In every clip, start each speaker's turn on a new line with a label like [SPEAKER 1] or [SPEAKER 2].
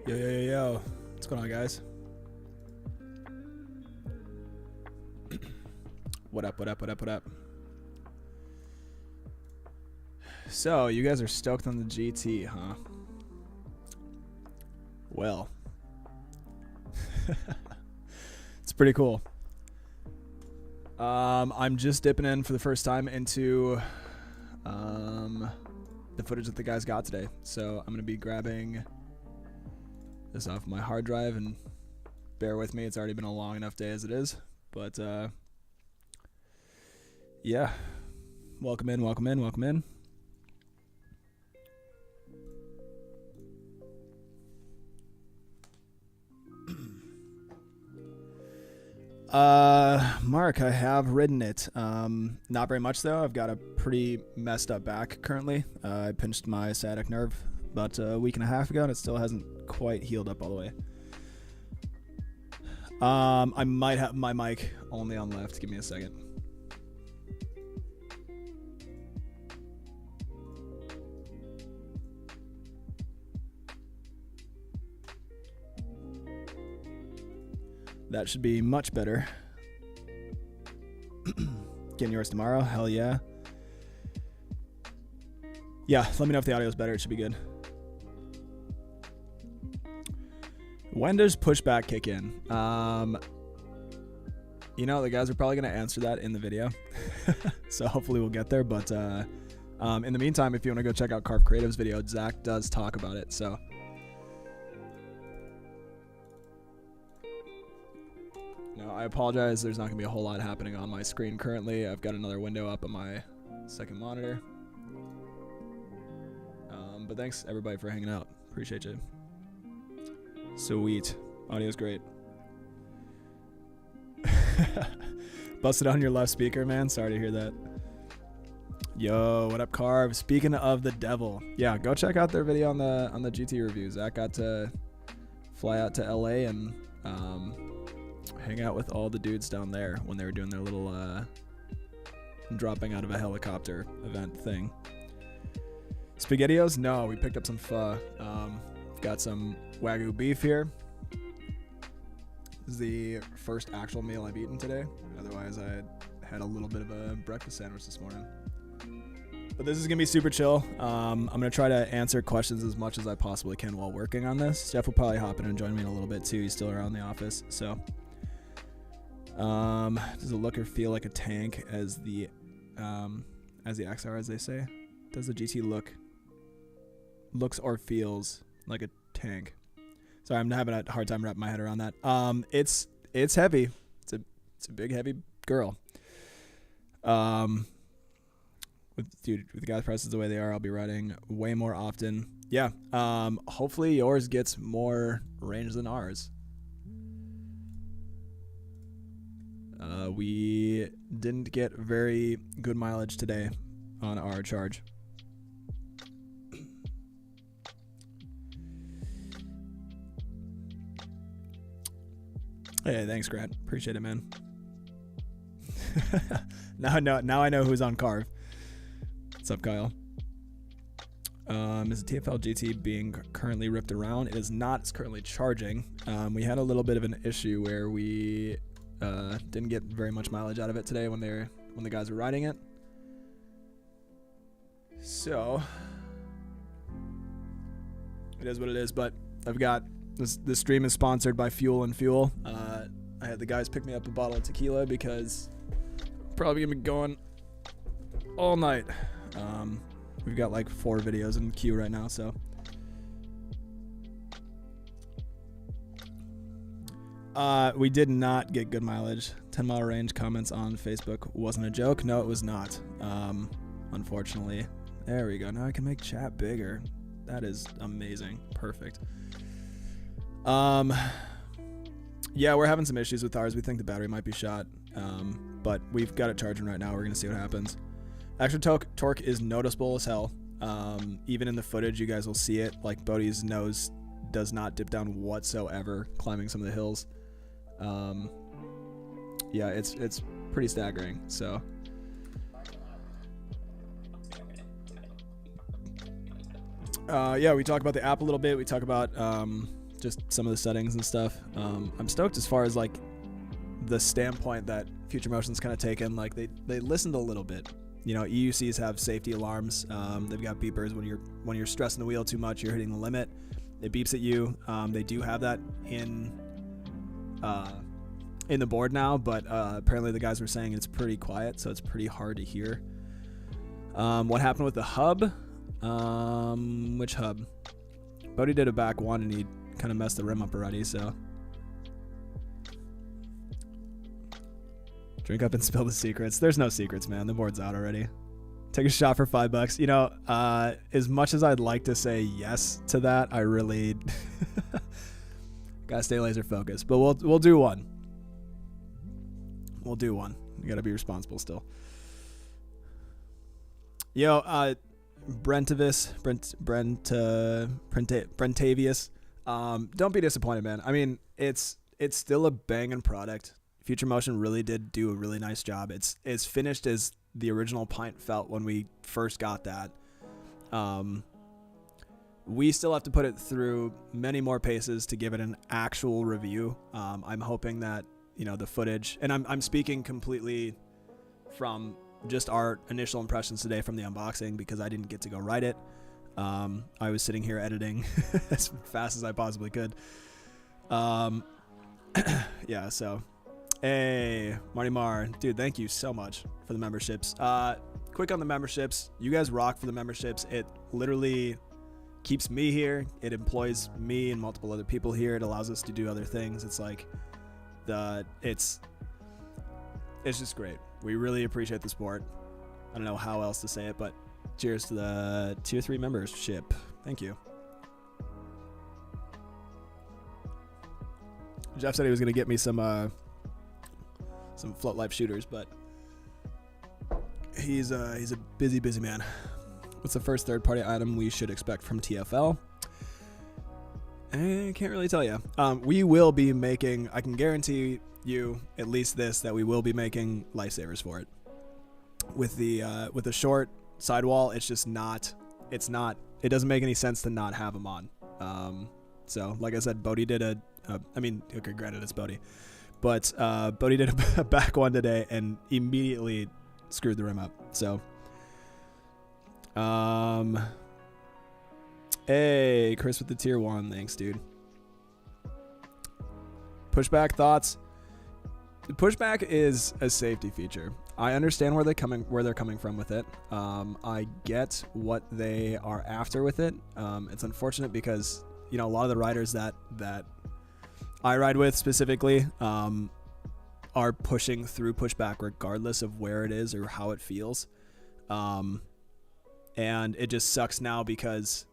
[SPEAKER 1] Yo, yo, yo, yo. What's going on, guys? What up, what up, what up, what up? So, you guys are stoked on the GT, huh? Well. It's pretty cool. I'm just dipping in for the first time into the footage that the guys got today. So, I'm going to be grabbing this off my hard drive, and bear with me, it's already been a long enough day as it is. But, yeah. Welcome in, welcome in, welcome in. Mark, I have ridden it. Not very much though. I've got a pretty messed up back currently. I pinched my sciatic nerve about a week and a half ago, and it still hasn't quite healed up all the way. I might have my mic only on left. Give me a second. That should be much better. Getting yours tomorrow? Hell yeah. Yeah, let me know if the audio is better. It should be good. When does pushback kick in? You know, the guys are probably going to answer that in the video. So hopefully we'll get there. But in the meantime, if you want to go check out Carve Creative's video, Zach does talk about it. So no, I apologize. There's not going to be a whole lot happening on my screen currently. I've got another window up on my second monitor. But thanks, everybody, for hanging out. Appreciate you. Sweet. Audio's great. Busted on your left speaker, man. Sorry to hear that. Yo, what up, Carve? Speaking of the devil. Yeah, go check out their video on the GT reviews. Zach got to fly out to LA and hang out with all the dudes down there when they were doing their little dropping out of a helicopter event thing. SpaghettiOs? No, we picked up some pho. Got some Wagyu beef here. This is the first actual meal I've eaten today. Otherwise, I had a little bit of a breakfast sandwich this morning. But this is going to be super chill. I'm going to try to answer questions as much as I possibly can while working on this. Jeff will probably hop in and join me in a little bit too. He's still around the office. So, does it look or feel like a tank as the XR, as they say? Does the GT looks or feels like a tank? Sorry, I'm having a hard time wrapping my head around that. It's heavy. It's a big heavy girl. With the gas prices the way they are, I'll be riding way more often. Yeah. Hopefully yours gets more range than ours. We didn't get very good mileage today on our charge. Hey, thanks, Grant. Appreciate it, man. Now I know who's on Carve. What's up, Kyle? Is the TFL GT being currently ripped around? It is not. It's currently charging. We had a little bit of an issue where we didn't get very much mileage out of it today when the guys were riding it. So it is what it is. But I've got this stream is sponsored by Fuel and Fuel. I had the guys pick me up a bottle of tequila because I'm probably gonna be going all night. We've got like 4 videos in queue right now, so we did not get good mileage. 10-mile range comments on Facebook wasn't a joke. No, it was not. Unfortunately. There we go. Now I can make chat bigger. That is amazing. Perfect. Yeah, we're having some issues with ours. We think the battery might be shot, but we've got it charging right now. We're going to see what happens. Extra torque is noticeable as hell. Even in the footage, you guys will see it. Like, Bodhi's nose does not dip down whatsoever climbing some of the hills. Yeah, it's pretty staggering. So yeah, we talk about the app a little bit. We talk about just some of the settings and stuff. I'm stoked as far as like the standpoint that Future Motion's kind of taken. Like they listened a little bit. You know, EUCs have safety alarms. They've got beepers when you're stressing the wheel too much, you're hitting the limit. It beeps at you. They do have that in the board now, but apparently the guys were saying it's pretty quiet, so it's pretty hard to hear. What happened with the hub? Which hub? Bodhi did a back one and he kind of messed the rim up already, so. Drink up and spill the secrets. There's no secrets, man. The board's out already. Take a shot for $5. You know, as much as I'd like to say yes to that, I really gotta stay laser focused. But we'll do one. We'll do one. You gotta be responsible still. Yo, Brentavious. Don't be disappointed, man. I mean, it's still a banging product. Future Motion really did do a really nice job. It's finished as the original pint felt when we first got that. We still have to put it through many more paces to give it an actual review. I'm hoping that, you know, the footage, and I'm speaking completely from just our initial impressions today from the unboxing because I didn't get to go write it. I was sitting here editing as fast as I possibly could. Yeah, so hey, Marty Mar, dude, thank you so much for the memberships. Quick on the memberships, you guys rock for the memberships. It literally keeps me here. It employs me and multiple other people here. It allows us to do other things. It's like it's just great. We really appreciate the support. I don't know how else to say it, but cheers to the tier 3 membership. Thank you. Jeff said he was going to get me some float life shooters, but he's a busy man. What's the first third-party item we should expect from TFL? I can't really tell you. We will be making, I can guarantee you at least this, that we will be making lifesavers for it. With the short sidewall, it doesn't make any sense to not have them on. So like I said, Bodhi did okay, granted it's Bodhi, but Bodhi did a back one today and immediately screwed the rim up. So, hey, Chris with the tier 1, thanks, dude. Pushback thoughts. Pushback is a safety feature. I understand where they're coming from with it. I get what they are after with it. It's unfortunate because, you know, a lot of the riders that I ride with specifically are pushing through pushback regardless of where it is or how it feels. And it just sucks now because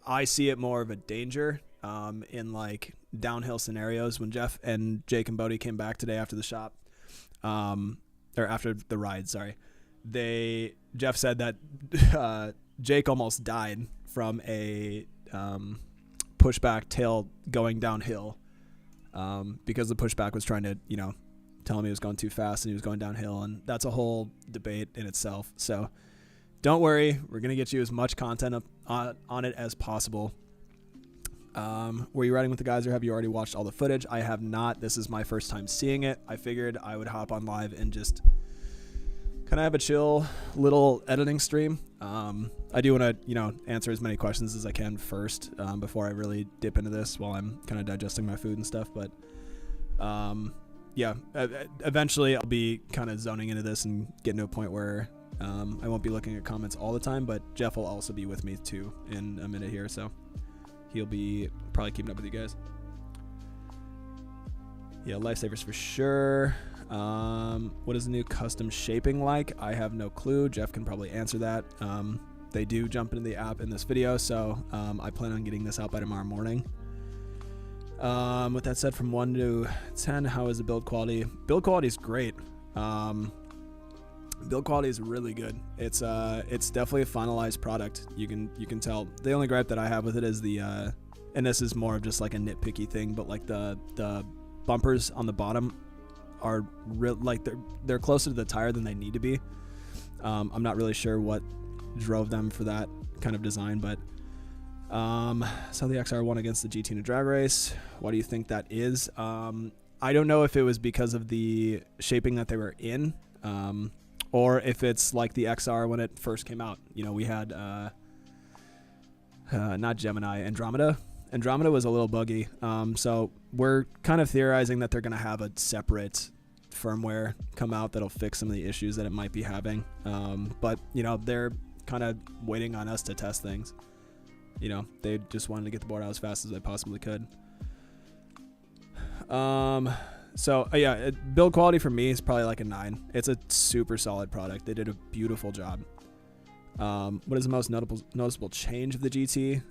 [SPEAKER 1] I see it more of a danger in like downhill scenarios. When Jeff and Jake and Bodhi came back today after the shop, or after the ride, sorry, Jeff said that Jake almost died from a pushback tail going downhill because the pushback was trying to, you know, tell him he was going too fast and he was going downhill, and that's a whole debate in itself. So don't worry, we're gonna get you as much content on it as possible. Were you riding with the guys or have you already watched all the footage? I have not. This is my first time seeing it. I figured I would hop on live and just kind of have a chill little editing stream. I do want to, you know, answer as many questions as I can first before I really dip into this while I'm kind of digesting my food and stuff. But yeah, eventually I'll be kind of zoning into this and getting to a point where I won't be looking at comments all the time, but Jeff will also be with me too in a minute here, so he'll be probably keeping up with you guys. Yeah, lifesavers for sure. What is the new custom shaping like? I have no clue. Jeff can probably answer that. They do jump into the app in this video, so I plan on getting this out by tomorrow morning. With that said, from 1 to 10, how is the build quality? Build quality is great. Build quality is really good. It's definitely a finalized product. You can tell. The only gripe that I have with it is the and this is more of just like a nitpicky thing, but like the bumpers on the bottom are like they're closer to the tire than they need to be. I'm not really sure what drove them for that kind of design, but So the XR won against the GT in a drag race. Why do you think that is? I don't know if it was because of the shaping that they were in, or if it's like the XR when it first came out. You know, we had not Gemini, Andromeda. Andromeda was a little buggy. So we're kind of theorizing that they're going to have a separate firmware come out that'll fix some of the issues that it might be having. But, you know, they're kind of waiting on us to test things. You know, they just wanted to get the board out as fast as they possibly could. So yeah, build quality for me is probably like a 9. It's a super solid product. They did a beautiful job. What is the most noticeable change of the GT?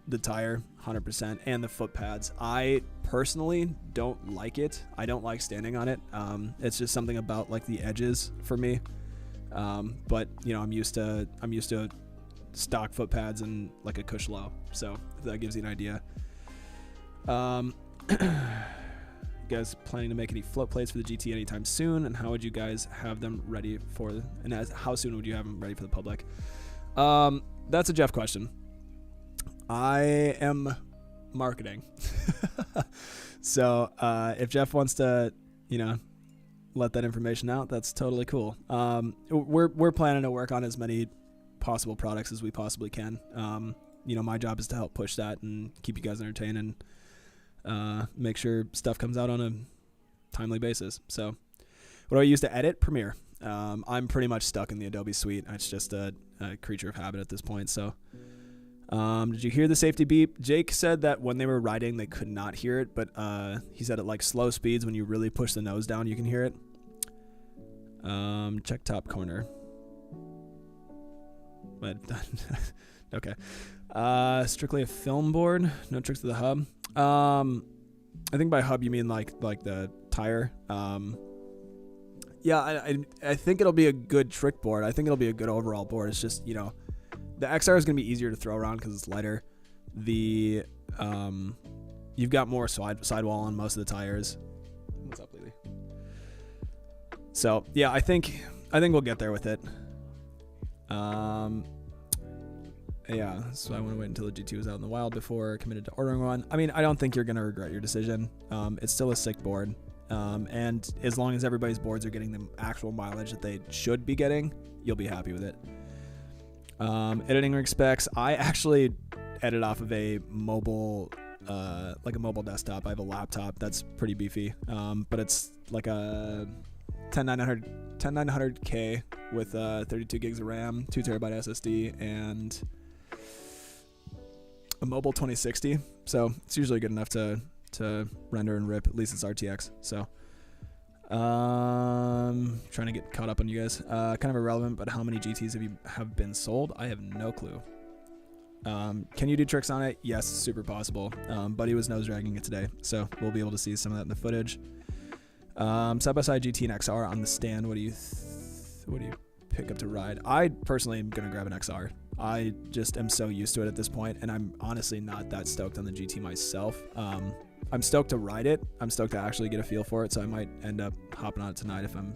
[SPEAKER 1] The tire, 100%, and the foot pads. I personally don't like it. I don't like standing on it. It's just something about like the edges for me. But you know, I'm used to stock foot pads and like a cush low. So if that gives you an idea. You guys planning to make any float plates for the GT anytime soon, and how would you guys have them ready for, and how soon would you have them ready for the public? That's a Jeff question. I am marketing. So if Jeff wants to, you know, let that information out, that's totally cool. We're planning to work on as many possible products as we possibly can. You know, my job is to help push that and keep you guys entertained and make sure stuff comes out on a timely basis. So what do I use to edit? Premiere. I'm pretty much stuck in the Adobe suite. It's just a creature of habit at this point. So did you hear the safety beep? Jake said that when they were riding they could not hear it, but he said at like slow speeds when you really push the nose down you can hear it. Check top corner. But okay. Strictly a film board, no tricks to the hub. I think by hub you mean like the tire. Yeah, I think it'll be a good trick board. I think it'll be a good overall board. It's just, you know, the XR is gonna be easier to throw around because it's lighter. The you've got more sidewall on most of the tires. What's up, Lily? So yeah, I think we'll get there with it. Yeah, so I want to wait until the GT was out in the wild before committed to ordering one. I mean, I don't think you're going to regret your decision. It's still a sick board. And as long as everybody's boards are getting the actual mileage that they should be getting, you'll be happy with it. Editing rig specs. I actually edit off of a mobile, like a mobile desktop. I have a laptop that's pretty beefy. But it's like a 10900K with 32 gigs of RAM, 2 terabyte SSD, and a mobile 2060. So it's usually good enough to render and rip. At least it's RTX. So trying to get caught up on you guys. Kind of irrelevant, but how many GTs have been sold? I have no clue. Can you do tricks on it? Yes, super possible. Buddy was nose dragging it today, so we'll be able to see some of that in the footage. Side by side GT and XR on the stand. What do you pick up to ride? I personally am gonna grab an XR. I just am so used to it at this point, and I'm honestly not that stoked on the GT myself. I'm stoked to ride it. I'm stoked to actually get a feel for it, so I might end up hopping on it tonight if I'm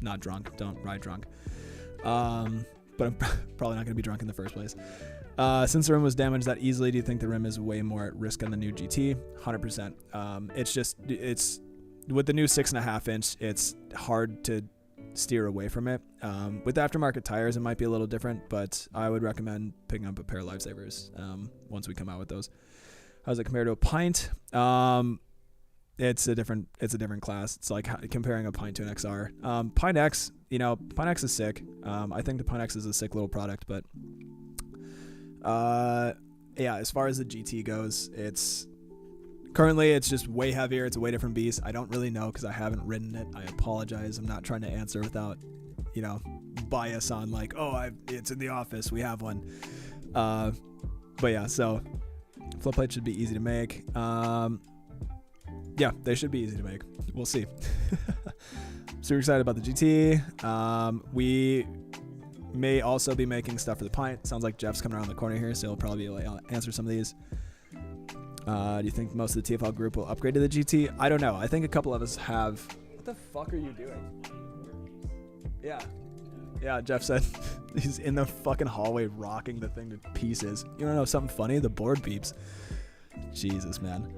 [SPEAKER 1] not drunk. Don't ride drunk. But I'm probably not gonna be drunk in the first place. Since the rim was damaged that easily, do you think the rim is way more at risk on the new GT? 100%. It's with the new 6.5 inch, it's hard to steer away from it. With aftermarket tires, it might be a little different, but I would recommend picking up a pair of Lifesavers once we come out with those. How's it compared to a pint? It's a different class. It's like comparing a pint to an XR. Pint X, Pint X is sick. I think the Pint X is a sick little product, but yeah, as far as the GT goes, currently it's just way heavier. It's a way different beast. I don't really know because I haven't ridden it. I apologize. I'm not trying to answer without, bias on like, it's in the office. We have one. But yeah, so flip plate should be easy to make. Yeah, they should be easy to make. We'll see. Super excited about the GT. We may also be making stuff for the pint. Sounds like Jeff's coming around the corner here, so he'll probably be able to answer some of these. Do you think most of the TFL group will upgrade to the GT? I don't know. I think a couple of us have. What the fuck are you doing? Yeah. Yeah, Jeff said he's in the fucking hallway rocking the thing to pieces. You wanna know something funny? The board beeps. Jesus, man.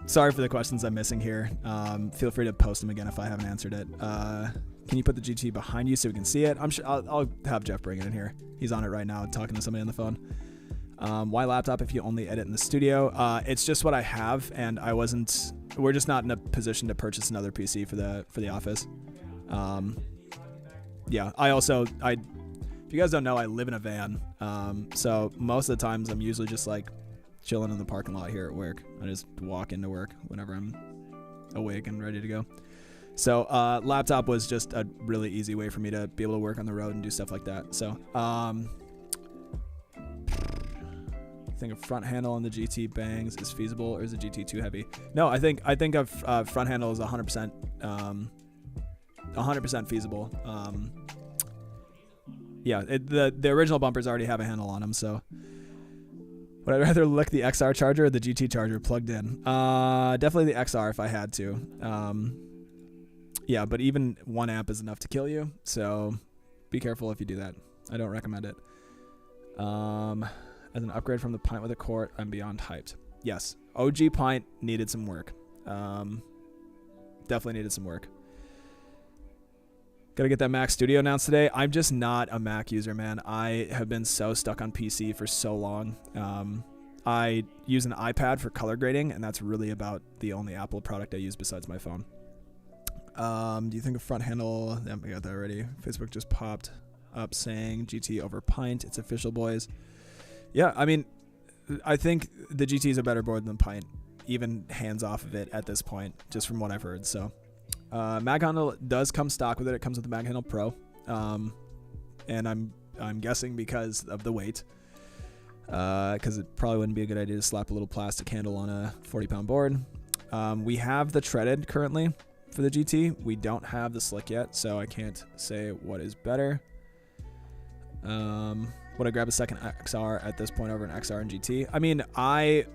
[SPEAKER 1] Sorry for the questions I'm missing here. Feel free to post them again if I haven't answered it. Can you put the GT behind you so we can see it? I'm sure I'll have Jeff bring it in here. He's on it right now, talking to somebody on the phone. Why laptop if you only edit in the studio? It's just what I have, and we're just not in a position to purchase another PC for the office. Yeah, if you guys don't know, I live in a van. So most of the times I'm usually just like chilling in the parking lot here at work. I just walk into work whenever I'm awake and ready to go. So laptop was just a really easy way for me to be able to work on the road and do stuff like that. So I think a front handle on the GT bangs is feasible, or is the GT too heavy? No, I think a front handle is 100% 100% feasible. Yeah, the original bumpers already have a handle on them, so would I rather lick the XR charger or the GT charger plugged in? Definitely the XR if I had to. Yeah, but even 1 amp is enough to kill you, so be careful if you do that. I don't recommend it. As an upgrade from the pint with a quart, I'm beyond hyped. Yes, OG pint needed some work. Definitely needed some work. Gotta get that Mac Studio announced today. I'm just not a Mac user, man. I have been so stuck on PC for so long. I use an iPad for color grading, and that's really about the only Apple product I use besides my phone. Do you think a front handle... Yeah, we got that already. Facebook just popped up saying GT over pint. It's official, boys. Yeah, I mean, I think the GT is a better board than pint, even hands off of it at this point, just from what I've heard. So Mag Handle does come stock with it. It comes with the Mag Handle Pro, and I'm guessing because of the weight, because it probably wouldn't be a good idea to slap a little plastic handle on a 40-pound board. We have the treaded currently for the GT. We don't have the slick yet, so I can't say what is better. Would I grab a second XR at this point over an XR and GT? I mean, I've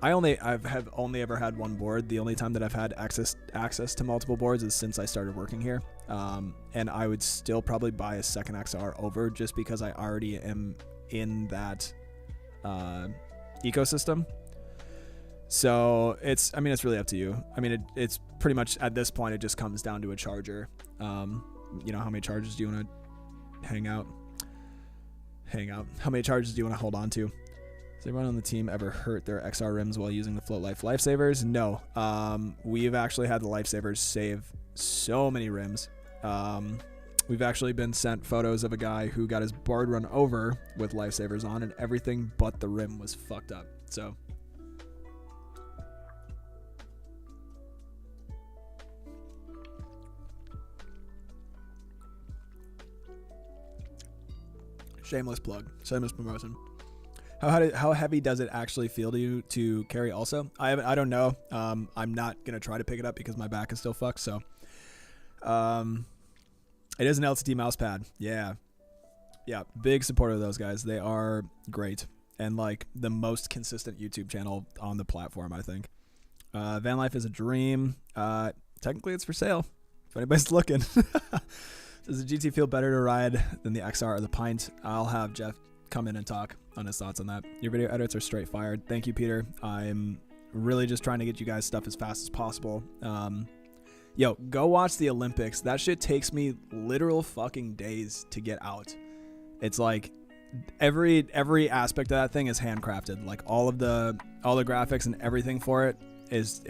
[SPEAKER 1] only ever had one board. The only time that I've had access to multiple boards is since I started working here. And I would still probably buy a second XR over, just because I already am in that ecosystem. So it's really up to you. I mean, it's pretty much at this point, it just comes down to a charger. You know, how many chargers do you want to hang out? How many charges do you want to hold on to? Has everyone on the team ever hurt their XR rims while using the Float Life Lifesavers? No. We've actually had the Lifesavers save so many rims. We've actually been sent photos of a guy who got his board run over with Lifesavers on, and everything but the rim was fucked up. So shameless plug, shameless promotion. How heavy does it actually feel to you to carry also? I don't know. I'm not going to try to pick it up because my back is still fucked. So it is an LTT mouse pad. Yeah. Big supporter of those guys. They are great. And like the most consistent YouTube channel on the platform, I think. Van life is a dream. Technically it's for sale if anybody's looking. Does the GT feel better to ride than the XR or the Pint? I'll have Jeff come in and talk on his thoughts on that. Your video edits are straight fired. Thank you, Peter. I'm really just trying to get you guys stuff as fast as possible. Yo, go watch the Olympics. That shit takes me literal fucking days to get out. It's like every aspect of that thing is handcrafted. Like all the graphics and everything for it is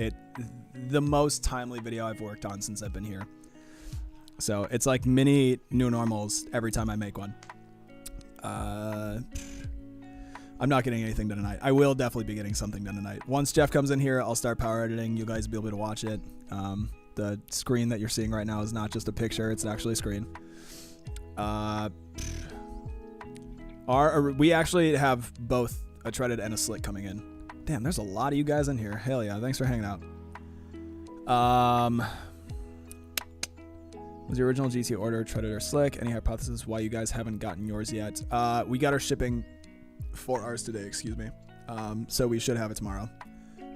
[SPEAKER 1] the most timely video I've worked on since I've been here. So it's like mini new normals every time I make one. I'm not getting anything done tonight. I will definitely be getting something done tonight. Once Jeff comes in here, I'll start power editing. You guys will be able to watch it. The screen that you're seeing right now is not just a picture. It's actually a screen. We actually have both a treaded and a slick coming in. Damn, there's a lot of you guys in here. Hell yeah. Thanks for hanging out. Was the original GT order treaded or slick? Any hypothesis why you guys haven't gotten yours yet? We got our shipping 4 hours today, excuse me. So we should have it tomorrow.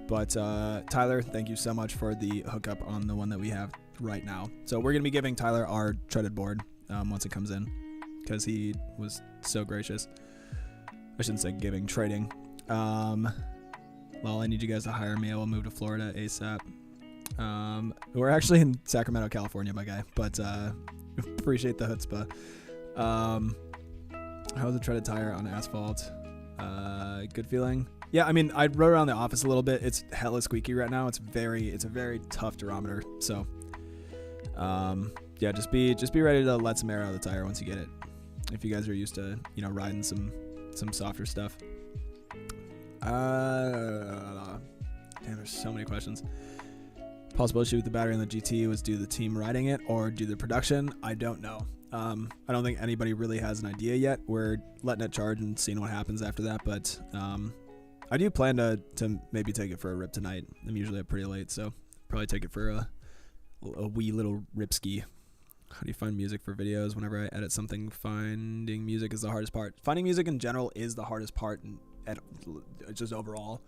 [SPEAKER 1] But Tyler, thank you so much for the hookup on the one that we have. right now. So we're gonna be giving Tyler our treaded board once it comes in, because he was so gracious. I shouldn't say giving, trading. Well, I need you guys to hire me. I will move to Florida ASAP. We're actually in Sacramento, California, my guy, but appreciate the chutzpah. How's a treaded tire on asphalt? Good feeling. Yeah, I mean, I rode around the office a little bit. It's hella squeaky right now. It's a very tough durometer. So, yeah, just be ready to let some air out of the tire once you get it. If you guys are used to, riding some softer stuff. Damn, there's so many questions. Possible issue with the battery on the GT was due to the team riding it or due to the production. I don't know. I don't think anybody really has an idea yet. We're letting it charge and seeing what happens after that. But I do plan to maybe take it for a rip tonight. I'm usually up pretty late, so probably take it for a wee little rip ski. How do you find music for videos? Whenever I edit something, finding music is the hardest part. Finding music in general is the hardest part, just overall.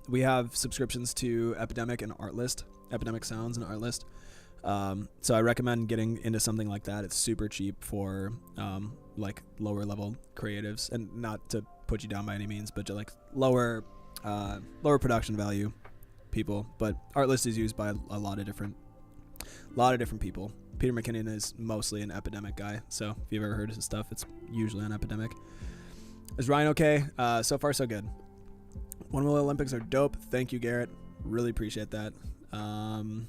[SPEAKER 1] We have subscriptions to Epidemic and Artlist, Epidemic Sounds and Artlist. So I recommend getting into something like that. It's super cheap for like lower level creatives, and not to put you down by any means, but just like lower production value people. But Artlist is used by a lot of different people. Peter McKinnon is mostly an Epidemic guy, so if you've ever heard his stuff, it's usually on Epidemic. Is Ryan okay? So far so good. One Wheel Olympics are dope. Thank you, Garrett. Really appreciate that. Can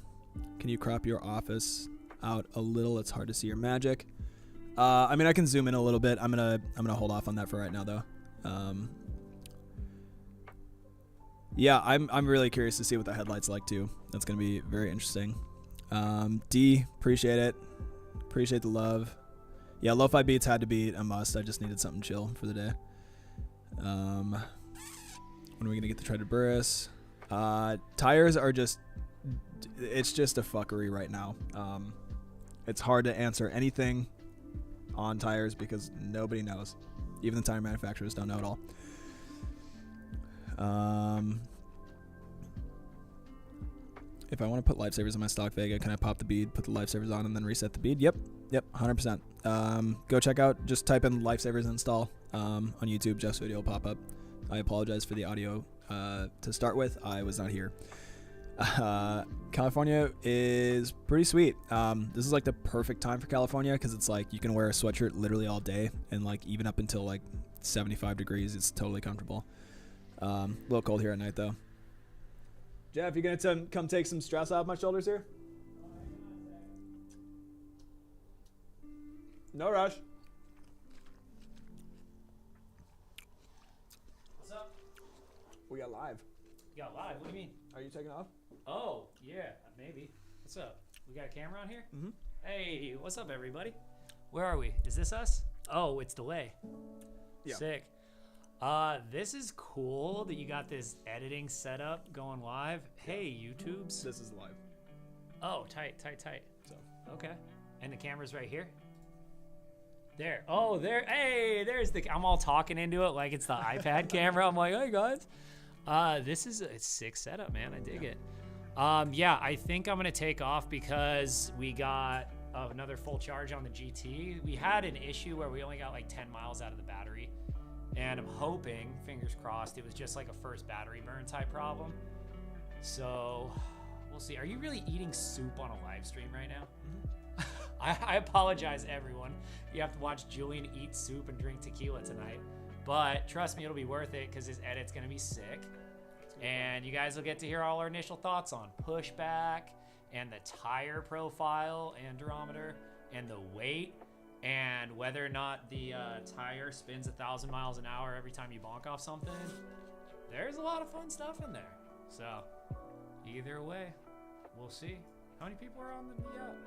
[SPEAKER 1] you crop your office out a little? It's hard to see your magic. I mean, I can zoom in a little bit. I'm gonna hold off on that for right now, though. Yeah, I'm really curious to see what the headlight's like too. That's gonna be very interesting. D, appreciate it. Appreciate the love. Yeah, lo-fi beats had to be a must. I just needed something chill for the day. When are we gonna get the treaded Burris? Tires are it's just a fuckery right now. It's hard to answer anything on tires because nobody knows. Even the tire manufacturers don't know at all. If I want to put lifesavers in my stock Vega, can I pop the bead, put the lifesavers on, and then reset the bead? Yep, 100%. Go check out, just type in lifesavers install on YouTube. Jeff's video will pop up. I apologize for the audio to start with. I was not here. California is pretty sweet. This is like the perfect time for California because it's like you can wear a sweatshirt literally all day, and like even up until like 75 degrees, it's totally comfortable. A little cold here at night though. Jeff, you gonna come take some stress off my shoulders here? No rush.
[SPEAKER 2] What's up?
[SPEAKER 1] We got live.
[SPEAKER 2] You got live? What do you mean?
[SPEAKER 1] Are you taking off?
[SPEAKER 2] Oh, yeah, maybe. What's up? We got a camera on here?
[SPEAKER 1] Mm-hmm.
[SPEAKER 2] Hey, what's up, everybody? Where are we? Is this us? Oh, it's delay.
[SPEAKER 1] Yeah.
[SPEAKER 2] Sick. This is cool that you got this editing setup going live. Hey, YouTubes.
[SPEAKER 1] This is live.
[SPEAKER 2] Oh, tight.
[SPEAKER 1] So.
[SPEAKER 2] Okay. And the camera's right here? There. Oh, there. Hey, there's I'm all talking into it like it's the iPad camera. I'm like, hey, guys. This is a sick setup, man. I dig it. Yeah, I think I'm going to take off because we got another full charge on the GT. We had an issue where we only got like 10 miles out of the battery. And I'm hoping, fingers crossed, it was just like a first battery burn type problem. So we'll see. Are you really eating soup on a live stream right now? Mm-hmm. I apologize, everyone. You have to watch Julian eat soup and drink tequila tonight. But trust me, it'll be worth it because his edit's going to be sick. And you guys will get to hear all our initial thoughts on pushback and the tire profile and durometer and the weight. And whether or not the tire spins 1,000 miles an hour every time you bonk off something. There's a lot of fun stuff in there. So either way, we'll see. How many people are on the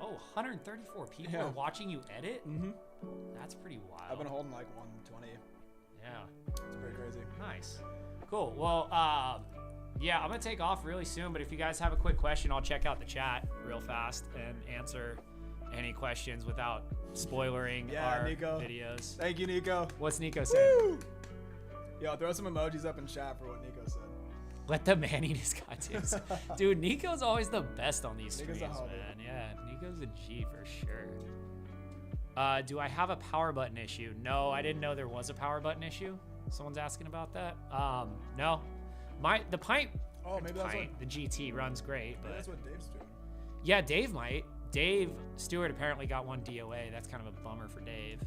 [SPEAKER 2] 134 people are watching you edit?
[SPEAKER 1] Mm-hmm.
[SPEAKER 2] That's pretty wild.
[SPEAKER 1] I've been holding like 120.
[SPEAKER 2] Yeah.
[SPEAKER 1] It's pretty crazy.
[SPEAKER 2] Nice. Cool. Well, yeah, I'm going to take off really soon. But if you guys have a quick question, I'll check out the chat real fast and answer any questions without spoilering our
[SPEAKER 1] Nico.
[SPEAKER 2] videos.
[SPEAKER 1] Thank you, Nico.
[SPEAKER 2] What's Nico saying?
[SPEAKER 1] Woo! Yo, throw some emojis up in chat for what Nico said.
[SPEAKER 2] Let the man eat his goddamn. Dude, Nico's always the best on these streams,
[SPEAKER 1] Nico's a homie.
[SPEAKER 2] man. Yeah, Nico's a G for sure. Do I have a power button issue? No, I didn't know there was a power button issue. Someone's asking about that. No. The pint.
[SPEAKER 1] Oh, maybe that's what,
[SPEAKER 2] the GT runs great, but
[SPEAKER 1] that's what Dave's doing.
[SPEAKER 2] yeah, Dave might. Dave Stewart apparently got one DOA. That's kind of a bummer for Dave.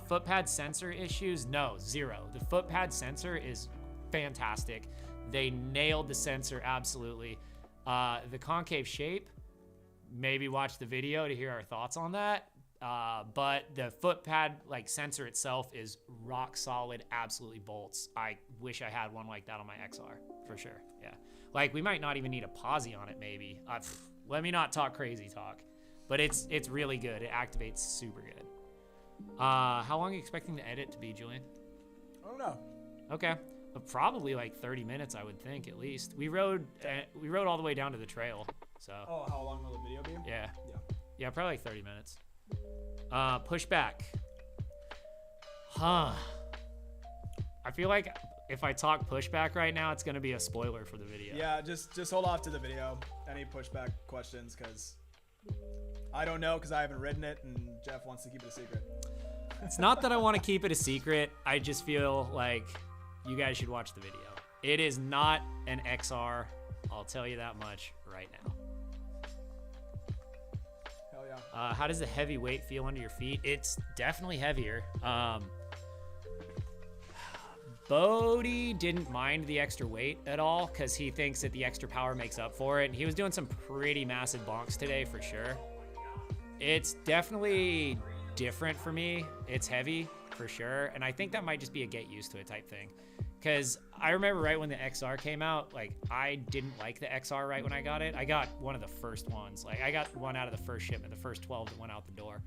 [SPEAKER 2] Foot pad sensor issues? No, 0. The foot pad sensor is fantastic. They nailed the sensor absolutely. The concave shape, maybe watch the video to hear our thoughts on that. But the foot pad like sensor itself is rock solid, absolutely bolts. I wish I had one like that on my XR for sure. Yeah, like we might not even need a posi on it. Maybe. Let me not talk crazy talk, but it's really good. It activates super good. How long are you expecting the edit to be, Julian?
[SPEAKER 1] I don't know.
[SPEAKER 2] Okay, probably like 30 minutes, I would think at least. We rode all the way down to the trail, so.
[SPEAKER 1] Oh, how long will the video be?
[SPEAKER 2] Yeah.
[SPEAKER 1] Yeah.
[SPEAKER 2] Yeah, probably like 30 minutes. Pushback. Huh. I feel like if I talk pushback right now, it's gonna be a spoiler for the video.
[SPEAKER 1] Yeah, just hold off to the video. Any pushback questions, because I don't know, because I haven't written it, and Jeff wants to keep it a secret.
[SPEAKER 2] It's not that I want to keep it a secret. I just feel like you guys should watch the video. It is not an XR. I'll tell you that much right now.
[SPEAKER 1] Hell yeah.
[SPEAKER 2] How does the heavy weight feel under your feet? It's definitely heavier. Bodie didn't mind the extra weight at all because he thinks that the extra power makes up for it. And he was doing some pretty massive bonks today for sure. It's definitely different for me. It's heavy for sure. And I think that might just be a get used to it type thing. Because I remember right when the XR came out, like I didn't like the XR right when I got it. I got one of the first ones. Like I got one out of the first shipment, the first 12 that went out the door.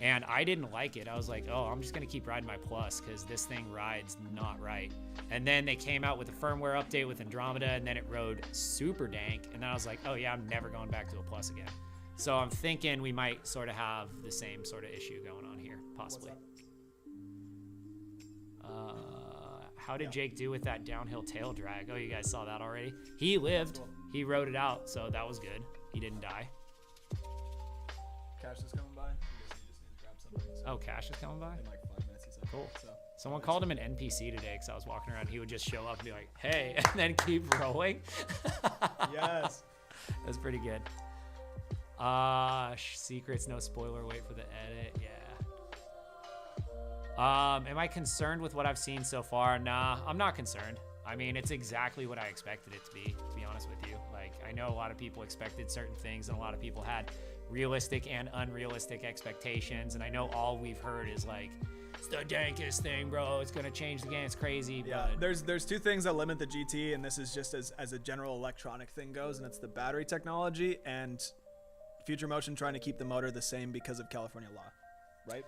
[SPEAKER 2] And I didn't like it. I was like, oh, I'm just gonna keep riding my Plus because this thing rides not right. And then they came out with a firmware update with Andromeda, and then it rode super dank. And then I was like, oh yeah, I'm never going back to a Plus again. So I'm thinking we might sort of have the same sort of issue going on here, possibly. How did Jake do with that downhill tail drag? Oh, you guys saw that already? He lived. He rode it out, so that was good. He didn't die.
[SPEAKER 1] Cash is coming by. He just needs to grab something. So
[SPEAKER 2] Oh, Cash is coming by?
[SPEAKER 1] in like 5 minutes, he said.
[SPEAKER 2] Cool.
[SPEAKER 1] So
[SPEAKER 2] Someone called him an NPC today because I was walking around. He would just show up and be like, hey, and then keep rolling.
[SPEAKER 1] yes.
[SPEAKER 2] That's pretty good. Secrets, no spoiler, wait for the edit. Yeah. Am I concerned with what I've seen so far? Nah, I'm not concerned. I mean, it's exactly what I expected it to be honest with you. Like, I know a lot of people expected certain things and a lot of people had realistic and unrealistic expectations. And I know all we've heard is like, it's the dankest thing, bro. It's gonna change the game. It's crazy.
[SPEAKER 1] Yeah,
[SPEAKER 2] but
[SPEAKER 1] there's two things that limit the GT, and this is just as a general electronic thing goes, and it's the battery technology and Future Motion trying to keep the motor the same because of California law, right?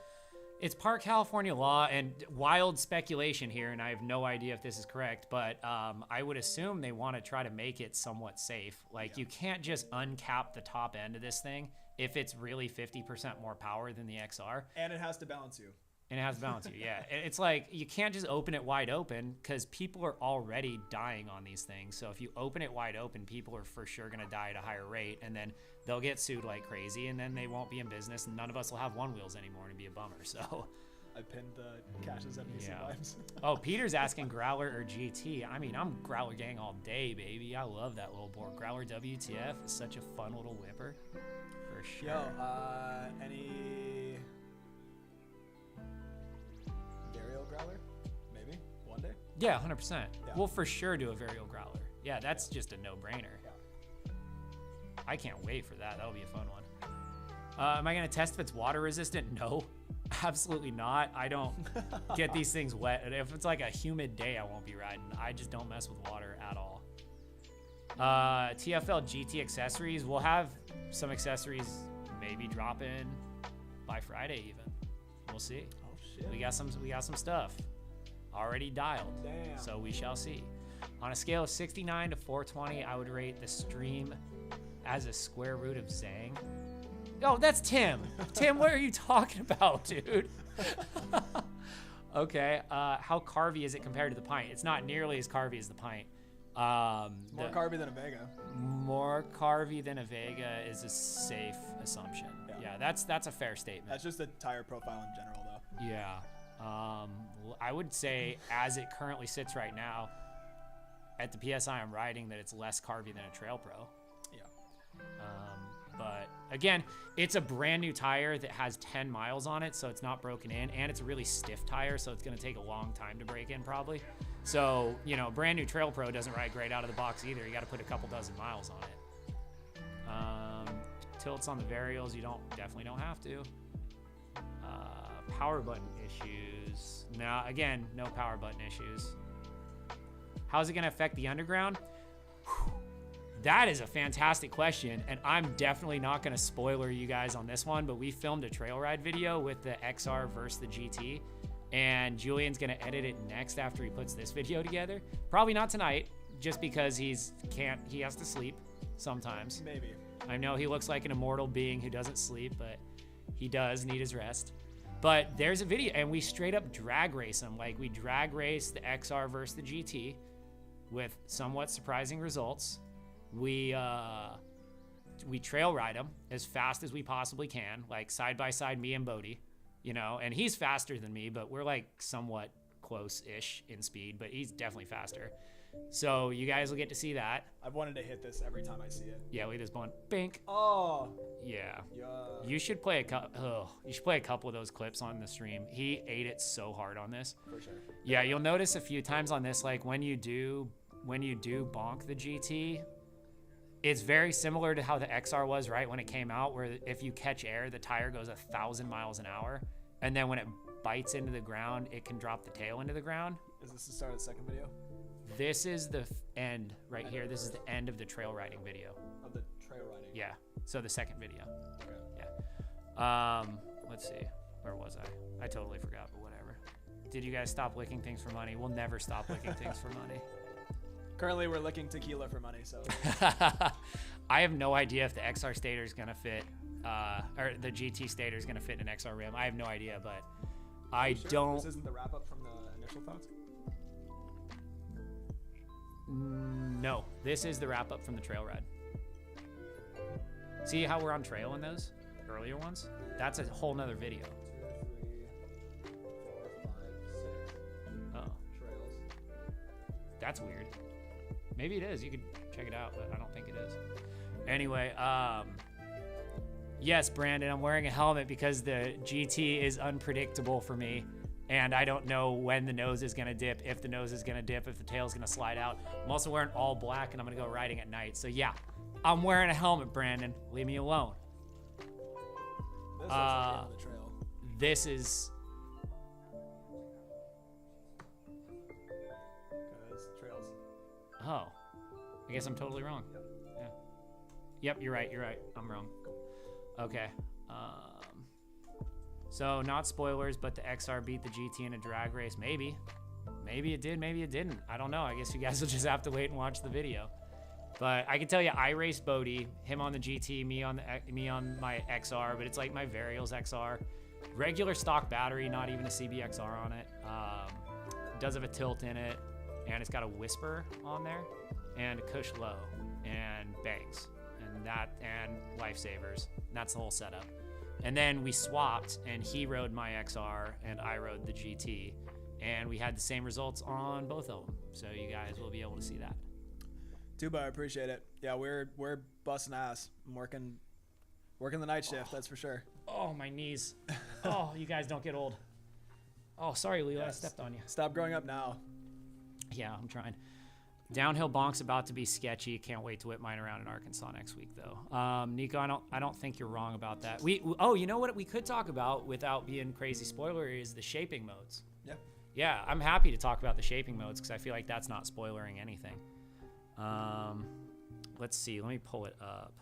[SPEAKER 2] it's part California law and wild speculation here, and I have no idea if this is correct, but I would assume they want to try to make it somewhat safe. Like, you can't just uncap the top end of this thing if it's really 50% more power than the XR.
[SPEAKER 1] And it has to balance you.
[SPEAKER 2] And it has to balance you, yeah. It's like, you can't just open it wide open because people are already dying on these things. So if you open it wide open, people are for sure going to die at a higher rate, and then they'll get sued like crazy, and then they won't be in business, and none of us will have one wheels anymore, and it'd be a bummer. So
[SPEAKER 1] I pinned the Cash's NPC vibes.
[SPEAKER 2] Oh, Peter's asking Growler or GT. I mean, I'm Growler gang all day, baby. I love that little board. Growler WTF is such a fun little whipper, for sure.
[SPEAKER 1] Yo, any Varial Growler? Maybe one day.
[SPEAKER 2] Yeah, 100%.
[SPEAKER 1] Yeah.
[SPEAKER 2] We'll for sure do a Varial Growler. Yeah, that's just a no-brainer.
[SPEAKER 1] Yeah.
[SPEAKER 2] I can't wait for that. That'll be a fun one. Am I going to test if it's water resistant? No, absolutely not. I don't get these things wet. If it's like a humid day, I won't be riding. I just don't mess with water at all. TFL GT accessories. We'll have some accessories maybe drop in by Friday even. We'll see.
[SPEAKER 1] Oh shit.
[SPEAKER 2] We got some stuff already dialed.
[SPEAKER 1] Damn.
[SPEAKER 2] So we shall see. On a scale of 69 to 420, I would rate the stream as a square root of Zang. Oh, that's Tim. Tim, what are you talking about, dude? Okay. How carvy is it compared to the pint? It's not nearly as carvy as the pint.
[SPEAKER 1] More carby than a Vega.
[SPEAKER 2] More carvy than a Vega is a safe assumption. Yeah, that's a fair statement.
[SPEAKER 1] That's just the tire profile in general, though.
[SPEAKER 2] Yeah. I would say, as it currently sits right now, at the PSI I'm riding, that it's less carby than a Trail Pro.
[SPEAKER 1] Yeah.
[SPEAKER 2] But again, it's a brand new tire that has 10 miles on it, so it's not broken in, and it's a really stiff tire, so it's going to take a long time to break in probably. So, you know, brand new Trail Pro doesn't ride great out of the box either. You got to put a couple dozen miles on it. Tilts on the varials, you definitely don't have to. Power button issues. Now, again, no power button issues. How's it going to affect the underground? Whew. That is a fantastic question, and I'm definitely not going to spoiler you guys on this one, but we filmed a trail ride video with the XR versus the GT, and Julian's going to edit it next after he puts this video together. Probably not tonight, just because he has to sleep sometimes.
[SPEAKER 1] Maybe.
[SPEAKER 2] I know he looks like an immortal being who doesn't sleep, but he does need his rest. But there's a video, and we straight up drag race him. Like, we drag race the XR versus the GT with somewhat surprising results. We trail ride him as fast as we possibly can, like side by side, me and Bodie, you know, and he's faster than me, but we're like somewhat close-ish in speed, but he's definitely faster. So you guys will get to see that.
[SPEAKER 1] I've wanted to hit this every time I see it.
[SPEAKER 2] Yeah, look at this bone. Bink.
[SPEAKER 1] Oh.
[SPEAKER 2] Yeah.
[SPEAKER 1] Yeah.
[SPEAKER 2] You should play a couple of those clips on the stream. He ate it so hard on this.
[SPEAKER 1] For sure.
[SPEAKER 2] Yeah, you'll notice a few times on this, like when you do bonk the GT, it's very similar to how the XR was, right? When it came out, where if you catch air, the tire goes 1,000 miles an hour. And then when it bites into the ground, it can drop the tail into the ground.
[SPEAKER 1] Is this the start of the second video?
[SPEAKER 2] This is the end right here. This is the end of the trail riding video.
[SPEAKER 1] Of the trail riding?
[SPEAKER 2] Yeah. So the second video.
[SPEAKER 1] Okay.
[SPEAKER 2] Yeah. Let's see. Where was I? I totally forgot, but whatever. Did you guys stop licking things for money? We'll never stop licking things for money.
[SPEAKER 1] Currently, we're licking tequila for money, so.
[SPEAKER 2] I have no idea if the XR stator is going to fit, or the GT stator is going to fit in an XR rim. I have no idea, but I don't.
[SPEAKER 1] This isn't the wrap up from the initial thoughts?
[SPEAKER 2] No, this is the wrap up from the trail ride. See how we're on trail in those earlier ones? That's a whole nother video.
[SPEAKER 1] 2, 3, 4, 5, 6.
[SPEAKER 2] Oh.
[SPEAKER 1] Trails.
[SPEAKER 2] That's weird. Maybe it is. You could check it out, but I don't think it is. Anyway, yes, Brandon, I'm wearing a helmet because the GT is unpredictable for me, and I don't know when the nose is going to dip, if the nose is going to dip, if the tail is going to slide out. I'm also wearing all black, and I'm going to go riding at night. So, yeah, I'm wearing a helmet, Brandon. Leave me alone.
[SPEAKER 1] This is the end of the trail.
[SPEAKER 2] This is...
[SPEAKER 1] Guys, trails.
[SPEAKER 2] Oh, I guess I'm totally wrong.
[SPEAKER 1] Yep.
[SPEAKER 2] Yeah. Yep, you're right. I'm wrong. Okay. So not spoilers, but the XR beat the GT in a drag race. Maybe it did, maybe it didn't. I don't know. I guess you guys will just have to wait and watch the video. But I can tell you, I raced Bodie, him on the GT, me on my XR, but it's like my Varials XR. Regular stock battery, not even a CBXR on it. Does have a tilt in it, and it's got a whisper on there, and a cush low, and bangs, and lifesavers. And that's the whole setup. And then we swapped, and he rode my XR, and I rode the GT, and we had the same results on both of them. So you guys will be able to see that.
[SPEAKER 1] Tuba, I appreciate it. Yeah, we're busting ass. I'm working the night shift, that's for sure.
[SPEAKER 2] Oh, my knees. Oh, you guys don't get old. Oh, sorry, Leo, I stepped on you.
[SPEAKER 1] Stop growing up now.
[SPEAKER 2] Yeah, I'm trying. Downhill bonk's about to be sketchy. Can't wait to whip mine around in Arkansas next week, though. Nico, I don't think you're wrong about that. You know what we could talk about without being crazy spoilery is the shaping modes.
[SPEAKER 1] Yeah.
[SPEAKER 2] Yeah, I'm happy to talk about the shaping modes because I feel like that's not spoilering anything. Let's see. Let me pull it up.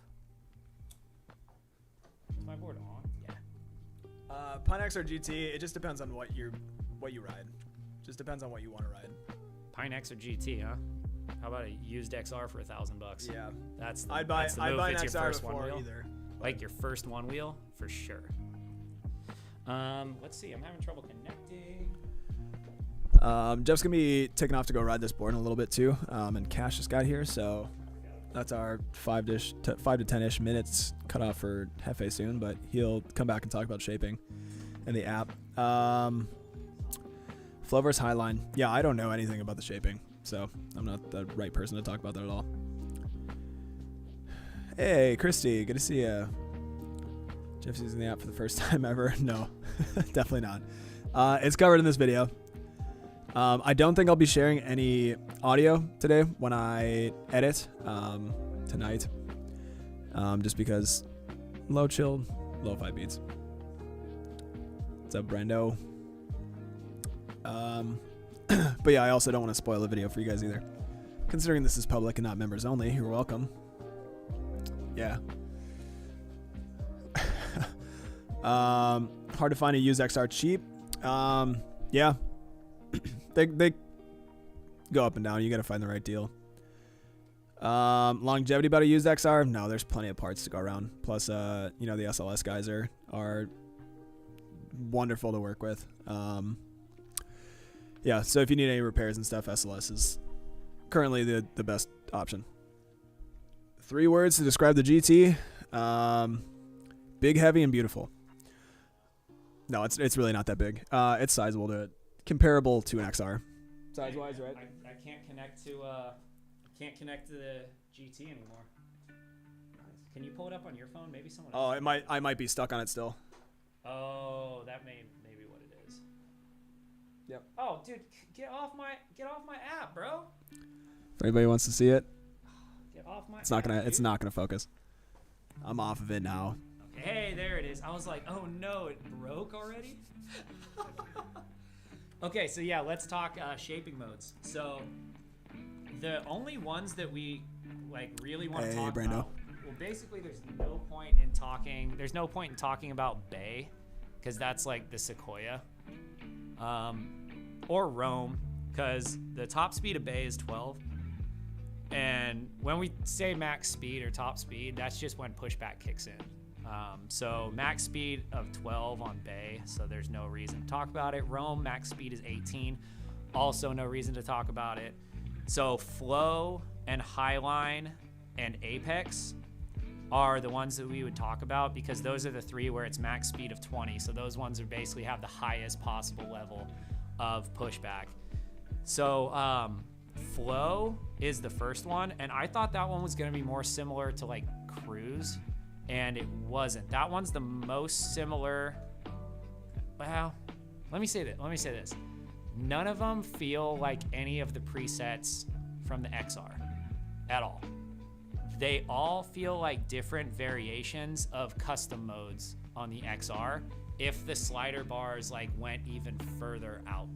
[SPEAKER 2] Is my board on? Yeah.
[SPEAKER 1] Pine XR GT. It just depends on what you ride. Just depends on what you want to ride.
[SPEAKER 2] Pine XR GT, huh? How about a used XR for $1,000?
[SPEAKER 1] Yeah.
[SPEAKER 2] I'd buy an
[SPEAKER 1] XR before either.
[SPEAKER 2] Like your first one wheel, for sure. Let's see. I'm having trouble connecting.
[SPEAKER 1] Jeff's gonna be taking off to go ride this board in a little bit too, and Cash just got here, so that's our 5 to 10ish minutes cut off for Hefe soon. But he'll come back and talk about shaping in the app. Flow versus Highline. Yeah, I don't know anything about the shaping, so I'm not the right person to talk about that at all. Hey, Christy, good to see you. Jeff's using the app for the first time ever. No, definitely not. It's covered in this video. I don't think I'll be sharing any audio today when I edit tonight, just because low chilled, lo-fi beats. What's up, Brando? But yeah, I also don't want to spoil the video for you guys either. Considering this is public and not members only, you're welcome. Yeah. Hard to find a used XR cheap. Yeah. They go up and down. You got to find the right deal. Longevity about a used XR? No, there's plenty of parts to go around. Plus, the SLS guys are wonderful to work with. Yeah, so if you need any repairs and stuff, SLS is currently the best option. 3 words to describe the GT. Big, heavy, and beautiful. No, it's really not that big. It's sizable to comparable to an XR. Size-wise, right?
[SPEAKER 2] I can't connect to the GT anymore. Can you pull it up on your phone? Maybe someone.
[SPEAKER 1] Oh, I might be stuck on it still.
[SPEAKER 2] Oh, that may be what it is.
[SPEAKER 1] Yep.
[SPEAKER 2] Oh, dude, get off my app, bro.
[SPEAKER 1] If anybody wants to see it,
[SPEAKER 2] get off my.
[SPEAKER 1] It's not gonna focus. I'm off of it now.
[SPEAKER 2] Hey, there it is. I was like, oh no, it broke already? Okay, so yeah, let's talk shaping modes. So the only ones that we really want to talk
[SPEAKER 1] Brando.
[SPEAKER 2] about. Well, basically, there's no point in talking about Bay, because that's like the Sequoia, or Rome, because the top speed of Bay is 12. And when we say max speed or top speed, that's just when pushback kicks in. So max speed of 12 on Bay, so there's no reason to talk about it. Rome, max speed is 18, also no reason to talk about it. So Flow and Highline and Apex are the ones that we would talk about, because those are the 3 where it's max speed of 20. So those ones are basically have the highest possible level of pushback. So Flow is the first one, and I thought that one was going to be more similar to like Cruise, and it wasn't. That one's the most similar. Well, let me say this. None of them feel like any of the presets from the XR at all. They all feel like different variations of custom modes on the XR if the slider bars went even further out.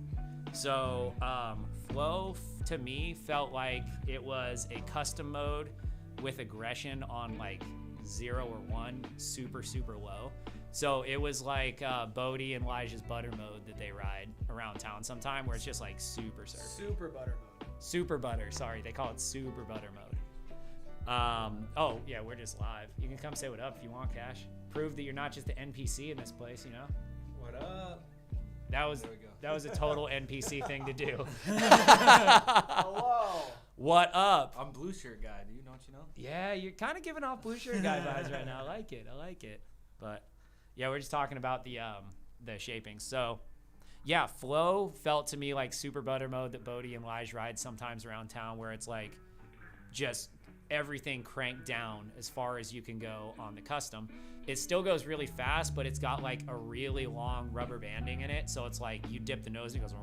[SPEAKER 2] So Flow to me felt like it was a custom mode with aggression on 0 or 1, super, super low. So it was like Bodie and Elijah's butter mode that they ride around town sometime, where it's just super surf.
[SPEAKER 1] Super butter mode.
[SPEAKER 2] Super butter, sorry. They call it super butter mode. Oh, yeah, we're just live. You can come say what up if you want, Cash. Prove that you're not just an NPC in this place,
[SPEAKER 3] What up?
[SPEAKER 2] That was a total NPC thing to do.
[SPEAKER 3] Hello.
[SPEAKER 2] What up?
[SPEAKER 3] I'm blue shirt guy. Don't you know?
[SPEAKER 2] Yeah, you're kind of giving off blue shirt guy vibes right now. I like it. But yeah, we're just talking about the shaping. So yeah, Flow felt to me like super butter mode that Bodie and Lige ride sometimes around town, where it's just everything cranked down as far as you can go on the custom. It still goes really fast, but it's got a really long rubber banding in it. So it's you dip the nose and it goes,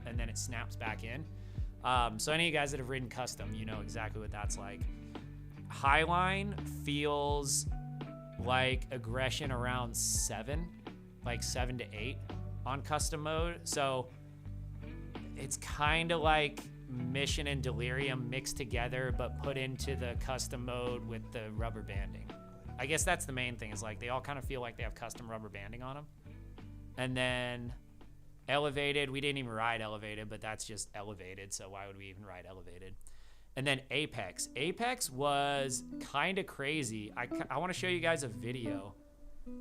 [SPEAKER 2] and then it snaps back in. So any of you guys that have ridden custom, you know exactly what that's like. Highline feels like aggression around 7, 7 to 8 on custom mode. So it's kind of like Mission and Delirium mixed together, but put into the custom mode with the rubber banding. I guess that's the main thing, is they all kind of feel like they have custom rubber banding on them. And then Elevated, we didn't even ride Elevated, but that's just Elevated, so why would we even ride Elevated? And then Apex. Apex was kind of crazy. I want to show you guys a video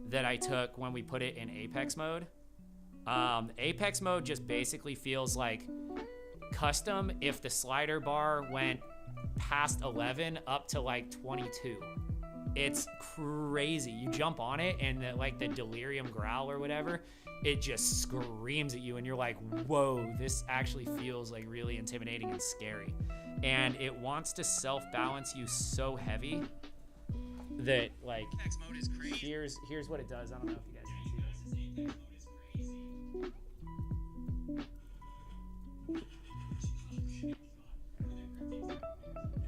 [SPEAKER 2] that I took when we put it in Apex mode. Apex mode just basically feels like custom if the slider bar went past 11 up to like 22. It's crazy. You jump on it and the delirium growl or whatever, it just screams at you and you're like, whoa, this actually feels like really intimidating and scary. And it wants to self-balance you so heavy that like, here's what it does. I don't know if you guys can see this.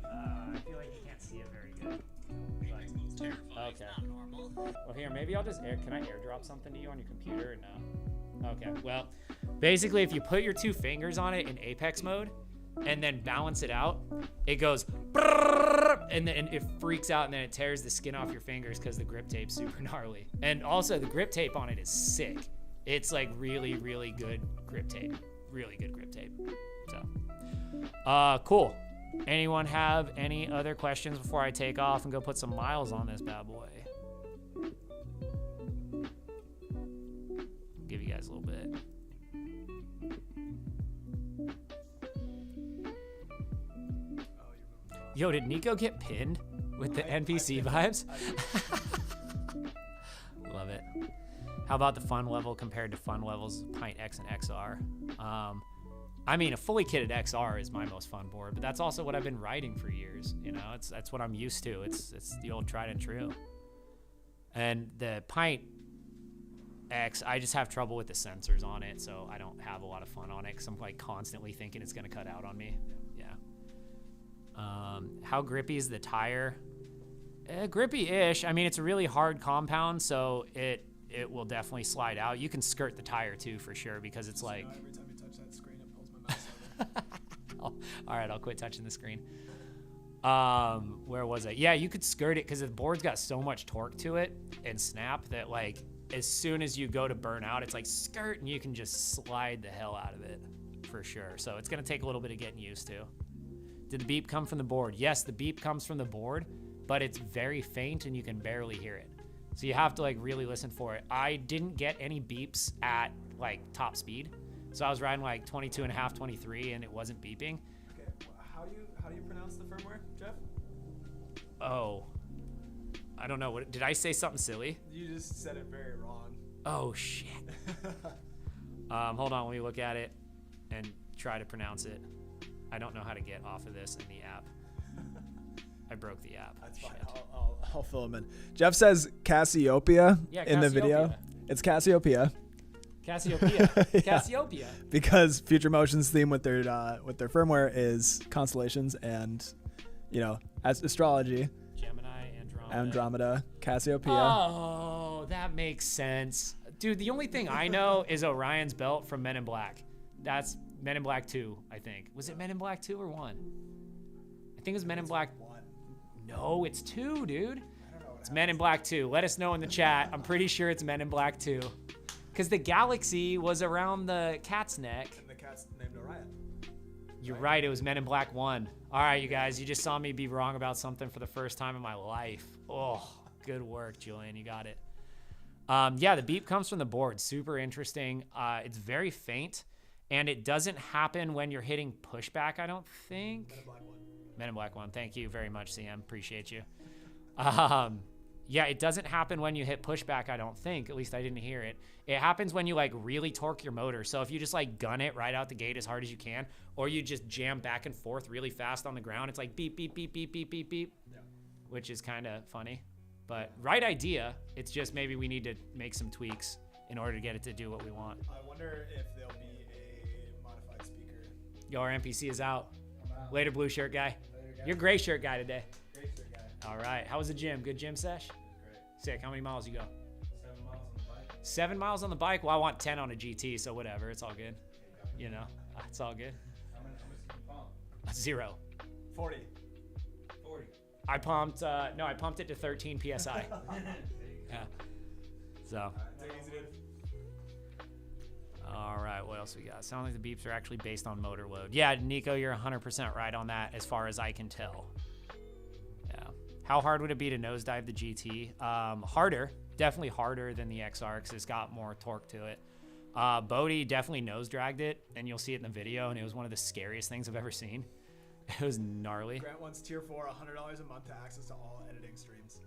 [SPEAKER 2] I feel like you can't see it very good. Okay. Well, here, maybe I'll just can I airdrop something to you on your computer or no? Okay. Well, basically, if you put your 2 fingers on it in Apex mode and then balance it out, it goes and then it freaks out and then it tears the skin off your fingers because the grip tape's super gnarly. And also, the grip tape on it is sick. It's like really, really good grip tape. Really good grip tape. So, cool. Anyone have any other questions before I take off and go put some miles on this bad boy? Give you guys a little bit. Yo, did Nico get pinned with the NPC vibes? Love it. How about the fun level compared to fun levels of Pint X and XR? I mean, a fully kitted XR is my most fun board, but that's also what I've been riding for years. You know, that's what I'm used to. It's the old tried and true. And the Pint X, I just have trouble with the sensors on it, so I don't have a lot of fun on it because I'm like constantly thinking it's gonna cut out on me. Yeah. How grippy is the tire? Grippy-ish. I mean, it's a really hard compound, so it will definitely slide out. You can skirt the tire too, for sure, because it's like.
[SPEAKER 1] Every time you touch that screen, it pulls my mouse over.
[SPEAKER 2] All right, I'll quit touching the screen. Where was I? Yeah, you could skirt it because the board's got so much torque to it and snap that like as soon as you go to burn out, it's like skirt and you can just slide the hell out of it for sure. So it's gonna take a little bit of getting used to. Did the beep come from the board? Yes, the beep comes from the board, but it's very faint and you can barely hear it. So you have to like really listen for it. I didn't get any beeps at like top speed. So I was riding like 22 and a half, 23 and it wasn't beeping.
[SPEAKER 1] Okay, how do you pronounce the firmware, Jeff?
[SPEAKER 2] Oh, I don't know. What did I say something silly?
[SPEAKER 1] You just said it very wrong.
[SPEAKER 2] Oh shit. Hold on, let me look at it and try to pronounce it. I don't know how to get off of this in the app. I broke the app.
[SPEAKER 1] That's
[SPEAKER 2] Shit.
[SPEAKER 1] fine. I'll fill him in. Jeff says Cassiopeia in the video. It's Cassiopeia.
[SPEAKER 2] Cassiopeia.
[SPEAKER 1] Yeah.
[SPEAKER 2] Cassiopeia.
[SPEAKER 1] Because Future Motion's theme with their firmware is constellations and, you know, as astrology.
[SPEAKER 2] Gemini,
[SPEAKER 1] Andromeda, Cassiopeia.
[SPEAKER 2] Oh, that makes sense. Dude, the only thing I know is Orion's belt from Men in Black. That's Men in Black 2, I think. Was it Men in Black 2 or 1? I think it was Men in Black. No, it's 2, dude. It's Men in Black 2. Let us know in the chat. I'm pretty sure it's Men in Black 2. Because the galaxy was around the cat's neck.
[SPEAKER 1] And the cat's named Orion.
[SPEAKER 2] You're right, it was Men in Black 1. All right, you guys, you just saw me be wrong about something for the first time in my life. Oh, good work, Julian. You got it. Yeah, the beep comes from the board. Super interesting. It's very faint, and it doesn't happen when you're hitting pushback, I don't think.
[SPEAKER 1] Men in Black 1.
[SPEAKER 2] Men in Black 1. Thank you very much, CM. Appreciate you. Yeah, it doesn't happen when you hit pushback, I don't think. At least I didn't hear it. It happens when you like really torque your motor. So if you just like gun it right out the gate as hard as you can, or you just jam back and forth really fast on the ground, it's like beep, beep, beep, beep, beep, beep, beep,
[SPEAKER 1] Yeah.
[SPEAKER 2] which is kind of funny. But right idea. It's just maybe we need to make some tweaks in order to get it to do what we want.
[SPEAKER 1] I wonder if there'll be a modified speaker.
[SPEAKER 2] Yo, our NPC is out.
[SPEAKER 1] Wow.
[SPEAKER 2] Later, blue shirt guy.
[SPEAKER 1] Later, guys.
[SPEAKER 2] You're gray shirt guy today.
[SPEAKER 1] Great shirt guy.
[SPEAKER 2] All right. How was the gym? Good gym sesh?
[SPEAKER 1] Great.
[SPEAKER 2] Sick. How many miles you go?
[SPEAKER 3] 7 miles on the bike.
[SPEAKER 2] 7 miles on the bike? Well, I want 10 on a GT, so whatever. It's all good. You know, it's all good.
[SPEAKER 3] How much did you pump?
[SPEAKER 2] 0.
[SPEAKER 1] 40.
[SPEAKER 3] 40.
[SPEAKER 2] I pumped, no, I pumped it to 13 PSI. Yeah. So,
[SPEAKER 1] Take it easy, dude.
[SPEAKER 2] all right, what else we got? Sound like the beeps are actually based on motor load. Yeah, Nico, you're 100% right on that as far as I can tell. Yeah. How hard would it be to nosedive the GT? Harder. Definitely harder than the XR because it's got more torque to it. Bodie definitely nose dragged it, and you'll see it in the video, and it was one of the scariest things I've ever seen. It was gnarly.
[SPEAKER 1] Grant wants tier 4, $100 a month to access to all editing streams.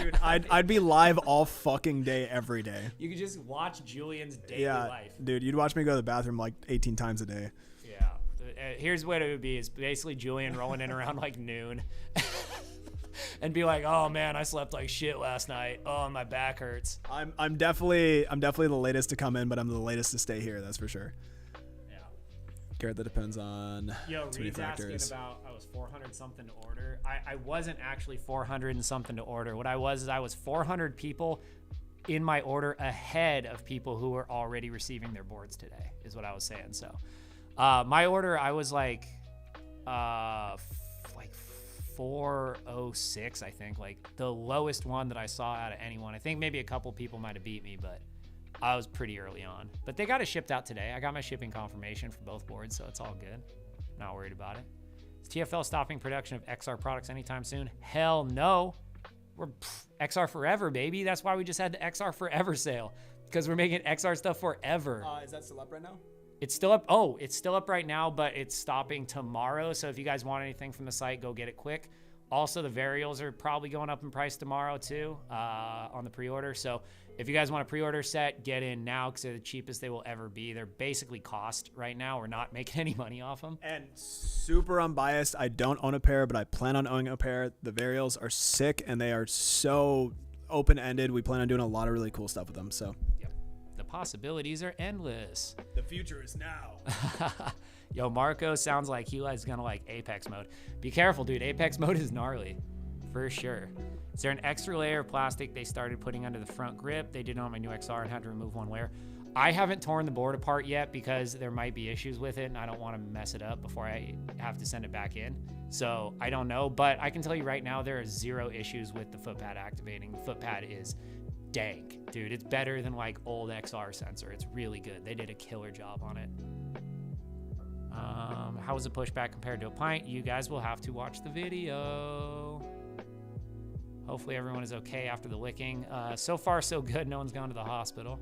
[SPEAKER 1] Dude, I'd be live all fucking day, every day.
[SPEAKER 2] You could just watch Julian's daily life.
[SPEAKER 1] Dude, you'd watch me go to the bathroom like 18 times a day.
[SPEAKER 2] Yeah. Here's what it would be. It's basically Julian rolling in around like noon and be like, oh man, I slept like shit last night. Oh, my back hurts.
[SPEAKER 1] I'm definitely the latest to come in, but I'm the latest to stay here. That's for sure.
[SPEAKER 2] Yeah.
[SPEAKER 1] Garrett, that depends on
[SPEAKER 2] Yo,
[SPEAKER 1] too many
[SPEAKER 2] Reed's asking
[SPEAKER 1] factors.
[SPEAKER 2] about I was 400 something to order. I wasn't actually 400 and something to order. What I was 400 people in my order ahead of people who were already receiving their boards today, is what I was saying. So my order, I was like 406, I think, like the lowest one that I saw out of anyone. I think maybe a couple people might have beat me, but I was pretty early on. But they got it shipped out today. I got my shipping confirmation for both boards, so it's all good. Not worried about it. Is TFL stopping production of XR products anytime soon? Hell no. We're XR forever, baby. That's why we just had the XR forever sale, because we're making XR stuff forever.
[SPEAKER 1] Is that still up right now?
[SPEAKER 2] It's still up. Oh, it's still up right now, but it's stopping tomorrow. So if you guys want anything from the site, go get it quick. Also, the varials are probably going up in price tomorrow too on the pre-order. So if you guys want a pre-order set, get in now because they're the cheapest they will ever be. They're basically cost right now. We're not making any money off them.
[SPEAKER 1] And super unbiased, I don't own a pair, but I plan on owning a pair. The varials are sick, and they are so open-ended. We plan on doing a lot of really cool stuff with them. So
[SPEAKER 2] Yep. The possibilities are endless.
[SPEAKER 1] the future is now.
[SPEAKER 2] Yo, Marco sounds like Heli's gonna like Apex mode. Be careful, dude. Apex mode is gnarly, for sure. Is there an extra layer of plastic they started putting under the front grip? They did it on my new XR and had to remove one layer. I haven't torn the board apart yet because there might be issues with it, and I don't want to mess it up before I have to send it back in. So I don't know, but I can tell you right now there are 0 issues with the foot pad activating. The foot pad is dank, dude. It's better than like old XR sensor. It's really good. They did a killer job on it. How was the pushback compared to a pint? You guys will have to watch the video. Hopefully everyone is okay after the licking. So far, so good. No one's gone to the hospital.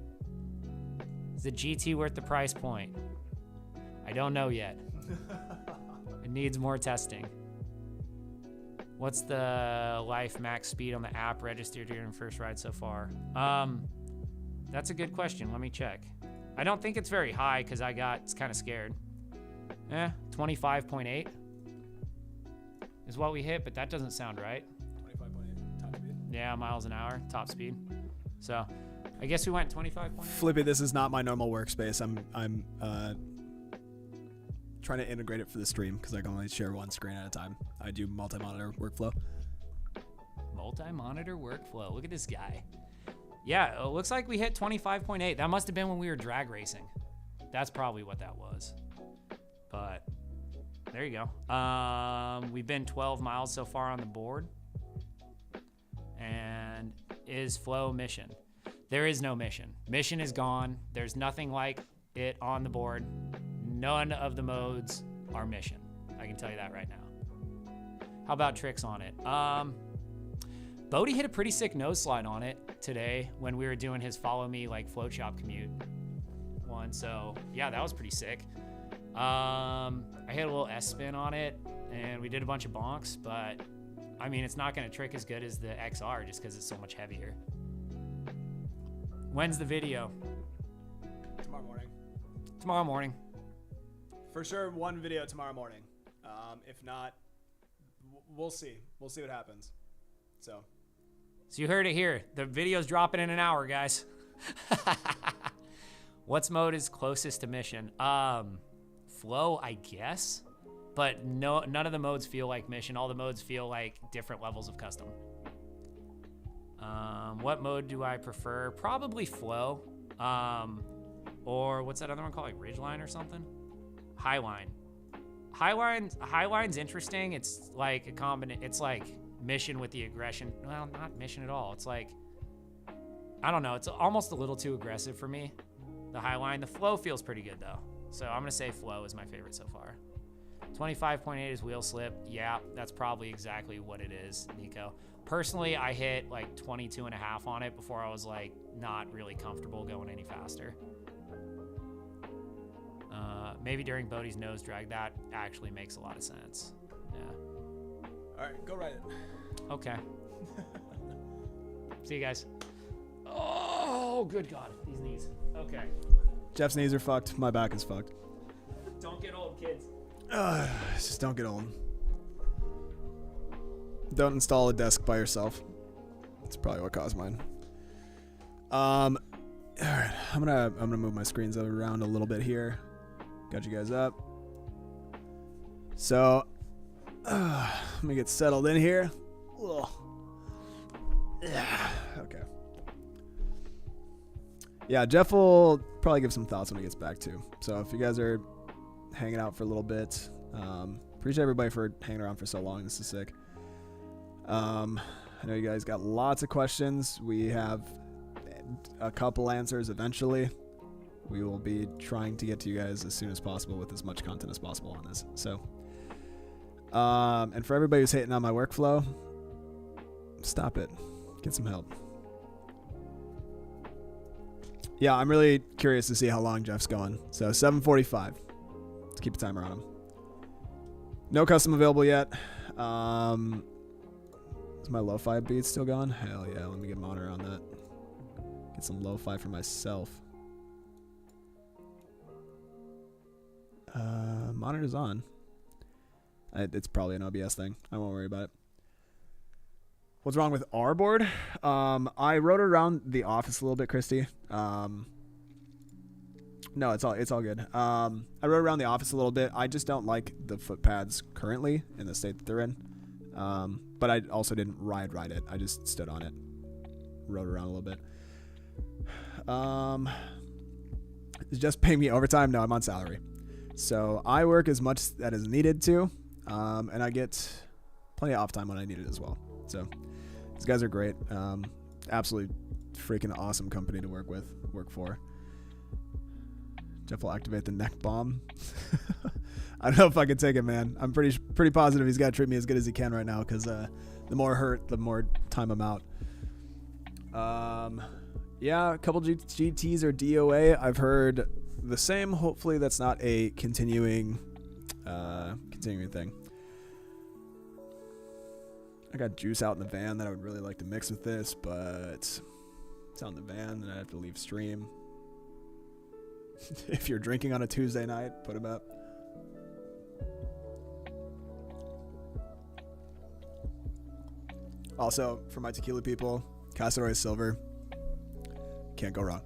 [SPEAKER 2] Is the GT worth the price point? I don't know yet. It needs more testing. What's the life max speed on the app registered during first ride so far? That's a good question. Let me check. I don't think it's very high because I got kind of scared. 25.8 is what we hit, but that doesn't sound right.
[SPEAKER 1] 25.8 top speed.
[SPEAKER 2] Yeah, miles an hour, top speed. So I guess we went 25.8.
[SPEAKER 1] Flippy, this is not my normal workspace. I'm trying to integrate it for the stream because I can only share one screen at a time. I do multi-monitor workflow.
[SPEAKER 2] Multi-monitor workflow. Look at this guy. Yeah, it looks like we hit 25.8. That must have been when we were drag racing. That's probably what that was. But there you go. We've been 12 miles so far on the board. And is flow mission? There is no mission. Mission is gone. There's nothing like it on the board. None of the modes are mission. I can tell you that right now. How about tricks on it? Bodie hit a pretty sick nose slide on it today when we were doing his follow me like float shop commute one. So yeah, that was pretty sick. I hit a little S spin on it and we did a bunch of bonks, but I mean, it's not going to trick as good as the XR just because it's so much heavier. When's the video?
[SPEAKER 1] Tomorrow morning.
[SPEAKER 2] Tomorrow morning.
[SPEAKER 1] For sure, one video tomorrow morning. If not, we'll see. We'll see what happens. So
[SPEAKER 2] you heard it here. The video's dropping in an hour, guys. What's mode is closest to mission? Flow, I guess. But no, none of the modes feel like mission. All the modes feel like different levels of custom. What mode do I prefer? Probably flow. Or what's that other one called? Like Ridgeline or something? Highline. Highline's interesting. It's like a combination. It's like mission with the aggression. Well, not mission at all. It's like, I don't know. It's almost a little too aggressive for me. The Highline. The flow feels pretty good though. So I'm going to say flow is my favorite so far. 25.8 is wheel slip. Yeah, that's probably exactly what it is, Nico. Personally, I hit like 22 and a half on it before I was like not really comfortable going any faster. Maybe during Bodie's nose drag, that actually makes a lot of sense. Yeah.
[SPEAKER 1] All right, go ride it.
[SPEAKER 2] Okay. See you guys. Oh, good God. These knees. Okay.
[SPEAKER 1] Jeff's knees are fucked. My back is fucked.
[SPEAKER 2] Don't get old, kids.
[SPEAKER 1] Just don't get old. Don't install a desk by yourself. That's probably what caused mine. All right, I'm gonna move my screens around a little bit here. Got you guys up. So, let me get settled in here. Ugh. Okay. Yeah, Jeff will probably give some thoughts when he gets back too. So if you guys are hanging out for a little bit, appreciate everybody for hanging around for so long. This is sick. I know you guys got lots of questions. We have a couple answers eventually. We will be trying to get to you guys as soon as possible with as much content as possible on this. So, and for everybody who's hating on my workflow, stop it. Get some help. Yeah, I'm really curious to see how long Jeff's going. So 7:45. Let's keep a timer on him. No custom available yet. Is my lo-fi beat still going? Hell yeah, let me get a monitor on that. Get some lo-fi for myself. Monitor's on. It's probably an OBS thing. I won't worry about it. What's wrong with our board? I rode around the office a little bit, Christy. No, it's all good. I rode around the office a little bit. I just don't like the foot pads currently in the state that they're in. But I also didn't ride it. I just stood on it, rode around a little bit. Is just paying me overtime? No, I'm on salary. So I work as much that is needed to, and I get plenty of off time when I need it as well. So these guys are great. Absolutely freaking awesome company to work for. Jeff will activate the neck bomb. I don't know if I can take it, man. I'm pretty positive he's got to treat me as good as he can right now, because the more hurt, the more time I'm out. Yeah, a couple GTs or DOA. I've heard the same. Hopefully that's not a continuing thing. I got juice out in the van that I would really like to mix with this, but it's out in the van, then I have to leave stream. If you're drinking on a Tuesday night, put them up. Also, for my tequila people, Castor Oil Silver. Can't go wrong.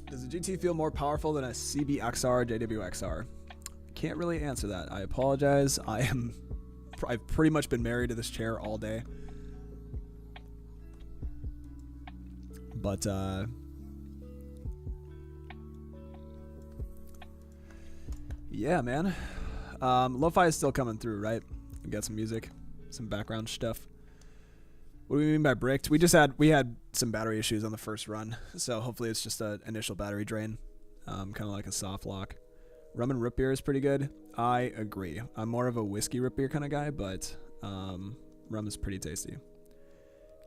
[SPEAKER 1] Does the GT feel more powerful than a CBXR, JWXR? Can't really answer that. I apologize. I've pretty much been married to this chair all day. But yeah, man. Lo-fi is still coming through, right? We got some music, some background stuff. What do we mean by bricked? We had some battery issues on the first run, so hopefully it's just an initial battery drain, kind of like a soft lock. Rum and root beer is pretty good. I agree. I'm more of a whiskey root beer kind of guy, but rum is pretty tasty.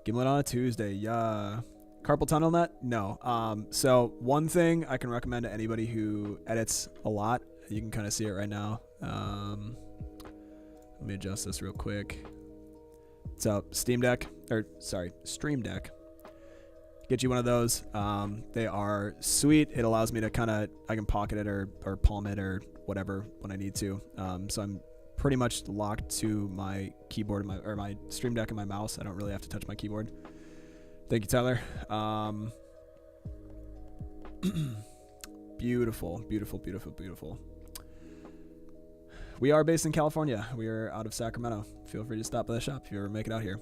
[SPEAKER 1] Gimlet on a Tuesday, yeah. Carpal tunnel nut? No. So one thing I can recommend to anybody who edits a lot, you can kind of see it right now. Let me adjust this real quick. So Stream Deck. Get you one of those. They are sweet. It allows me to I can pocket it or palm it or whatever when I need to. So I'm pretty much locked to my keyboard and my Stream Deck and my mouse. I don't really have to touch my keyboard. Thank you, Tyler. Beautiful, beautiful, beautiful, beautiful. We are based in California. We are out of Sacramento. Feel free to stop by the shop if you ever make it out here.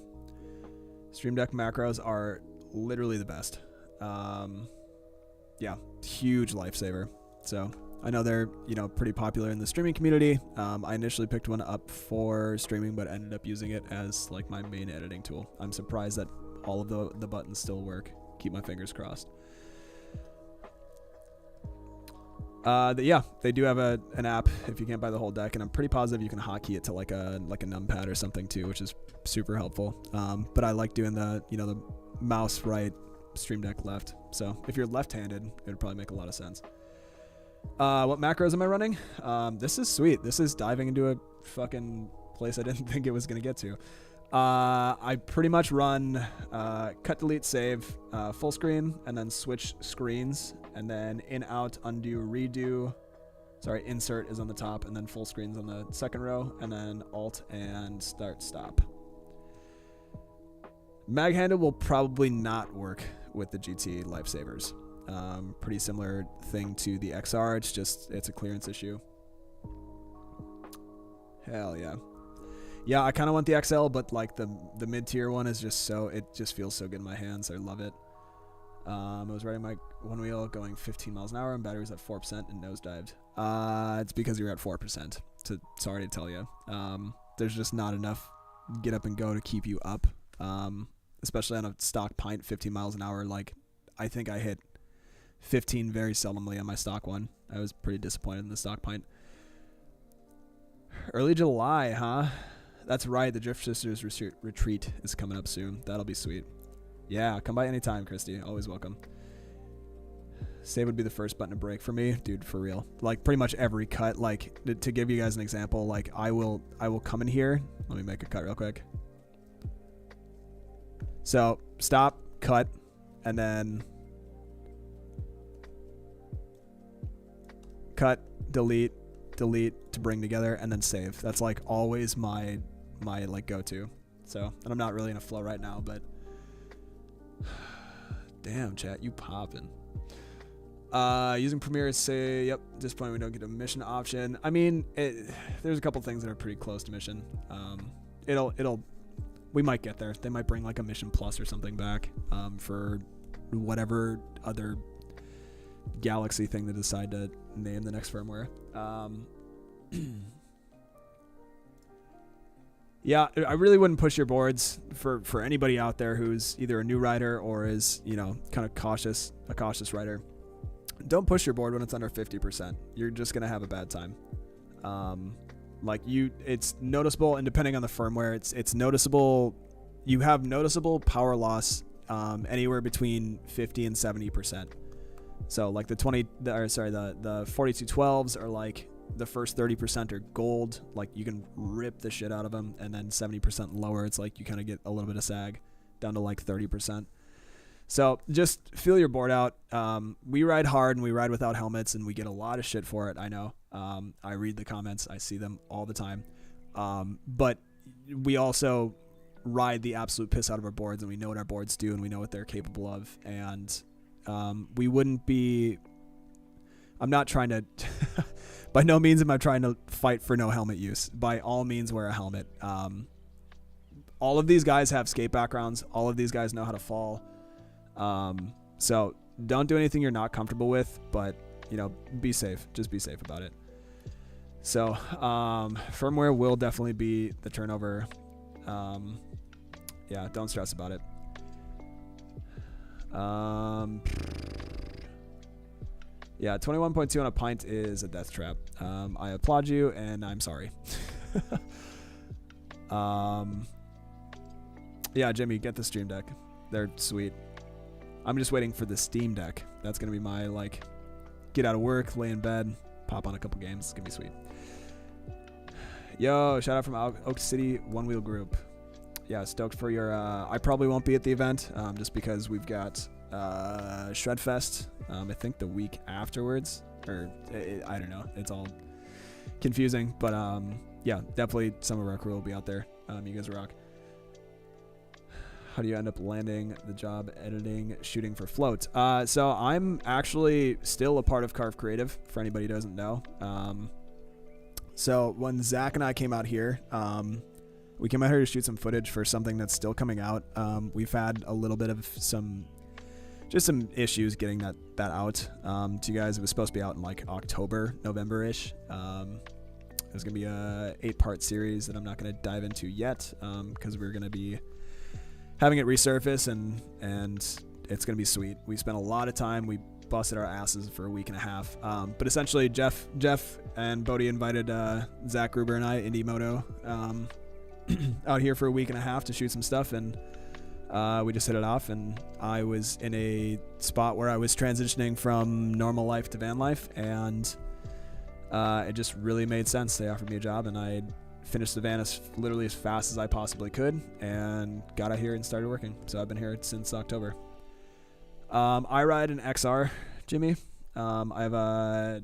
[SPEAKER 1] Stream Deck macros are literally the best. Yeah, huge lifesaver. So I know they're pretty popular in the streaming community. I initially picked one up for streaming, but ended up using it as like my main editing tool. I'm surprised that all of the buttons still work. Keep my fingers crossed. Yeah, they do have an app if you can't buy the whole deck, and I'm pretty positive you can hotkey it to like a numpad or something too, which is super helpful. But I like doing the mouse right, Stream Deck left. So if you're left-handed, it would probably make a lot of sense. What macros am I running? This is sweet. This is diving into a fucking place I didn't think it was gonna get to. I pretty much run cut, delete, save, full screen, and then switch screens, and then in, out, undo, redo. Sorry, insert is on the top, and then full screen's on the second row, and then alt and start, stop. Mag handle will probably not work with the GT Lifesavers. Pretty similar thing to the XR, it's a clearance issue. Hell yeah. Yeah, I kind of want the XL, but like the mid-tier one is just it just feels so good in my hands. I love it. I was riding my one wheel going 15 miles an hour and battery was at 4% and nosedived. It's because you're at 4%. Sorry to tell you. There's just not enough get up and go to keep you up. Especially on a stock pint, 15 miles an hour. Like, I think I hit 15 very seldomly on my stock one. I was pretty disappointed in the stock pint. Early July, huh? That's right. The Drift Sisters retreat is coming up soon. That'll be sweet. Yeah, come by anytime, Christy. Always welcome. Save would be the first button to break for me, dude. For real. Like pretty much every cut. Like to give you guys an example, like I will come in here. Let me make a cut real quick. So stop, cut, and then cut, delete to bring together, and then save. That's like always my like go-to. So, and I'm not really in a flow right now, but damn, chat, you popping. Using Premiere, say, yep, disappointing we don't get a mission option. I mean, there's a couple things that are pretty close to mission. We might get there. They might bring like a mission plus or something back for whatever other Galaxy thing they decide to name the next firmware. Yeah, I really wouldn't push your boards for anybody out there who's either a new rider or is, kind of a cautious rider. Don't push your board when it's under 50%. You're just going to have a bad time. It's noticeable, and depending on the firmware, it's noticeable. You have noticeable power loss anywhere between 50 and 70%. So like the 4212s are like the first 30% are gold, like you can rip the shit out of them, and then 70% lower, it's like you kind of get a little bit of sag down to like 30%. So just feel your board out. We ride hard and we ride without helmets and we get a lot of shit for it. I know. I read the comments. I see them all the time. But we also ride the absolute piss out of our boards, and we know what our boards do and we know what they're capable of. And we wouldn't be... I'm not trying to... By no means am I trying to fight for no helmet use. By all means, wear a helmet. All of these guys have skate backgrounds. All of these guys know how to fall. So don't do anything you're not comfortable with, but be safe. Just be safe about it. So, firmware will definitely be the turnover. Yeah, don't stress about it. Yeah, 21.2 on a pint is a death trap. I applaud you, and I'm sorry. Yeah, Jimmy, get the Stream Deck. They're sweet. I'm just waiting for the Steam Deck. That's going to be my, get out of work, lay in bed, pop on a couple games. It's going to be sweet. Yo, shout out from Oak City One Wheel Group. Yeah, stoked for your... I probably won't be at the event, just because we've got Shredfest, I think the week afterwards. Or, I don't know. It's all confusing. But, yeah, definitely some of our crew will be out there. You guys rock. How do you end up landing the job editing, shooting for float? So I'm actually still a part of Carve Creative, for anybody who doesn't know. So when Zach and I came out here, we came out here to shoot some footage for something that's still coming out. We've had a little bit of some issues getting that out to you guys. It was supposed to be out in October, November-ish. It was going to be a 8-part series that I'm not going to dive into yet because we're going to be having it resurface, and it's going to be sweet. We spent a lot of time. We busted our asses for a week and a half. But essentially, Jeff and Bodie invited Zach Gruber and I, Indie Moto, out here for a week and a half to shoot some stuff, and we just hit it off. And I was in a spot where I was transitioning from normal life to van life, and it just really made sense. They offered me a job, and I finished the van literally as fast as I possibly could, and got out here and started working. So I've been here since October. I ride an XR, Jimmy. I have a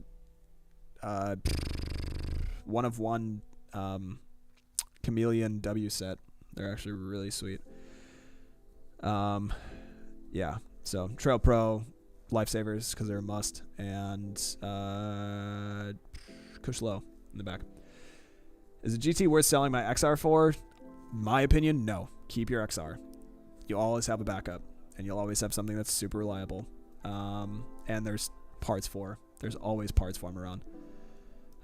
[SPEAKER 1] 1-of-1 Chameleon W set. They're actually really sweet. Yeah. So Trail Pro, Lifesavers because they're a must, and Cush Low in the back. Is a GT worth selling my XR for? My opinion, no. Keep your XR. You'll always have a backup, and you'll always have something that's super reliable. And there's parts for. There's always parts for them around.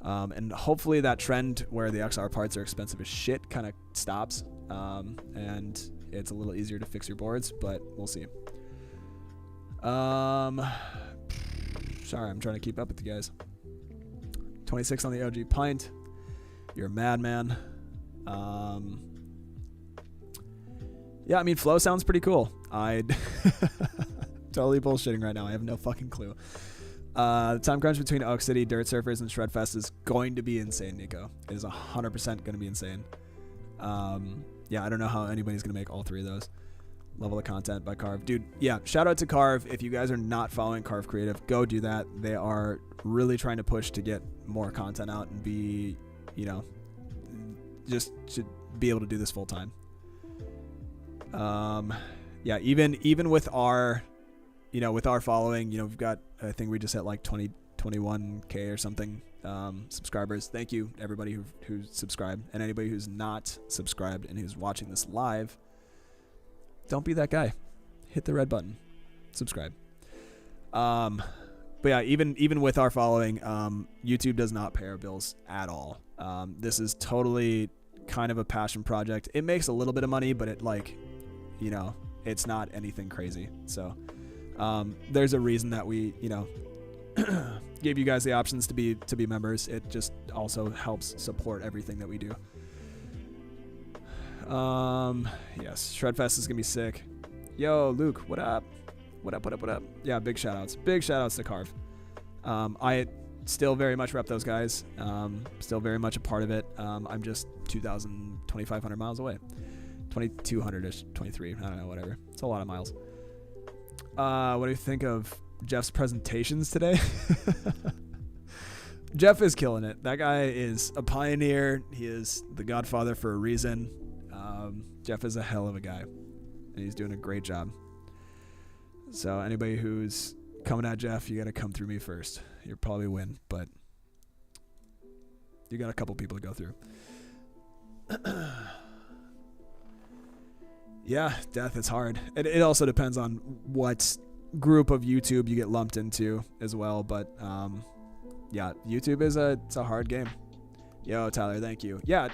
[SPEAKER 1] And hopefully that trend where the XR parts are expensive as shit kind of stops, and it's a little easier to fix your boards, but we'll see. Sorry, I'm trying to keep up with you guys. 26 on the OG pint. You're a madman. Yeah, I mean, flow sounds pretty cool. I'd totally bullshitting right now. I have no fucking clue. The time crunch between Oak City, Dirt Surfers, and Shredfest is going to be insane, Nico. It is 100% going to be insane. Yeah, I don't know how anybody's going to make all three of those. Level of content by Carve. Dude, yeah, shout out to Carve. If you guys are not following Carve Creative, go do that. They are really trying to push to get more content out and be, you know, just to be able to do this full time. Yeah, even with our, you know, with our following, you know, we've got, I think we just hit like 21K or something subscribers. Thank you everybody who's subscribed, and anybody who's not subscribed and who's watching this live, don't be that guy. Hit the red button, subscribe. But yeah, even with our following, YouTube does not pay our bills at all. This is totally kind of a passion project. It makes a little bit of money, but it, like, you know, it's not anything crazy. So there's a reason that we, you know, gave you guys the options to be members. It just also helps support everything that we do. Yes, Shredfest is gonna be sick. Yo, Luke, what up? What up? Yeah, big shout outs to Carve. I still very much rep those guys. Still very much a part of it. I'm just 2,500 miles away. 2,200-ish, 23, I don't know, whatever. It's a lot of miles. What do you think of Jeff's presentations today? Jeff is killing it. That guy is a pioneer. He is the godfather for a reason. Jeff is a hell of a guy, and he's doing a great job. So anybody who's coming at Jeff, you got to come through me first. You'll probably win, but you got a couple people to go through. Yeah, death is hard. It also depends on what group of YouTube you get lumped into as well, but yeah, YouTube is it's a hard game. Yo, Tyler, thank you. Yeah,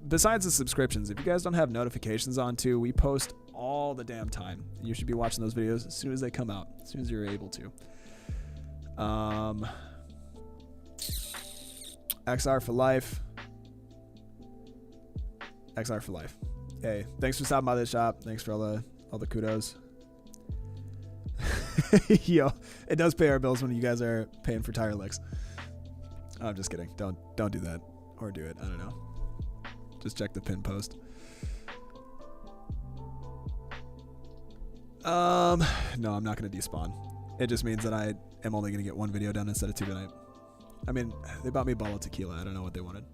[SPEAKER 1] besides the subscriptions, if you guys don't have notifications on too, we post all the damn time. You should be watching those videos as soon as they come out, as soon as you're able to. XR for life. XR for life. Hey, thanks for stopping by the shop. Thanks for all the kudos. Yo, it does pay our bills when you guys are paying for tire licks. I'm just kidding. Don't do that, or do it. I don't know. Just check the pin post. No, I'm not gonna despawn. It just means that I am only gonna get one video done instead of two tonight. I mean, they bought me a bottle of tequila. I don't know what they wanted.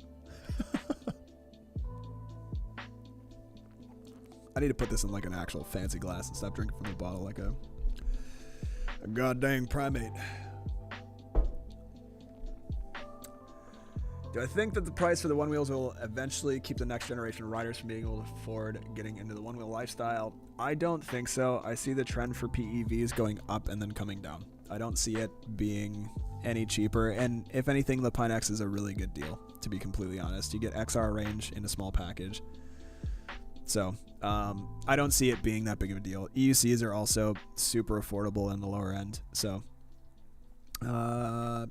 [SPEAKER 1] I need to put this in like an actual fancy glass and stop drinking from the bottle like a goddamn primate. Do I think that the price for the one wheels will eventually keep the next generation of riders from being able to afford getting into the one wheel lifestyle? I don't think so. I see the trend for PEVs going up and then coming down. I don't see it being any cheaper, and if anything, the Pine X is a really good deal, to be completely honest. You get XR range in a small package. So I don't see it being that big of a deal. EUCs are also super affordable in the lower end. So Uh,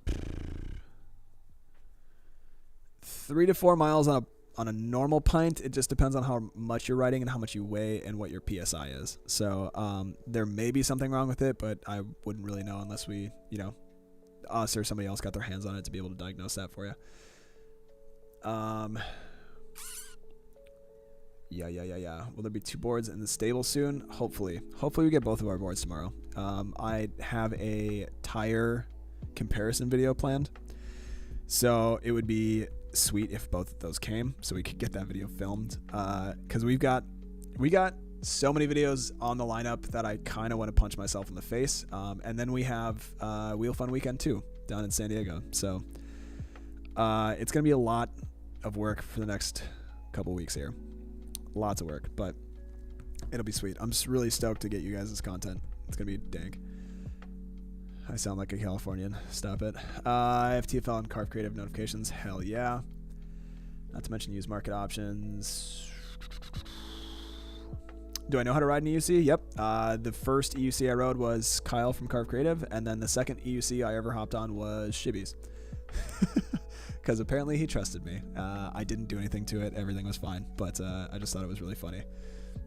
[SPEAKER 1] 3 to 4 miles on a normal pint. It just depends on how much you're riding and how much you weigh and what your PSI is. So there may be something wrong with it, but I wouldn't really know unless we, us or somebody else got their hands on it to be able to diagnose that for you. Yeah. Will there be 2 boards in the stable soon? Hopefully we get both of our boards tomorrow. I have a tire comparison video planned, so it would be sweet if both of those came so we could get that video filmed, because we got so many videos on the lineup that I kind of want to punch myself in the face. And then we have Wheel Fun Weekend 2 down in San Diego, so it's gonna be a lot of work for the next couple weeks here. Lots of work, but it'll be sweet. I'm just really stoked to get you guys this content. It's gonna be dank. I sound like a Californian. Stop it. I have TFL and Carve Creative notifications. Hell yeah. Not to mention use market options. Do I know how to ride an EUC? Yep. The first EUC I rode was Kyle from Carve Creative, and then the second EUC I ever hopped on was Shibby's. Because apparently he trusted me. I didn't do anything to it. Everything was fine. But I just thought it was really funny.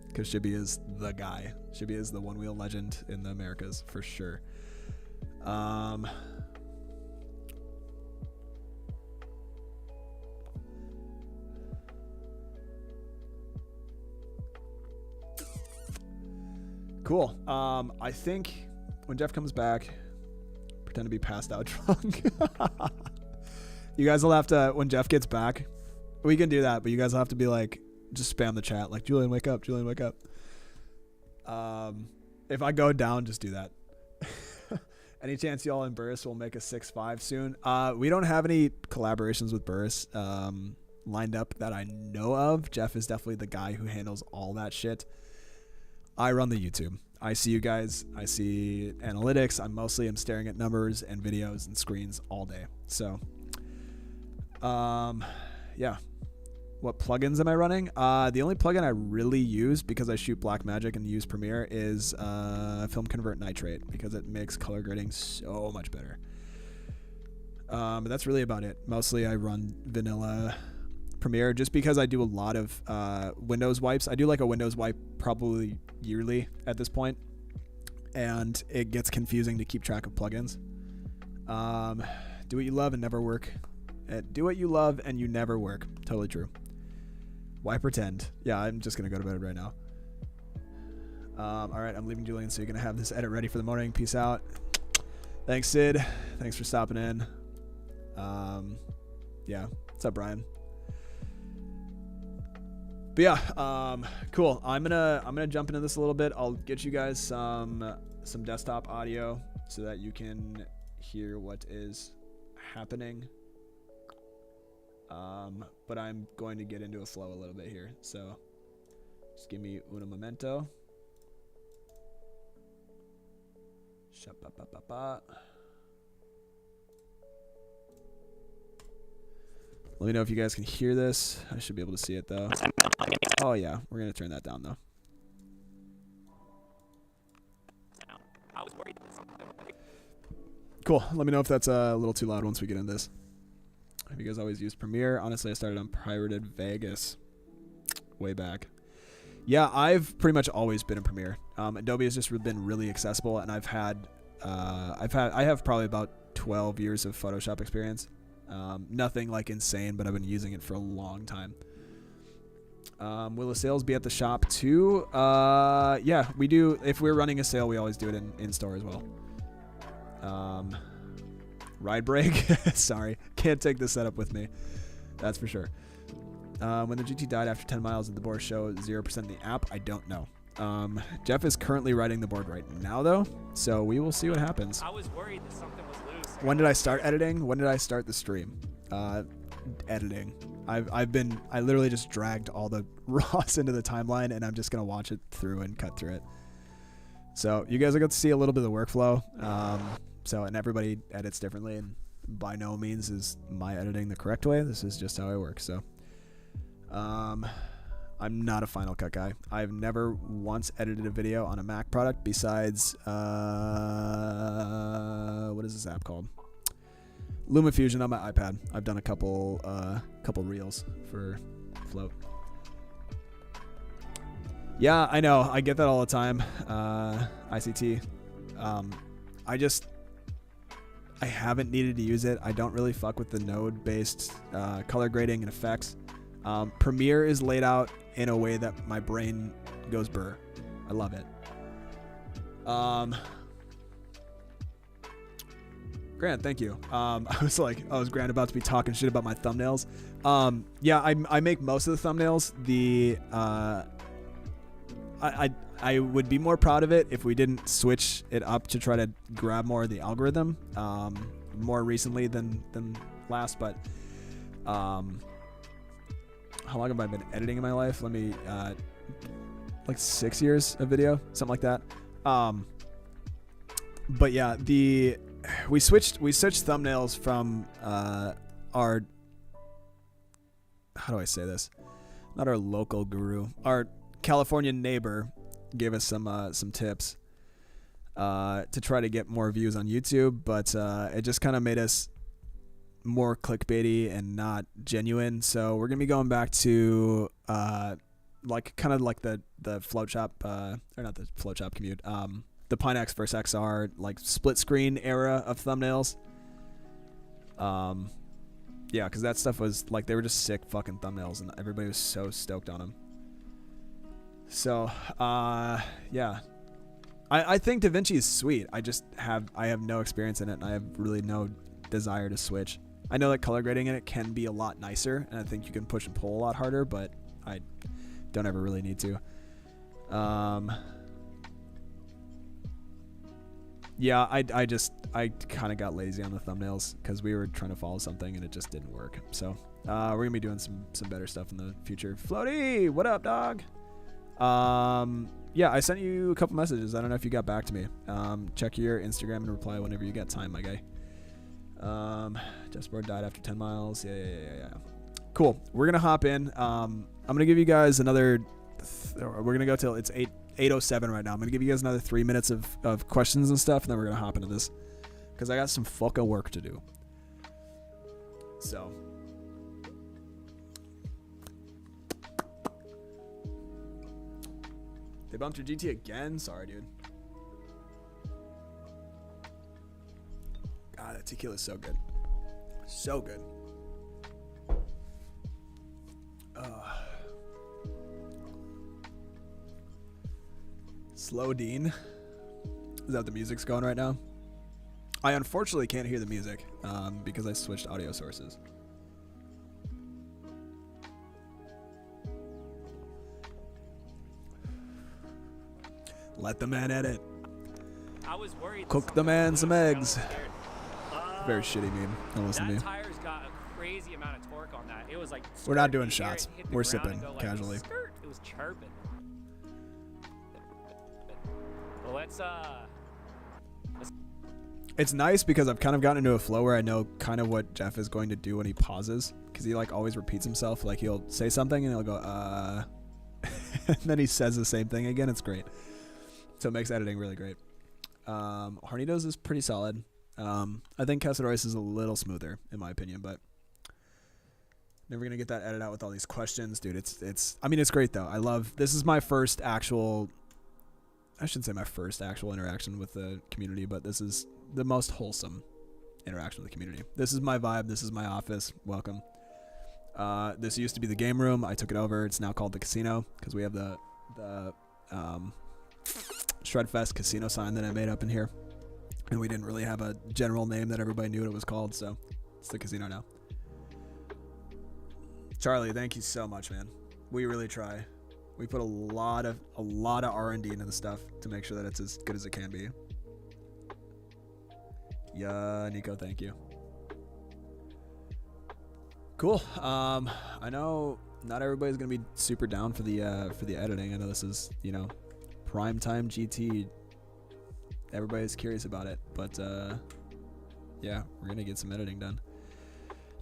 [SPEAKER 1] Because Shibby is the guy. Shibby is the one-wheel legend in the Americas, for sure. Cool. I think when Jeff comes back, pretend to be passed out drunk. You guys will have to, when Jeff gets back, we can do that, but you guys will have to be like, just spam the chat, like, Julian, wake up, Julian, wake up. If I go down, just do that. Any chance y'all and Burris will make a 6.5 soon? We don't have any collaborations with Burris lined up that I know of. Jeff is definitely the guy who handles all that shit. I run the YouTube. I see you guys. I see analytics. I'm staring at numbers and videos and screens all day. So, yeah. What plugins am I running? The only plugin I really use because I shoot Blackmagic and use Premiere is Film Convert Nitrate, because it makes color grading so much better. But that's really about it. Mostly I run vanilla Premiere just because I do a lot of Windows wipes. I do like a Windows wipe probably yearly at this point, and it gets confusing to keep track of plugins. Do what you love and never work. Do what you love and you never work. Totally true. Why pretend? Yeah, I'm just going to go to bed right now. All right, I'm leaving Julian, so you're going to have this edit ready for the morning. Peace out. Thanks, Sid. Thanks for stopping in. Yeah, what's up, Brian? But yeah, cool. I'm gonna jump into this a little bit. I'll get you guys some desktop audio so that you can hear what is happening. But I'm going to get into a flow a little bit here, so just give me un momento. Let me know if you guys can hear this. I should be able to see it though. Oh yeah, we're gonna turn that down though. Cool. Let me know if that's a little too loud once we get into this. Have you guys always used Premiere? Honestly, I started on Pirated Vegas way back. Yeah, I've pretty much always been in Premiere. Adobe has just been really accessible, and I have probably about 12 years of Photoshop experience. Nothing like insane, but I've been using it for a long time. Will the sales be at the shop too? Yeah, we do. If we're running a sale, we always do it in store as well. Ride break? Sorry, can't take this setup with me. That's for sure. When the GT died after 10 miles, did the board show 0% in the app? I don't know. Jeff is currently riding the board right now, though, so we will see what happens.
[SPEAKER 2] I was worried that something was loose.
[SPEAKER 1] When did I start editing? When did I start the stream? Editing. I literally just dragged all the raws into the timeline, and I'm just gonna watch it through and cut through it. So you guys are going to see a little bit of the workflow. And everybody edits differently, and by no means is my editing the correct way. This is just how I work. So I'm I'm not a Final Cut guy. I've never once edited a video on a Mac product besides what is this app called? LumaFusion on my iPad. I've done a couple reels for Float. Yeah, I know. I get that all the time. ICT. I haven't needed to use it. I don't really fuck with the node-based color grading and effects. Premiere is laid out in a way that my brain goes burr. I love it. Grant, thank you. I was Grant about to be talking shit about my thumbnails. Yeah, I make most of the thumbnails. I would be more proud of it if we didn't switch it up to try to grab more of the algorithm more recently than last. But how long have I been editing in my life? Let me like 6 years of video, something like that. But yeah, we switched thumbnails from our, how do I say this? Not our local guru, our California neighbor gave us some tips to try to get more views on YouTube, but it just kind of made us more clickbaity and not genuine. So we're gonna be going back to like kind of like the float shop or not the float shop commute, the Pinex versus XR like split screen era of thumbnails. Yeah, because that stuff was like, they were just sick fucking thumbnails and everybody was so stoked on them. So yeah, I think DaVinci is sweet. I have no experience in it, and I have really no desire to switch. I know that color grading in it can be a lot nicer, and I think you can push and pull a lot harder, but I don't ever really need to. Yeah, I kind of got lazy on the thumbnails because we were trying to follow something and it just didn't work. So we're gonna be doing some better stuff in the future. Floaty, what up, dog? Yeah, I sent you a couple messages. I don't know if you got back to me. Check your Instagram and reply whenever you got time, my guy. Jeff's board died after 10 miles. Yeah. Cool. We're gonna hop in. I'm gonna give you guys another. We're gonna go till it's 8:07 right now. I'm gonna give you guys another 3 minutes of questions and stuff, and then we're gonna hop into this because I got some fucking work to do. So. They bumped your GT again? Sorry, dude. God, that tequila is so good. So good. Slow Dean. Is that what the music's going right now? I unfortunately can't hear the music because I switched audio sources. Let the man edit.
[SPEAKER 2] I was worried.
[SPEAKER 1] Cook the man some eggs. Very shitty meme. Don't listen to me.
[SPEAKER 2] That tire's got a crazy amount of torque on that. It was like.
[SPEAKER 1] We're not doing shots. We're sipping casually.
[SPEAKER 2] It was chirping. Well, let's.
[SPEAKER 1] It's nice because I've kind of gotten into a flow where I know kind of what Jeff is going to do when he pauses, because he like always repeats himself. Like he'll say something and he'll go and then he says the same thing again. It's great. So it makes editing really great. Hornitos is pretty solid. I think Casadores is a little smoother in my opinion, but never gonna get that edited out with all these questions, dude. It's I mean, it's great though. I love, this is my first actual, I shouldn't say my first actual interaction with the community, but this is the most wholesome interaction with the community. This is my vibe. This is my office. Welcome. This used to be the game room. I took it over. It's now called the casino because we have the Shredfest casino sign that I made up in here, and we didn't really have a general name that everybody knew what it was called, so it's the casino now. Charlie, thank you so much, man. We really try. We put a lot of R&D into the stuff to make sure that it's as good as it can be. Yeah, Nico, thank you. Cool. I know not everybody's gonna be super down for the editing. I know this is, you know, primetime GT. Everybody's curious about it, but yeah, we're gonna get some editing done.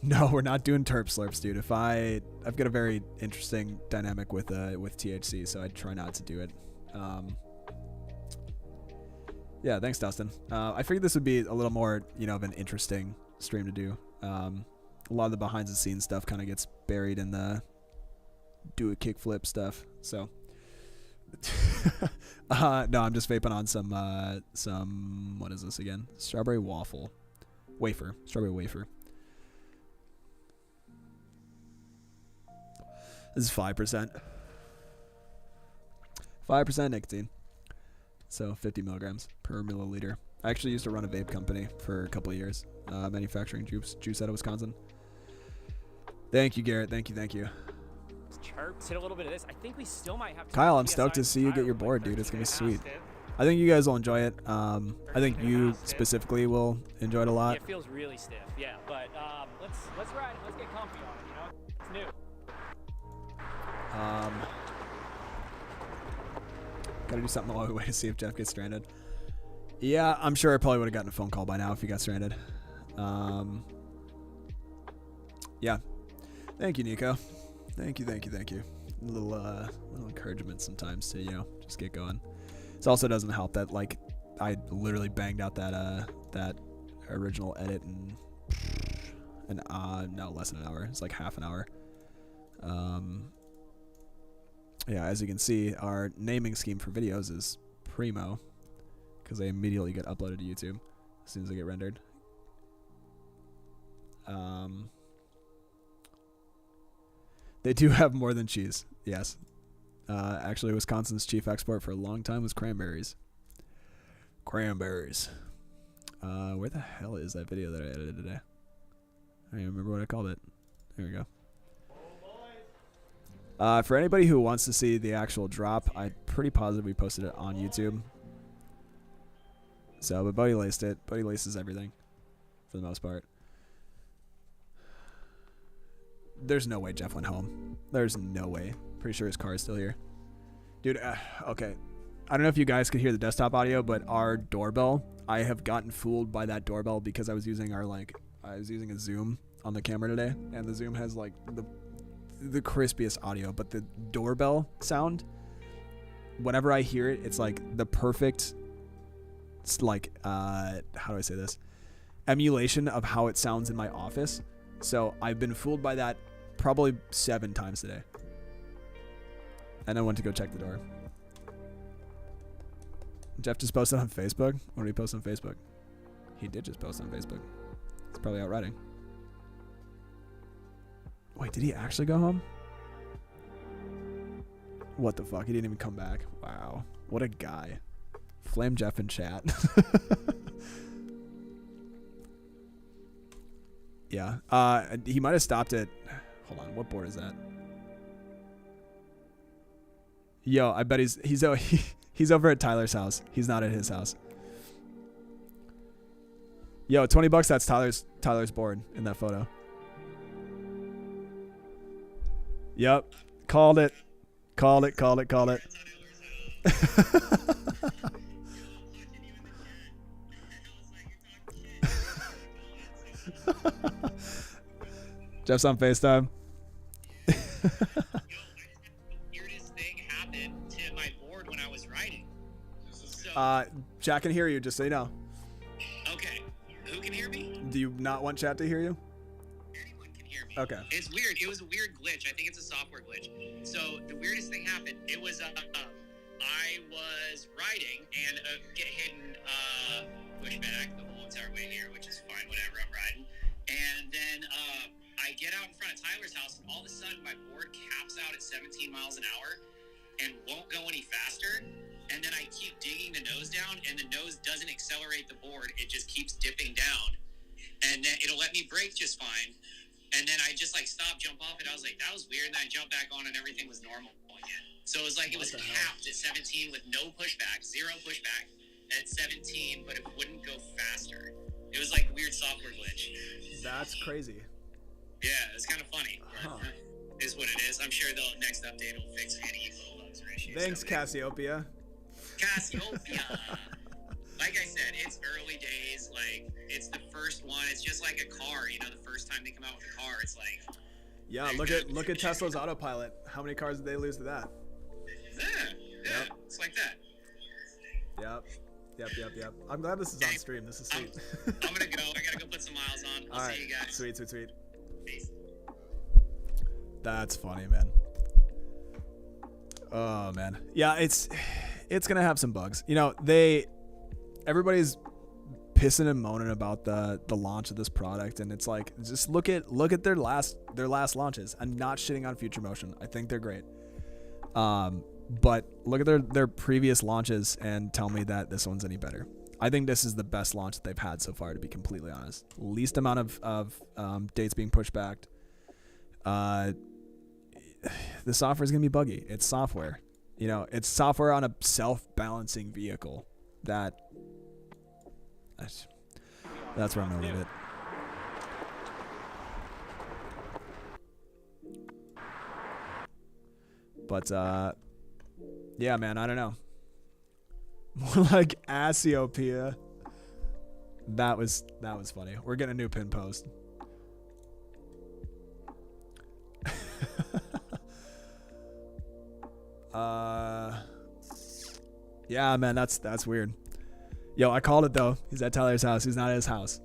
[SPEAKER 1] No, we're not doing terp slurps, dude. I've got a very interesting dynamic with THC, so I try not to do it. Yeah, thanks, Dustin. I figured this would be a little more, of an interesting stream to do. A lot of the behind the scenes stuff kind of gets buried in the do a kickflip stuff. So, no, I'm just vaping on some what is this again? Strawberry waffle, strawberry wafer. This is 5%. 5% nicotine. So 50 milligrams per milliliter. I actually used to run a vape company for a couple of years, manufacturing juice out of Wisconsin. Thank you, Garrett. Thank you.
[SPEAKER 4] Chirps, hit a little bit of this. I think we still might have.
[SPEAKER 1] Kyle, I'm stoked to see you get your board, dude. It's gonna be sweet. I think you guys will enjoy it. I think you specifically will enjoy it a lot.
[SPEAKER 4] It feels really stiff, yeah. But let's ride it. Let's get comfy on it. It's new.
[SPEAKER 1] Gotta do something along the way to see if Jeff gets stranded. Yeah, I'm sure I probably would have gotten a phone call by now if he got stranded. Yeah. Thank you, Nico. Thank you. A little encouragement sometimes to, just get going. It also doesn't help that, like, I literally banged out that original edit in no, less than an hour. It's like half an hour. Yeah, as you can see, our naming scheme for videos is primo, because they immediately get uploaded to YouTube as soon as they get rendered. They do have more than cheese, yes. Actually, Wisconsin's chief export for a long time was cranberries. Where the hell is that video that I edited today? I don't even remember what I called it. There we go. For anybody who wants to see the actual drop, I'm pretty positive we posted it on YouTube. So, but Buddy laced it. Buddy laces everything, for the most part. There's no way Jeff went home. There's no way. Pretty sure his car is still here. Dude, okay. I don't know if you guys could hear the desktop audio, but our doorbell, I have gotten fooled by that doorbell because I was using a Zoom on the camera today, and the Zoom has like the crispiest audio, but the doorbell sound, whenever I hear it, it's like the perfect, like, how do I say this? Emulation of how it sounds in my office. So I've been fooled by that probably 7 times today. And I went to go check the door. Jeff just posted on Facebook. What did he post on Facebook? He did just post on Facebook. He's probably out riding. Wait, did he actually go home? What the fuck? He didn't even come back. Wow. What a guy. Flame Jeff in chat. Yeah. He might have stopped at... Hold on. What board is that? Yo, I bet he's over at Tyler's house. He's not at his house. Yo, $20. That's Tyler's board in that photo. Yep. Called it. Jeff's on FaceTime.
[SPEAKER 5] Weirdest thing happened to my board when I was writing. So,
[SPEAKER 1] Chat can hear you, just so you know.
[SPEAKER 5] okay, who can hear me?
[SPEAKER 1] Do you not want chat to hear you?
[SPEAKER 5] Anyone can hear me.
[SPEAKER 1] Okay.
[SPEAKER 5] It's weird. It was a weird glitch. I think it's a software glitch. So the weirdest thing happened. It was I was writing and get hidden pushback the whole entire way here, which is fine. Whatever. I'm riding, and then I get out in front of Tyler's house, and all of a sudden my board caps out at 17 miles an hour and won't go any faster. And then I keep digging the nose down, and the nose doesn't accelerate the board. It just keeps dipping down. And then it'll let me brake just fine. And then I just like stop, jump off it. I was like, that was weird. And then I jumped back on, and everything was normal again. So it was like it was capped at 17 with no pushback, 0 pushback at 17, but it wouldn't go faster. It was like a weird software glitch.
[SPEAKER 1] That's crazy.
[SPEAKER 5] Yeah, it's kind of funny. Is what it is. I'm sure the next update will fix any little bugs or issues.
[SPEAKER 1] Thanks, Cassiopeia.
[SPEAKER 5] Cassiopeia. Like I said, it's early days. Like, It's the first one. It's just like a car. You know, the first time they come out with a car, it's like.
[SPEAKER 1] Yeah, look at Tesla's autopilot. How many cars did they lose to that?
[SPEAKER 5] Yeah, it's like that.
[SPEAKER 1] Yep. I'm glad this is on stream. This is sweet.
[SPEAKER 5] I'm gonna go. I gotta go put some miles on. I'll see you guys.
[SPEAKER 1] Sweet.
[SPEAKER 5] Peace.
[SPEAKER 1] That's funny, man. Oh man, yeah, it's gonna have some bugs. You know, everybody's pissing and moaning about the launch of this product, and it's like, just look at their last launches. I'm not shitting on Future Motion. I think they're great. But look at their previous launches and tell me that this one's any better. I think this is the best launch that they've had so far, to be completely honest. Least amount of dates being pushed back. The software is going to be buggy. It's software. You know, it's software on a self-balancing vehicle. That's where I'm going to leave it. But, yeah, man, I don't know. More like Asiopia. That was funny. We're getting a new pin post. Yeah, man, that's weird. Yo, I called it though. He's at Tyler's house. He's not at his house.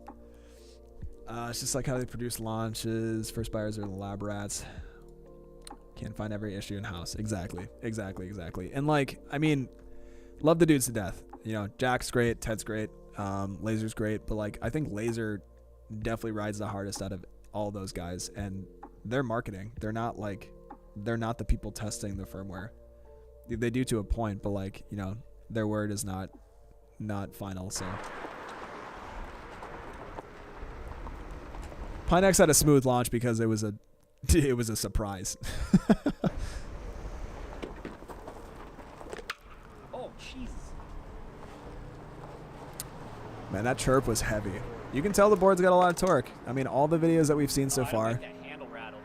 [SPEAKER 1] It's just like how they produce launches. First buyers are the lab rats. Can't find every issue in house. Exactly. And like, I mean, love the dudes to death. You know, Jack's great, Ted's great, Laser's great, but like, I think Laser definitely rides the hardest out of all those guys, and their marketing. They're not the people testing the firmware. They do to a point, but like, you know, their word is not final. So Pinex had a smooth launch because it was a surprise.
[SPEAKER 4] Oh, Jesus.
[SPEAKER 1] Man, that chirp was heavy. You can tell the board's got a lot of torque. I mean, all the videos that we've seen so far.
[SPEAKER 4] I don't like that handle rattle.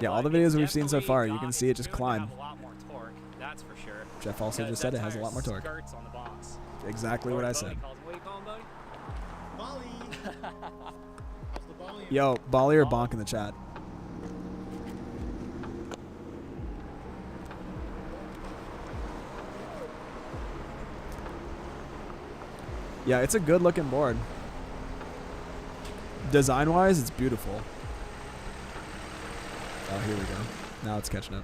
[SPEAKER 1] Yeah, all the videos we've seen so far, you can see it just climb.
[SPEAKER 4] Have a lot more torque, that's for sure.
[SPEAKER 1] Jeff also just said it has a lot more torque.
[SPEAKER 4] Skirts on the box.
[SPEAKER 1] Exactly what I said.
[SPEAKER 4] What do you call him, buddy?
[SPEAKER 3] Bolly.
[SPEAKER 1] Yo, Bolly or Bonk in the chat. Yeah, it's a good looking board. Design wise, it's beautiful. Oh, here we go. Now it's catching up.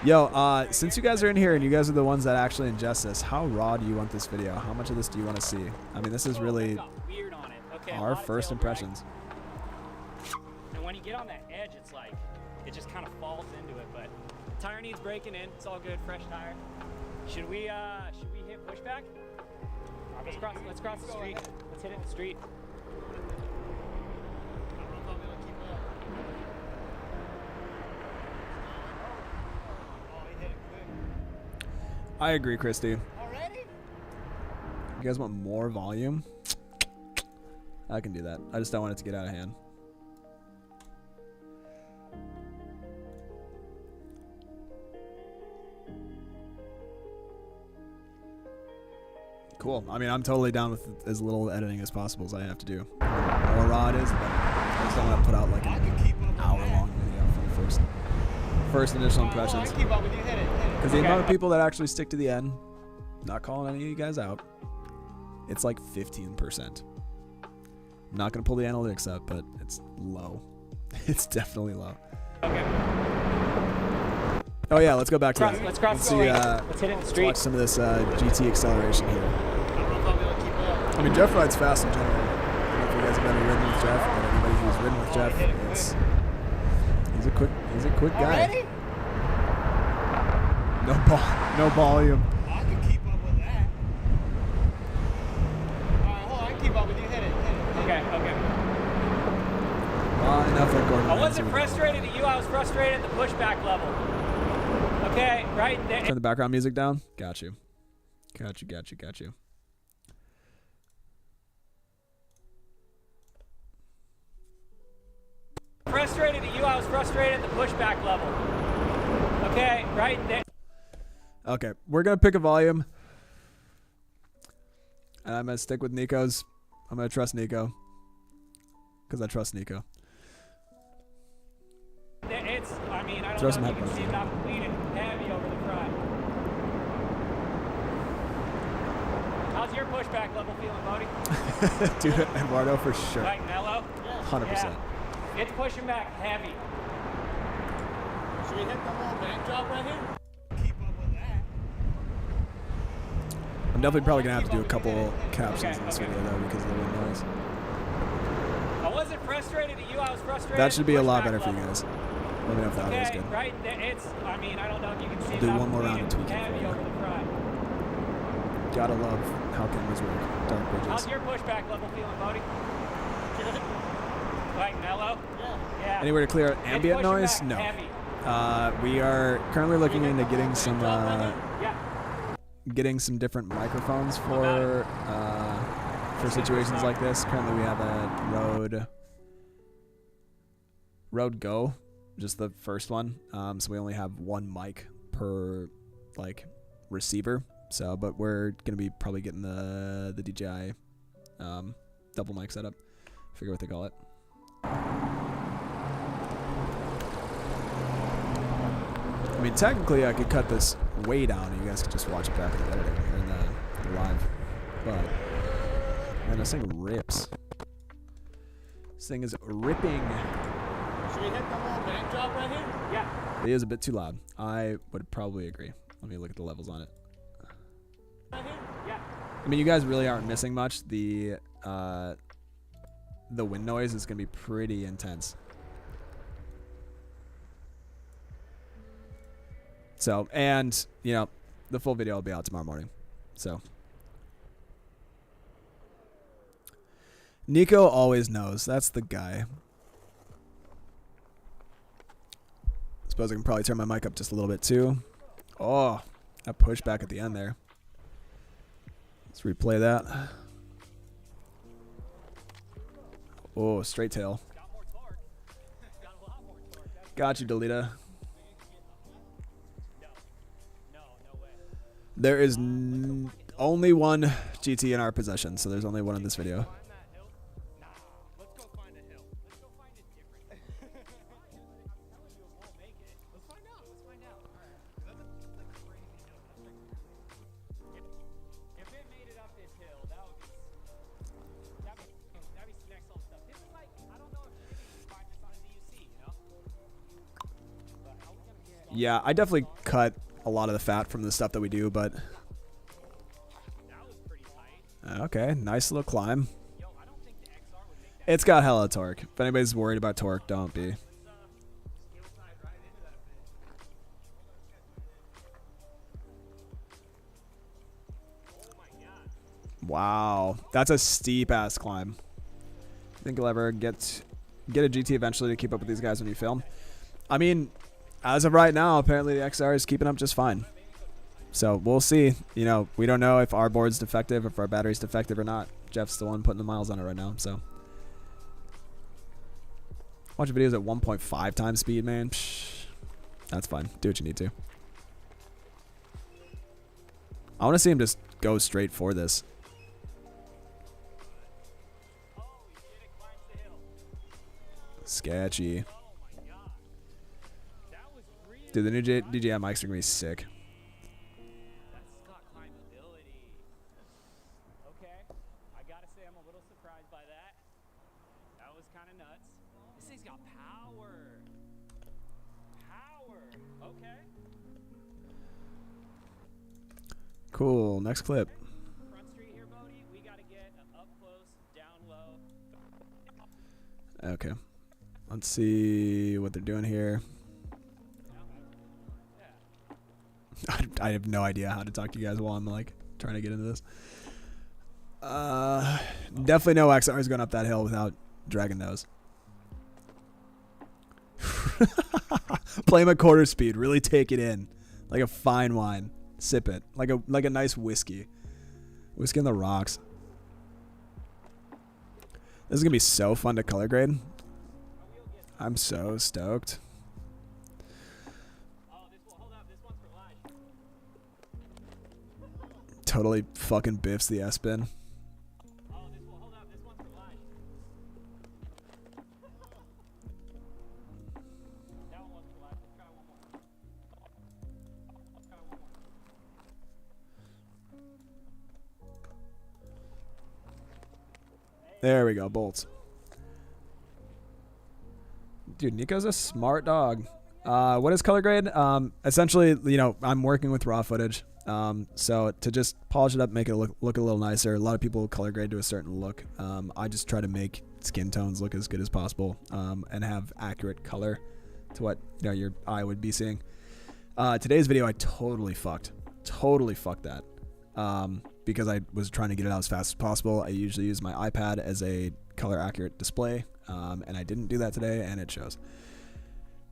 [SPEAKER 1] Yo, since you guys are in here and you guys are the ones that actually ingest this, how raw do you want this video? How much of this do you want to see? I mean, this is really
[SPEAKER 4] weird on it. Okay,
[SPEAKER 1] our first impressions.
[SPEAKER 4] And when you get on that edge, it's like, it just kind of falls into it, but the tire needs breaking in. It's all good, fresh tire. Should we hit pushback? Let's cross the street. Let's hit it in the street.
[SPEAKER 1] I agree, Christy. Already? You guys want more volume? I can do that. I just don't want it to get out of hand. Cool. I mean, I'm totally down with as little editing as possible as I have to do. The more raw it is, the better. I just don't want to put out like an hour-long video for the first initial impressions. Because the amount of people that actually stick to the end, not calling any of you guys out, it's like 15%. I'm not going to pull the analytics up, but it's low. It's definitely low.
[SPEAKER 4] Okay.
[SPEAKER 1] Oh yeah, let's go back to that.
[SPEAKER 4] Let's cross
[SPEAKER 1] see,
[SPEAKER 4] let's hit it in the street.
[SPEAKER 1] Watch some of this GT acceleration here. I mean, Jeff rides fast in general. I don't know if you guys have ever ridden with Jeff, but anybody who's ridden with Jeff, he's a quick guy. No volume.
[SPEAKER 3] I can keep up with that. Alright, hold on, I can keep up with you. Hit it.
[SPEAKER 4] Okay.
[SPEAKER 1] Enough like Gordon.
[SPEAKER 4] I wasn't frustrated at you. I was frustrated at the pushback level. Okay, right there.
[SPEAKER 1] Turn the background music down. Got you.
[SPEAKER 4] Frustrated at you. I was frustrated at the pushback level. Okay, right there.
[SPEAKER 1] Okay, we're gonna pick a volume, and I'm gonna stick with Nico's. I'm gonna trust Nico, because I trust Nico.
[SPEAKER 4] It's, I mean, I
[SPEAKER 1] Throw
[SPEAKER 4] don't
[SPEAKER 1] some
[SPEAKER 4] know if you
[SPEAKER 1] headphones
[SPEAKER 4] can see
[SPEAKER 1] in.
[SPEAKER 4] it, I'm leaning heavy over the front. How's your pushback level feeling, Bodie?
[SPEAKER 1] Dude, Eduardo for sure.
[SPEAKER 4] Like mellow?
[SPEAKER 1] 100%.
[SPEAKER 4] Yeah. It's pushing back heavy.
[SPEAKER 3] Should we hit the little bank job right here? Keep up with that.
[SPEAKER 1] I'm definitely probably gonna have to do a couple captions in this video though because of the wind noise.
[SPEAKER 4] I wasn't frustrated at you, I was frustrated.
[SPEAKER 1] That should be a lot
[SPEAKER 4] pushback
[SPEAKER 1] better for you
[SPEAKER 4] level.
[SPEAKER 1] guys. Let me know if that is
[SPEAKER 4] Okay,
[SPEAKER 1] good.
[SPEAKER 4] right there, it's, I mean, I don't know if you can see
[SPEAKER 1] I'll
[SPEAKER 4] it,
[SPEAKER 1] do
[SPEAKER 4] I'm
[SPEAKER 1] one more round
[SPEAKER 4] leaning
[SPEAKER 1] of tweaking for
[SPEAKER 4] heavy
[SPEAKER 1] you.
[SPEAKER 4] over the front.
[SPEAKER 1] Gotta love how cameras work. Dark bridges.
[SPEAKER 4] How's your pushback level feeling, Bodie? Like mellow? Yeah.
[SPEAKER 1] Anywhere to clear
[SPEAKER 4] It's
[SPEAKER 1] ambient
[SPEAKER 4] pushing
[SPEAKER 1] noise?
[SPEAKER 4] back
[SPEAKER 1] No.
[SPEAKER 4] heavy.
[SPEAKER 1] We are currently looking into getting some
[SPEAKER 4] Yeah.
[SPEAKER 1] getting some different microphones for situations like this. Currently, we have a Rode Go, just the first one. So we only have one mic per like receiver. So, but we're gonna be probably getting the DJI double mic setup. Figure what they call it. I mean, technically, I could cut this way down, and you guys could just watch it back in the editing or in the live. But man, this thing rips. This thing is ripping.
[SPEAKER 3] Should we hit the little bank job right here?
[SPEAKER 4] Yeah.
[SPEAKER 1] It is a bit too loud. I would probably agree. Let me look at the levels on it.
[SPEAKER 3] Right here?
[SPEAKER 4] Yeah.
[SPEAKER 1] I mean, you guys really aren't missing much. The wind noise is gonna be pretty intense. So, and you know, the full video will be out tomorrow morning. So, Nico always knows. That's the guy. Suppose I can probably turn my mic up just a little bit too. Oh, that pushback at the end there. Let's replay that. Oh, straight tail. Got you, Delita. There is only one GT in our possession, so there's only one in this video.
[SPEAKER 3] Let's go find a hill. Let's go find it different. Let's find out. Let's find out. That's a crazy hill.
[SPEAKER 4] If it made it up this hill, that'd be some next level stuff. This is like, I don't know if you can find this on a DUC, you know? But how we gonna get
[SPEAKER 1] Yeah, I definitely cut a lot of the fat from the stuff that we do, but
[SPEAKER 4] that was pretty tight.
[SPEAKER 1] okay, nice little climb.
[SPEAKER 4] Yo, I don't think the XR would make that
[SPEAKER 1] It's got hella torque. If anybody's worried about torque, don't be.
[SPEAKER 3] Hillside right into that bitch.
[SPEAKER 4] Oh my god.
[SPEAKER 1] Wow, that's a steep ass climb. Think you'll ever get a GT eventually to keep up with these guys when you film? I mean, as of right now, apparently the XR is keeping up just fine. So we'll see. You know, we don't know if our board's defective, if our battery's defective or not. Jeff's the one putting the miles on it right now. So watch videos at 1.5 times speed, man. Psh, that's fine. Do what you need to. I want to see him just go straight for this.
[SPEAKER 4] Oh, he did it, climbs the hill.
[SPEAKER 1] Sketchy.
[SPEAKER 4] Oh my god. That was really
[SPEAKER 1] Dude, the new DJI mics are going to be sick.
[SPEAKER 4] That's got climbability. Okay. I gotta say I'm a little surprised by that. That was kind of nuts. This thing's got power. Power. Okay.
[SPEAKER 1] Cool. Next clip.
[SPEAKER 4] Front street here, Bodie. We gotta get up close, down low.
[SPEAKER 1] Okay. Let's see what they're doing here. I have no idea how to talk to you guys while I'm like trying to get into this. Definitely no XRs going up that hill without dragging those. Play them at quarter speed. Really take it in, like a fine wine. Sip it like a nice whiskey. Whiskey on the rocks. This is gonna be so fun to color grade. I'm so stoked.
[SPEAKER 4] Oh, this will hold
[SPEAKER 1] totally fucking biffs the S-bin.
[SPEAKER 4] Oh, this will hold up. This one's for Lige. That one was for Lige. Let's try one more. Let's try one more.
[SPEAKER 1] There we go, bolts. Dude, Nico's a smart dog. What is color grade? Essentially, you know, I'm working with raw footage. So to just polish it up, make it look a little nicer. A lot of people color grade to a certain look. I just try to make skin tones look as good as possible, and have accurate color to what, you know, your eye would be seeing. Today's video, I totally fucked that. Because I was trying to get it out as fast as possible. I usually use my iPad as a color accurate display, and I didn't do that today, and it shows.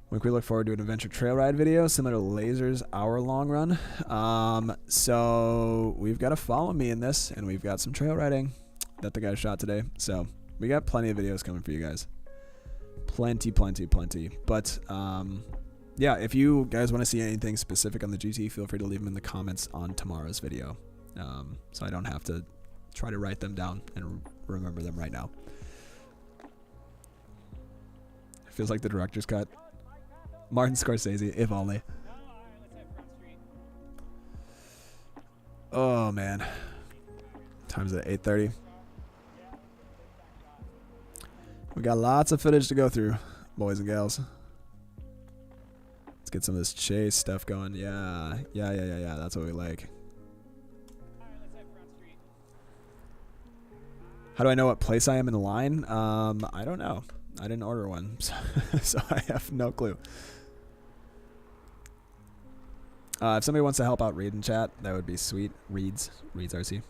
[SPEAKER 1] We look forward to an adventure trail ride video similar to Laser's hour-long run. So we've got to follow me in this, and we've got some trail riding that the guy shot today. So we got plenty of videos coming for you guys. Plenty. But yeah, if you guys want to see anything specific on the GT, feel free to leave them in the comments on tomorrow's video. So I don't have to try to write them down and remember them right now. It feels like the director's cut. Martin Scorsese, if only. Oh man. Time's at 8:30. We got lots of footage to go through, boys and gals. Let's get some of this chase stuff going. Yeah. That's what we like. How do I know what place I am in the line? I don't know. I didn't order one, so I have no clue. If somebody wants to help out Reed in chat, that would be sweet. Reed's RC.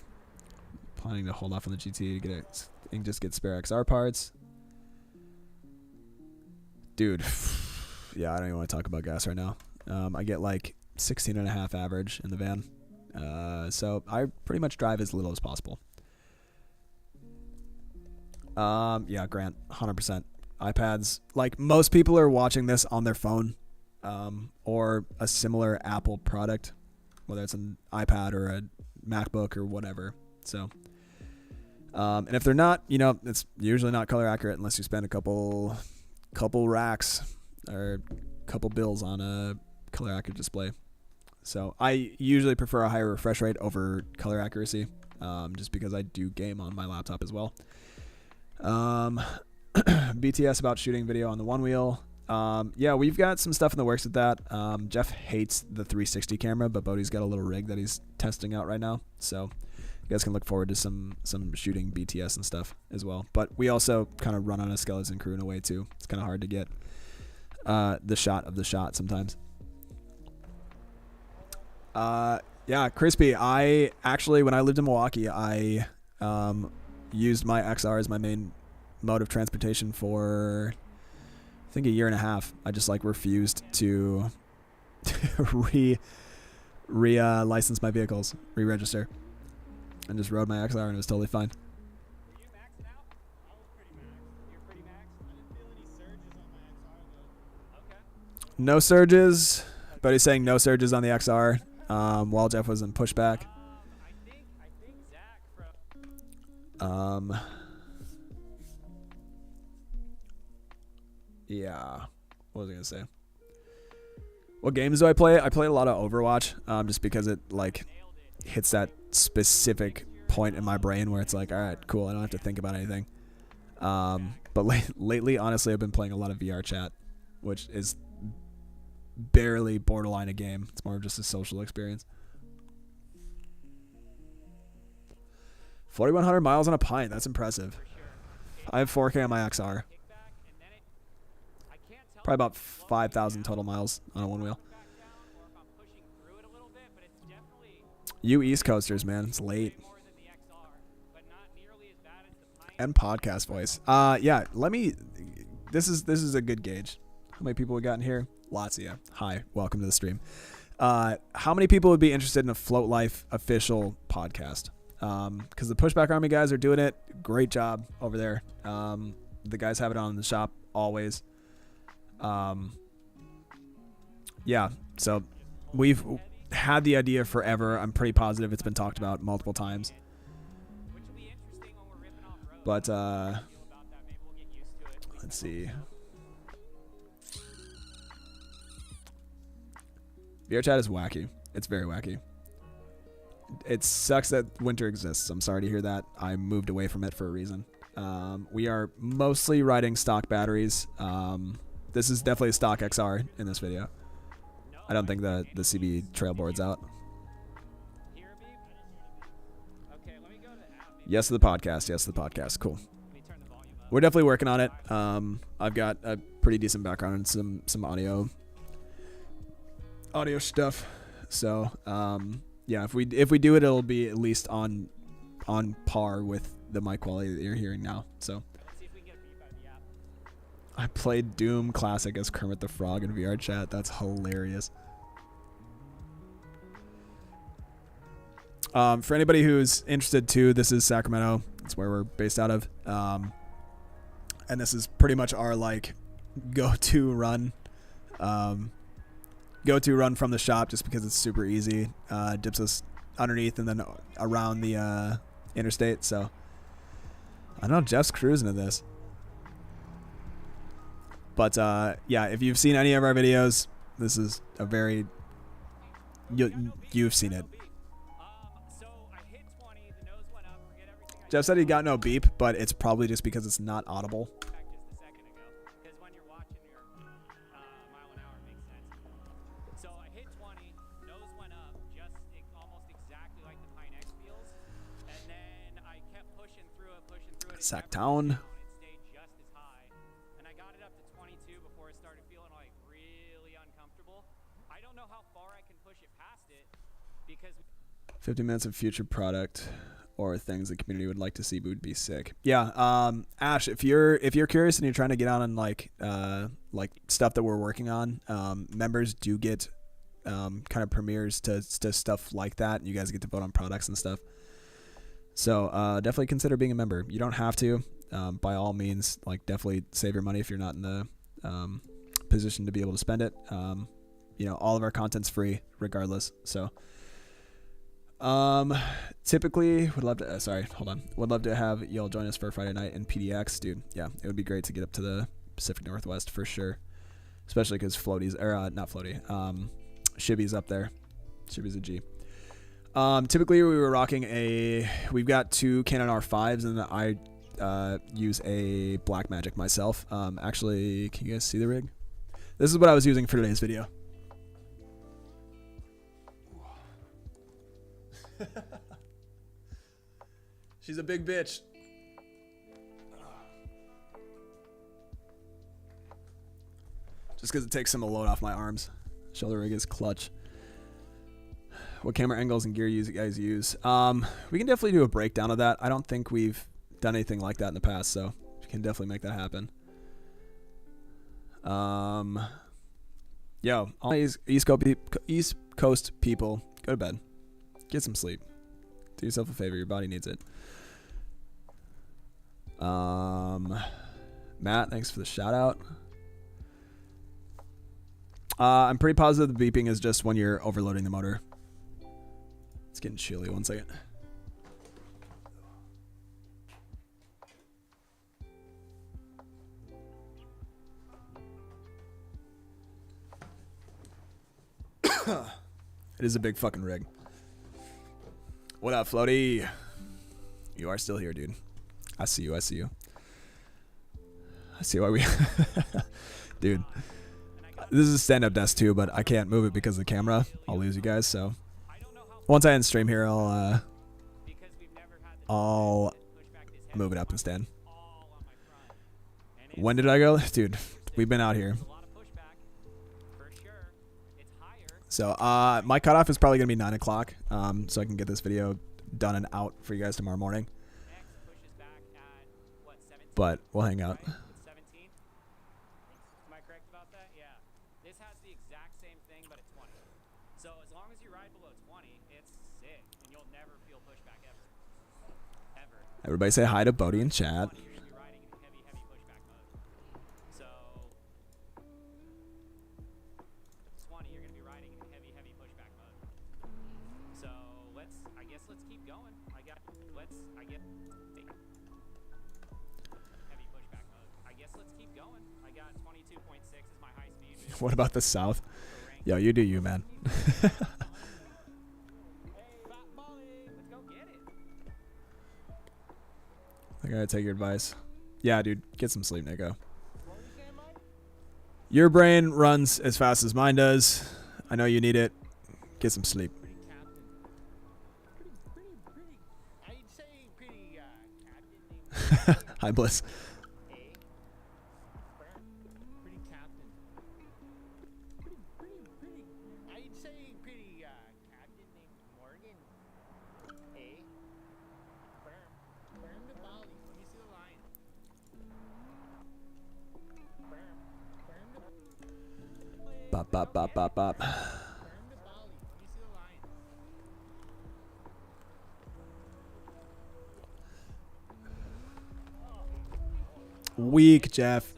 [SPEAKER 1] Planning to hold off on the GT to get it and just get spare XR parts. Dude, yeah, I don't even want to talk about gas right now. I get like 16.5 average in the van. So I pretty much drive as little as possible. Yeah, Grant, 100%. iPads, like most people are watching this on their phone, or a similar Apple product, whether it's an iPad or a MacBook or whatever. So, and if they're not, you know, it's usually not color accurate unless you spend a couple racks or a couple bills on a color accurate display. So I usually prefer a higher refresh rate over color accuracy, just because I do game on my laptop as well. BTS about shooting video on the one wheel. Yeah, we've got some stuff in the works with that. Jeff hates the 360 camera, but Bodie's got a little rig that he's testing out right now. So you guys can look forward to some shooting BTS and stuff as well. But we also kind of run on a skeleton crew in a way too. It's kind of hard to get the shot of the shot sometimes. Yeah, Crispy, I actually, when I lived in Milwaukee, I used my XR as my main mode of transportation for I think a year and a half. I just like refused to license my vehicles, re-register, and just rode my XR, and it was totally fine.
[SPEAKER 4] Did you max it out? I was pretty max. You're pretty max? I didn't feel any surges on my XR though. Okay.
[SPEAKER 1] No surges, but he's saying no surges on the XR, while Jeff was in pushback.
[SPEAKER 4] I think Zach from
[SPEAKER 1] Yeah. What was I gonna say? What games do I play? I play a lot of Overwatch, just because it like hits that specific point in my brain where it's like, all right, cool, I don't have to think about anything. But lately, honestly, I've been playing a lot of VR chat, which is barely borderline a game. It's more of just a social experience. 4,100 miles on a pint. That's impressive. I have 4K on my XR. Probably about 5,000 total miles on a one wheel. You East Coasters, man. It's late. And podcast voice. Yeah, this is a good gauge. How many people we got in here? Lots of you. Hi, welcome to the stream. How many people would be interested in a Float Life official podcast? Because the Pushback Army guys are doing it. Great job over there. The guys have it on in the shop always. Yeah, so we've had the idea forever. I'm pretty positive it's been talked about multiple times.
[SPEAKER 4] Which will be interesting when we're ripping off roads.
[SPEAKER 1] But
[SPEAKER 4] Feel about that. Maybe we'll get used to it.
[SPEAKER 1] let's see. VRChat is wacky. It's very wacky. It sucks that winter exists. I'm sorry to hear that. I moved away from it for a reason. We are mostly riding stock batteries. This is definitely a stock XR in this video. I don't think the CB trail board's out.
[SPEAKER 4] Here, Beep? Okay, let me go to the app.
[SPEAKER 1] Yes to the podcast. Yes to the podcast. Cool.
[SPEAKER 4] Let me turn the volume up.
[SPEAKER 1] We're definitely working on it. I've got a pretty decent background in some audio stuff. So yeah, if we do it, it'll be at least on par with the mic quality that you're hearing now. So
[SPEAKER 4] Let's see if we can get a beep out of the app.
[SPEAKER 1] I played Doom Classic as Kermit the Frog in VR chat. That's hilarious. For anybody who's interested too, this is Sacramento. It's where we're based out of. And this is pretty much our like go-to run. Go-to run from the shop just because it's super easy. Dips us underneath and then around the interstate. So I don't know, Jeff's cruising to this. But yeah, if you've seen any of our videos, this is a very you've seen it.
[SPEAKER 4] So I hit 20, the nose went up, forget everything I
[SPEAKER 1] Jeff said he got no beep, but it's probably just because it's not audible.
[SPEAKER 4] did back just a second ago. Because when you're watching your mile an hour, it makes sense. So I hit 20, nose went up, just almost exactly like the Pine X feels. And then I kept pushing through it. It
[SPEAKER 1] Sacktown.
[SPEAKER 4] It stayed just as high. And I got it up to 22 before it started feeling like really uncomfortable. I don't know how far I can push it past it because
[SPEAKER 1] 50 minutes of future product or things the community would like to see would be sick. Yeah, Ash, if you're curious and you're trying to get on like stuff that we're working on, members do get kind of premieres to stuff like that. You guys get to vote on products and stuff. So definitely consider being a member. You don't have to. By all means, like definitely save your money if you're not in the position to be able to spend it. You know, all of our content's free regardless. So typically would love to would love to have y'all join us for Friday night in PDX, dude. Yeah, it would be great to get up to the Pacific Northwest for sure, especially because Floaty's not Floaty, Shibby's up there. Shibby's a G. Typically we were rocking we've got two Canon R5s and I use a Blackmagic myself. Actually, can you guys see the rig? This is what I was using for today's video. She's a big bitch. Just because it takes some of the load off my arms. Shoulder rig is clutch. What camera angles and gear you guys use? We can definitely do a breakdown of that. I don't think we've done anything like that in the past, so we can definitely make that happen. Yo, all these East Coast people, go to bed. Get some sleep. Do yourself a favor. Your body needs it. Matt, thanks for the shout out. I'm pretty positive the beeping is just when you're overloading the motor. It's getting chilly. 1 second. It is a big fucking rig. What up, Floaty? You are still here, dude. I see you. I see you. I see why we... Dude. This is a stand-up desk too, but I can't move it because of the camera. I'll lose you guys, so... Once I end stream here, I'll move it up instead. When did I go? Dude, we've been out here. So my cutoff is probably going to be 9 o'clock, so I can get this video done and out for you guys tomorrow morning. But we'll hang out.
[SPEAKER 4] Am I correct about that? Yeah. This has the exact same thing, but at 20. So as long as you ride below 20, it's sick, and you'll never feel pushback ever. Ever.
[SPEAKER 1] Everybody say hi to Bodie in chat.
[SPEAKER 4] You're going to be riding in heavy, heavy pushback mode. So 20, you're going to be riding in heavy, heavy pushback mode. going. I get heavy pushback mode. I guess let's keep going. I got 22.6 is my high speed.
[SPEAKER 1] What about the south? Yo, you do you, man.
[SPEAKER 4] Hey, Fat Molly, let's go get it.
[SPEAKER 1] I gotta take your advice. Yeah, dude, get some sleep, Nico. Your brain runs as fast as mine does. I know you need it. Get some sleep.
[SPEAKER 3] I'd say pretty, captain.
[SPEAKER 1] Hi, Bliss.
[SPEAKER 3] Pretty captain. Pretty. I'd say pretty, captain named Morgan. Firm the volley. Let me see the line. Firm the
[SPEAKER 1] Bop, bop, bop, bop, bop.
[SPEAKER 3] Firm the volley. Let me see the line.
[SPEAKER 1] Weak, Jeff.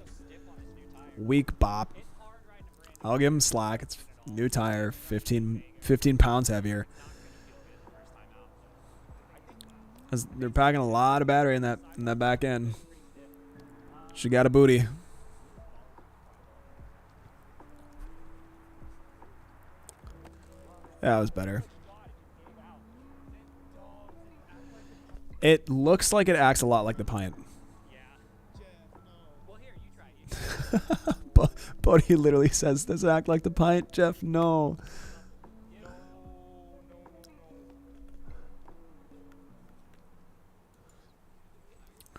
[SPEAKER 1] Weak bop. I'll give him slack. It's new tire, 15 pounds heavier. They're packing a lot of battery in that back end. She got a booty. That was better. It looks like it acts a lot like the Pint.
[SPEAKER 4] Well, here, you try it.
[SPEAKER 1] Bodie literally says, "Does it act like the Pint, Jeff?" No.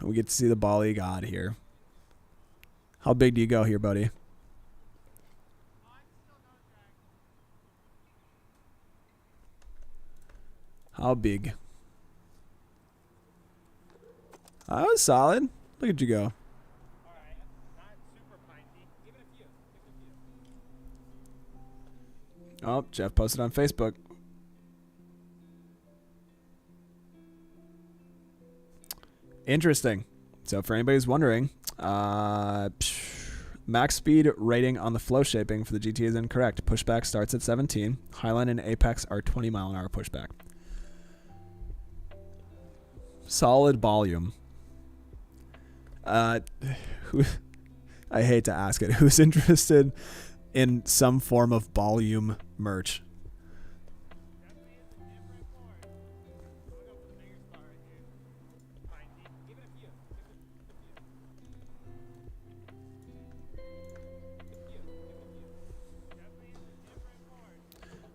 [SPEAKER 1] We get to see the Bali God here. How big do you go here, buddy? How big? That was solid. Look at you go.
[SPEAKER 3] Alright, not super pinty. Give it a few.
[SPEAKER 1] Oh, Jeff posted on Facebook. Interesting. So for anybody who's wondering, max speed rating on the flow shaping for the GT is incorrect. Pushback starts at 17. Highline and Apex are 20 mile an hour pushback. Solid volume. I hate to ask it. Who's interested in some form of volume merch?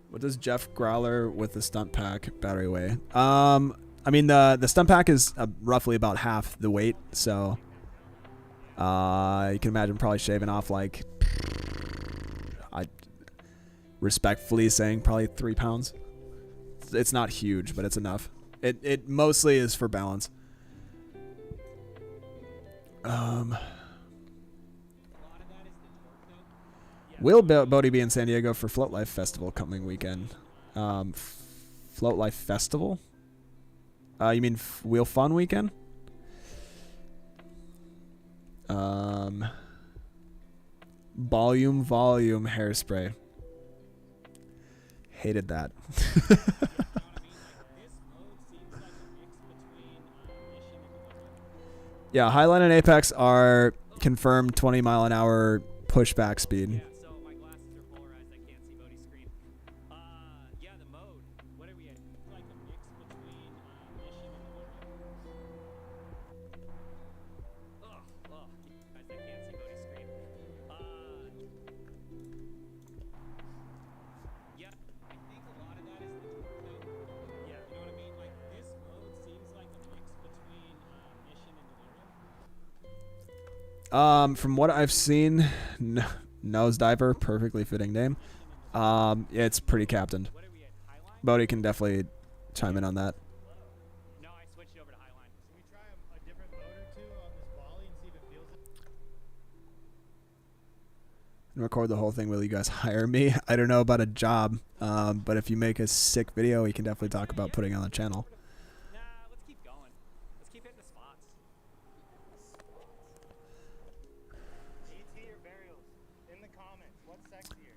[SPEAKER 1] What does Jeff Growler with the stunt pack battery weigh? I mean the stunt pack is roughly about half the weight, so you can imagine probably shaving off like, I respectfully saying probably 3 pounds. It's not huge, but it's enough. It mostly is for balance. Will Bodie be in San Diego for Float Life Festival coming weekend? Float Life Festival? You mean Wheel Fun weekend? Volume hairspray. Hated that. Yeah, Highline and Apex are confirmed 20 mile an hour pushback speed.
[SPEAKER 4] Yeah, so my glasses are polarized. I can't see Bodie's screen. Yeah, the mode. What are we at? It's like a mix between Mission and Delirium. Guys, I can't see Bodie's screen. Yeah, I think a lot of that is the torque though. Yeah, you know what I mean? Like this mode seems like a mix between Mission and Delirium.
[SPEAKER 1] From what I've seen, Nosediver, perfectly fitting name. It's pretty captained.
[SPEAKER 4] What are we at? Highline?
[SPEAKER 1] Bodie can definitely chime in on that.
[SPEAKER 4] No, I switched over to Highline.
[SPEAKER 3] Should we try a different mode or two on this volley and see if it feels it?
[SPEAKER 1] And record the whole thing. Will you guys hire me? I don't know about a job, but if you make a sick video, we can definitely talk about putting it on the channel.
[SPEAKER 4] Nah, let's keep going. Let's keep hitting the spots.
[SPEAKER 3] GT or Varials? In the comments, what's sexier?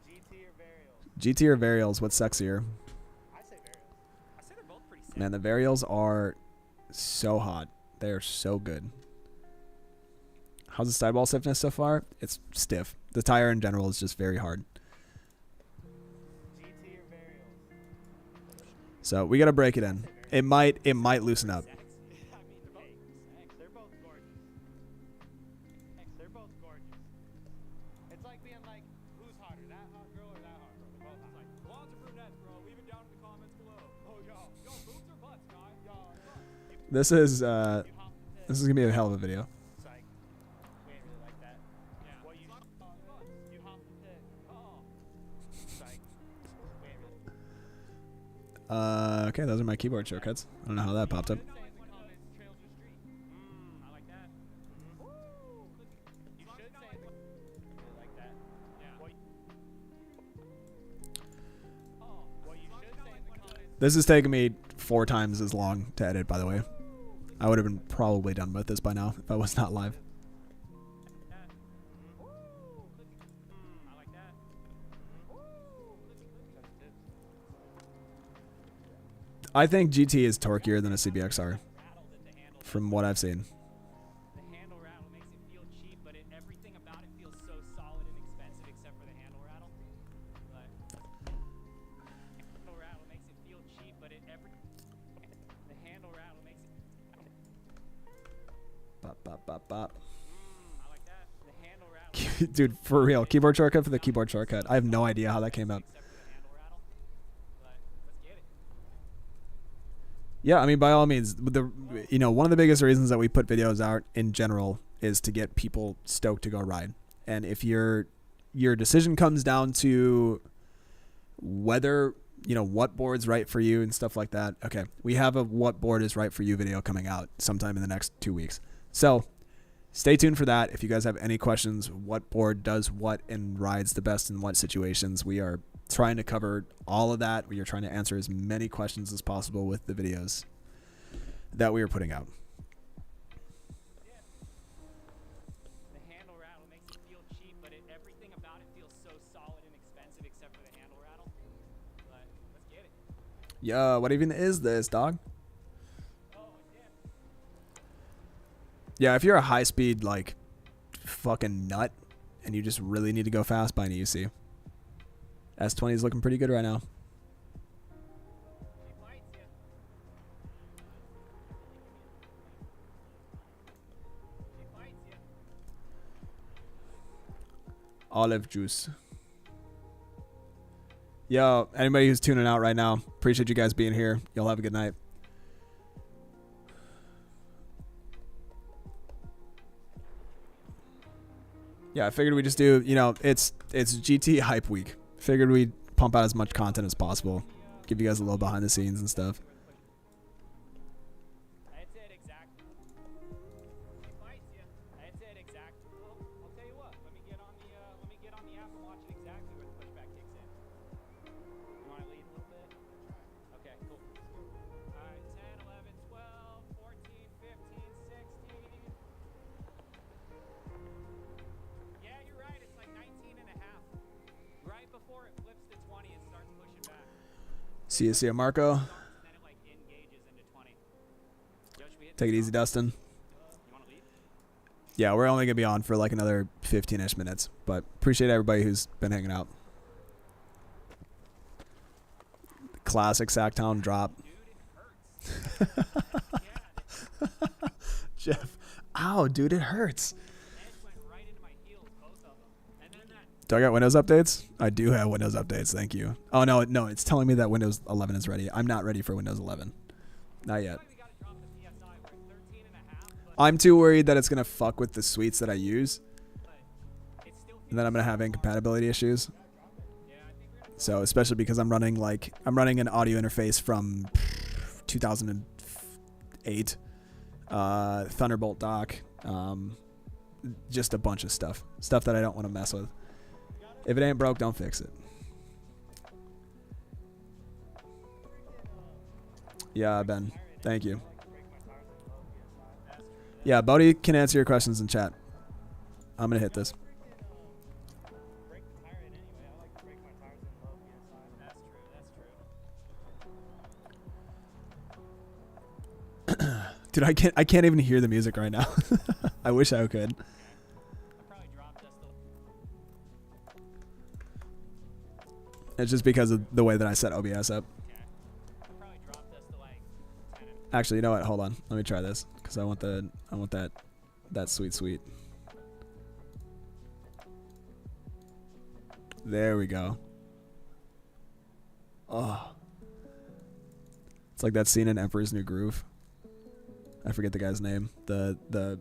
[SPEAKER 3] GT or Varials?
[SPEAKER 1] GT or Varials, what's sexier?
[SPEAKER 3] I say Varials.
[SPEAKER 4] I say they're both pretty
[SPEAKER 1] Man, the varials are so hot. They are so good. How's the sidewall stiffness so far? It's stiff. The tire in general is just very hard.
[SPEAKER 3] GT or varials?
[SPEAKER 1] So we gotta break it in. It might loosen up.
[SPEAKER 3] I mean, hey, they're both gorgeous. They're both gorgeous. It's like being like, who's hotter, that hot girl or that hot girl? They're both hot. Like, blondes or brunettes, bro? Leave it down in the comments below. Oh, yo, boobs or butts, guy?
[SPEAKER 1] This is gonna be a hell of a video.
[SPEAKER 3] Psych. We ain't really like that. Yeah. What you hop into? Oh. Psych. We ain't really.
[SPEAKER 1] Okay, those are my keyboard shortcuts. I don't know how that popped up.
[SPEAKER 3] Say in the comments, trails your street. I like that. You should say in the really like that. Yeah. What you should say in the comments.
[SPEAKER 1] This is taking me 4 times as long to edit, by the way. I would have been probably done with this by now if I was not live.
[SPEAKER 3] I like that.
[SPEAKER 1] I think GT is torquier than a CBXR, from what I've seen.
[SPEAKER 4] The handle rattle makes it feel cheap, but everything about it feels so solid and expensive except for the handle rattle. But handle rattle makes it feel cheap, but the handle rattle makes it.
[SPEAKER 1] Bop, bop, bop, bop.
[SPEAKER 4] I like that. The handle rattle.
[SPEAKER 1] Dude, for real, keyboard shortcut for the keyboard shortcut. I have no idea how that came up.
[SPEAKER 4] Except for the handle rattle. But let's get it.
[SPEAKER 1] Yeah, I mean, by all means, one of the biggest reasons that we put videos out in general is to get people stoked to go ride. And if your decision comes down to whether, what board's right for you and stuff like that, okay, we have a what board is right for you video coming out sometime in the next 2 weeks. So stay tuned for that. If you guys have any questions, what board does what and rides the best in what situations, we are trying to cover all of that. We are trying to answer as many questions as possible with the videos that we are putting out.
[SPEAKER 4] The handle rattle makes it feel cheap, but everything about it feels so solid and expensive except for the handle rattle. But let's get it.
[SPEAKER 1] Yeah, what even is this, dog? Yeah, if you're a high speed, like, fucking nut, and you just really need to go fast, buy an EUC. S20 is looking pretty good right now. Olive juice. Yo, anybody who's tuning out right now, appreciate you guys being here. Y'all have a good night. Yeah, I figured we just do, it's GT hype week. Figured we'd pump out as much content as possible. Give you guys a little behind the scenes and stuff.
[SPEAKER 4] That's it, exactly. She fights you. That's it, exactly. Well, I'll tell you what. Let me get on the app and watch it exactly where the pushback kicks in. You want to lead a little bit? Okay, cool. All right, 10, 11, 12, 14, 15, 16. Yeah, you're right. It's like 19 and a half. Right before it flips to 20 and starts pushing back.
[SPEAKER 1] See you, Marco.
[SPEAKER 4] And then it like engages into 20. Yo, should we hit
[SPEAKER 1] Take it
[SPEAKER 4] this
[SPEAKER 1] easy, Dustin.
[SPEAKER 4] You want to lead?
[SPEAKER 1] Yeah, we're only going to be on for like another 15-ish minutes, but appreciate everybody who's been hanging out. Classic Sacktown drop.
[SPEAKER 4] Dude, it hurts.
[SPEAKER 1] Jeff, ow, dude, it hurts.
[SPEAKER 4] Edge went right into my heels, both of them. And then that
[SPEAKER 1] Do I got Windows updates? I do have Windows updates, thank you. Oh, no, it's telling me that Windows 11 is ready. I'm not ready for Windows 11. Not yet.
[SPEAKER 4] we got to drop the PSI. We're at 13 and a half, but
[SPEAKER 1] I'm too worried that it's going to fuck with the suites that I use,
[SPEAKER 4] it still
[SPEAKER 1] and then I'm going to have incompatibility issues.
[SPEAKER 4] yeah, I think we're gonna
[SPEAKER 1] So especially because I'm running an audio interface from 2008, Thunderbolt dock, just a bunch of stuff that I don't want to mess with. If it ain't broke, don't fix it. Yeah, Ben, thank you. Yeah, Bodie can answer your questions in chat. I'm gonna hit this.
[SPEAKER 3] Break the tire in anyway. I like to break my tires in low PSI.
[SPEAKER 4] That's true.
[SPEAKER 1] Dude, I can't even hear the music right now. I wish I could.
[SPEAKER 4] I probably dropped us the.
[SPEAKER 1] It's just because of the way that I set OBS up.
[SPEAKER 4] Okay. I probably dropped us to like 10 and.
[SPEAKER 1] Actually, you know what? Hold on. Let me try this because I want that sweet. There we go. Oh. It's like that scene in Emperor's New Groove. I forget the guy's name. The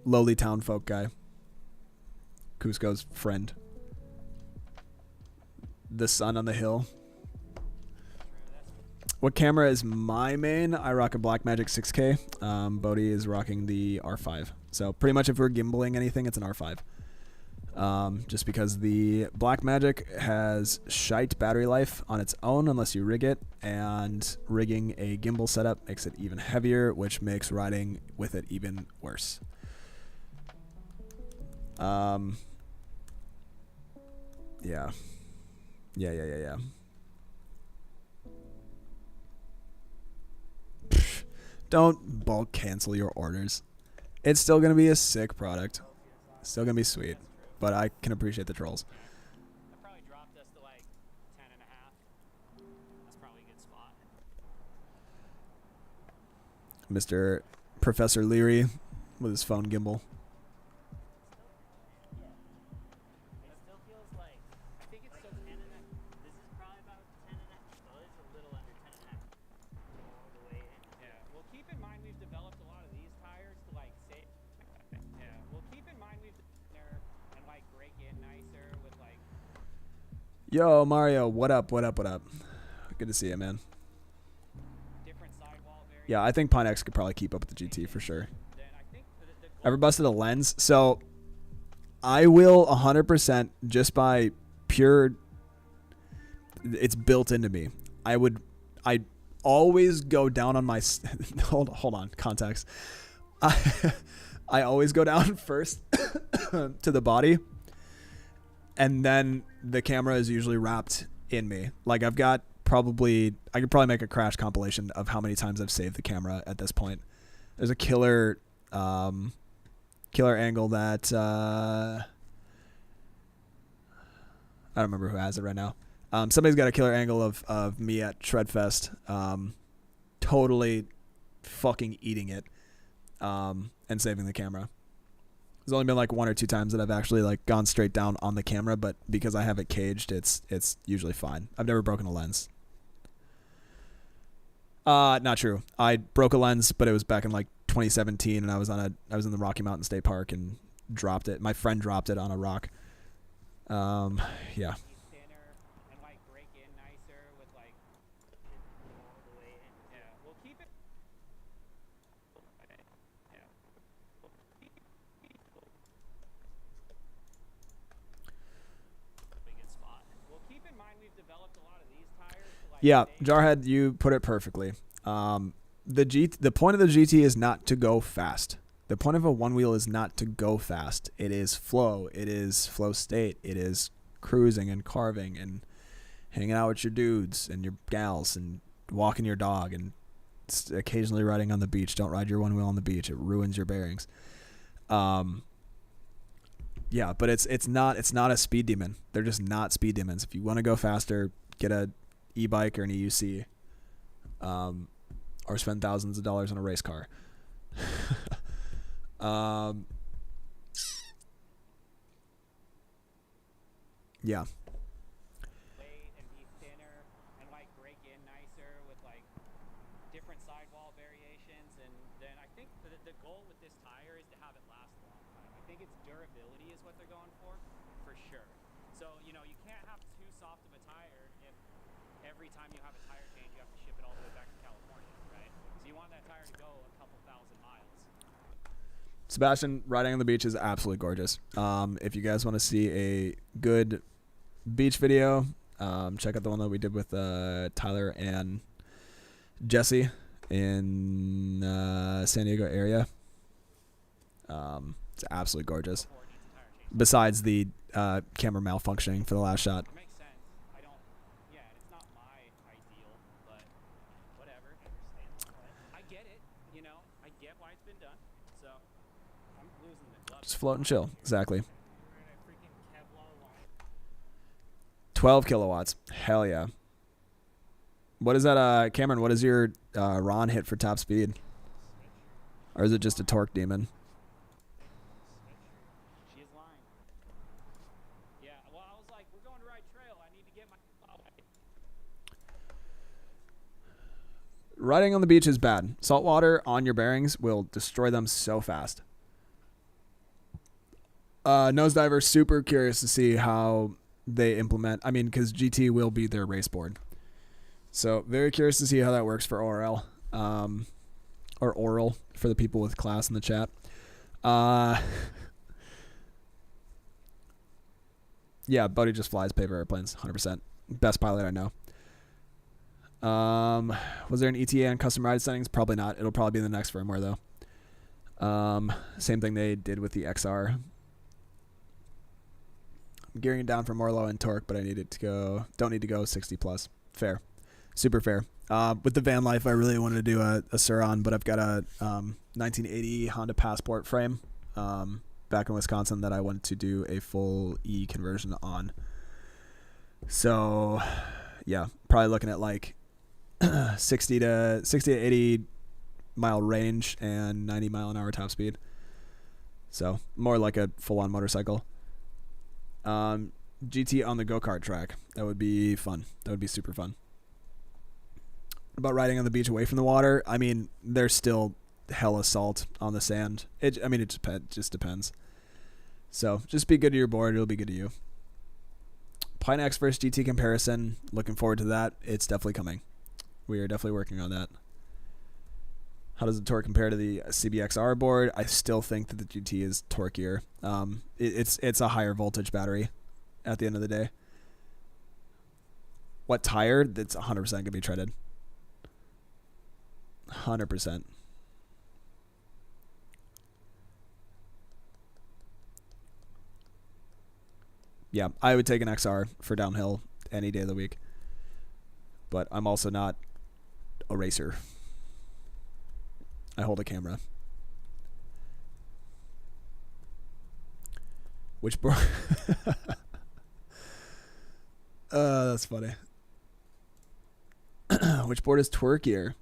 [SPEAKER 1] lowly town folk guy. Cusco's friend. The sun on the hill. What camera is my main? I rock a Blackmagic 6K. Bodhi is rocking the R5. So pretty much if we're gimbaling anything, it's an R5. Just because the Blackmagic has shite battery life on its own unless you rig it, and rigging a gimbal setup makes it even heavier, which makes riding with it even worse. Yeah. Don't bulk cancel your orders. It's still going to be a sick product. Still going to be sweet. But I can appreciate the trolls.
[SPEAKER 4] I probably dropped us to like 10 and a half. That's probably a good spot.
[SPEAKER 1] Mr. Professor Leary with his phone gimbal.
[SPEAKER 4] It still feels like, I think it's still 10 and a half. This is probably about 10 and a half. So it's a little under 10 and a half. All the way in. Yeah. Well, keep in mind we've developed a lot of these tires to like save. Yeah. Well, keep in mind we've and like break in nicer with like.
[SPEAKER 1] Yo, Mario, what up? Good to see you, man.
[SPEAKER 4] Different sidewall variants.
[SPEAKER 1] Yeah, I think Pinex could probably keep up with the GT for sure.
[SPEAKER 4] Then I think the
[SPEAKER 1] Ever busted a lens? So I will 100% just by pure. It's built into me. I always go down on my. Hold on, context. I always go down first to the body, and then the camera is usually wrapped in me. Like I could probably make a crash compilation of how many times I've saved the camera at this point. There's a killer angle that I don't remember who has it right now. Somebody's got a killer angle of me at Shredfest, totally fucking eating it, and saving the camera. There's only been like 1 or 2 times that I've actually like gone straight down on the camera, but because I have it caged, it's usually fine. I've never broken a lens. Not true. I broke a lens, but it was back in like 2017, and I was in the Rocky Mountain State Park and dropped it. My friend dropped it on a rock. Yeah.
[SPEAKER 4] and like break in nicer with like all the way in. Yeah. We'll keep it. Yeah. Big spot. Well, keep in mind we've developed a lot of these tires to like.
[SPEAKER 1] Yeah, Jarhead, you put it perfectly. The point of the GT is not to go fast. The point of a one wheel is not to go fast. It is flow. It is flow state. It is cruising and carving and hanging out with your dudes and your gals and walking your dog and occasionally riding on the beach. Don't ride your one wheel on the beach. It ruins your bearings. Yeah, but it's not a speed demon. They're just not speed demons. If you want to go faster, get a e-bike or an EUC, or spend thousands of dollars on a race car. Yeah.
[SPEAKER 4] And be thinner and like break in nicer with like different sidewall variations, and then I think the goal with this tire is to have it last a long time. I think its durability is what they're going for sure. So you can't have too soft of a tire if every time you have a tire change you have to ship it all the way back to California, right? So you want that tire to go a couple thousand miles.
[SPEAKER 1] Sebastian, riding on the beach is absolutely gorgeous. If you guys want to see a good beach video, check out the one that we did with Tyler and Jesse in San Diego area. It's absolutely gorgeous. Besides the camera malfunctioning for the last shot.
[SPEAKER 4] It makes sense. It's not my ideal, but whatever. I get it, I get why it's been done. So I'm losing the club.
[SPEAKER 1] Just float and chill. Exactly.
[SPEAKER 2] We're in a freaking Kevlar line.
[SPEAKER 1] 12 kilowatts. Hell yeah. What is that, Cameron? What is your Ron hit for top speed? Or is it just a torque demon?
[SPEAKER 4] She is lying. Yeah, well, I was like, we're going to right trail. I need to get my.
[SPEAKER 1] Riding on the beach is bad. Salt water on your bearings will destroy them so fast. Nosediver, super curious to see how they implement. I mean, because GT will be their race board. So very curious to see how that works for ORL. Or oral for the people with class in the chat. Yeah, Buddy just flies paper airplanes, 100%. Best pilot I know. Was there an ETA on custom ride settings? Probably not. It'll probably be in the next firmware though. Same thing they did with the XR. I'm gearing it down for more low end torque, but I need it to go. Don't need to go 60 plus. Fair, super fair. With the van life, I really wanted to do a Sur-On, but I've got a 1980 Honda Passport frame back in Wisconsin that I wanted to do a full E conversion on. So, yeah, probably looking at like 60 to 80 mile range and 90 mile an hour top speed. So more like a full-on motorcycle. GT on the go-kart track. That would be fun. That would be super fun. About riding on the beach away from the water, I mean, there's still hella salt on the sand. It just depends. So just be good to your board. It'll be good to you. Pine X versus GT comparison. Looking forward to that. It's definitely coming. We are definitely working on that. How does the torque compare to the CBXR board? I still think that the GT is torqueier. It's a higher voltage battery at the end of the day. What tire? That's 100% going to be treaded. 100%. Yeah, I would take an XR for downhill any day of the week. But I'm also not a racer. I hold a camera. Which board? That's funny. Which board is torqueier?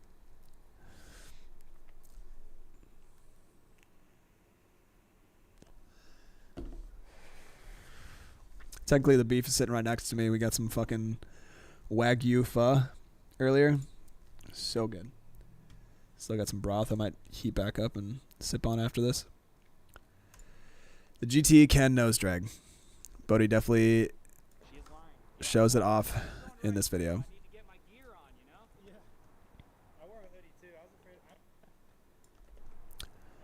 [SPEAKER 1] Technically, the beef is sitting right next to me. We got some fucking Wagyu pho earlier. So good. Still got some broth I might heat back up and sip on after this. The GT can nose drag. Bodhi definitely shows it off in this video.
[SPEAKER 4] I need to get my gear on, you know?
[SPEAKER 3] Yeah. I wore a hoodie too. I was afraid.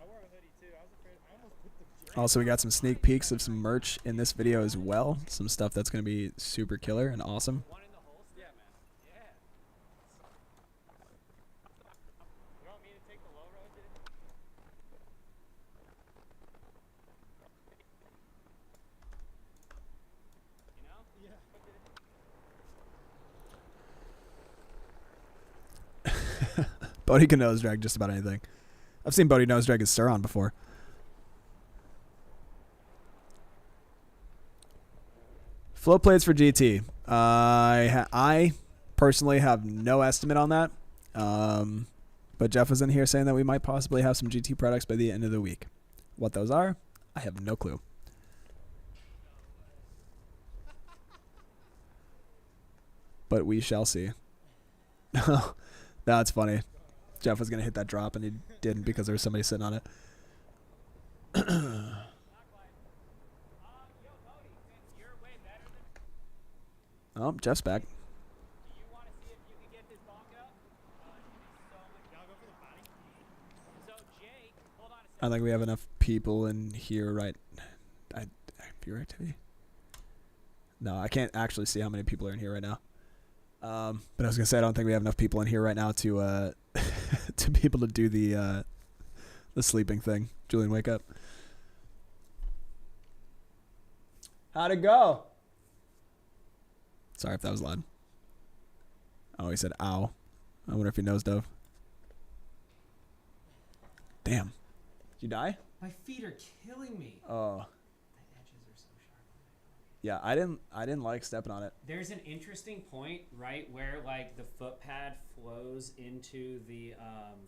[SPEAKER 3] I wore a hoodie too. I was afraid. I almost put the.
[SPEAKER 1] Also, we got some sneak peeks of some merch in this video as well. Some stuff that's going to be super killer and awesome.
[SPEAKER 4] One in the holster? Yeah, man. Yeah. You want me to take the low road, dude? You know?
[SPEAKER 3] Yeah.
[SPEAKER 1] Bodhi can nose drag just about anything. I've seen Bodhi nose drag his Sur-On before. Float plates for GT. I personally have no estimate on that. But Jeff was in here saying that we might possibly have some GT products by the end of the week. What those are, I have no clue. But we shall see. That's funny. Jeff was going to hit that drop and he didn't because there was somebody sitting on it. Oh, Jeff's back.
[SPEAKER 4] Do you want to see if you can get this bonk up?
[SPEAKER 3] Y'all go for the body.
[SPEAKER 4] So, Jake, hold on a second.
[SPEAKER 1] I think we have enough people in here right... Viewer activity? No, I can't actually see how many people are in here right now. But I was going to say, I don't think we have enough people in here right now to to be able to do the sleeping thing. Julian, wake up. How'd it go? Sorry if that was loud. Oh, he said, ow. I wonder if he knows dove. Damn. Did you die?
[SPEAKER 2] My feet are killing me.
[SPEAKER 1] Oh.
[SPEAKER 2] The edges are so sharp.
[SPEAKER 1] Yeah, I didn't like stepping on it.
[SPEAKER 2] There's an interesting point, right, where like the foot pad flows into the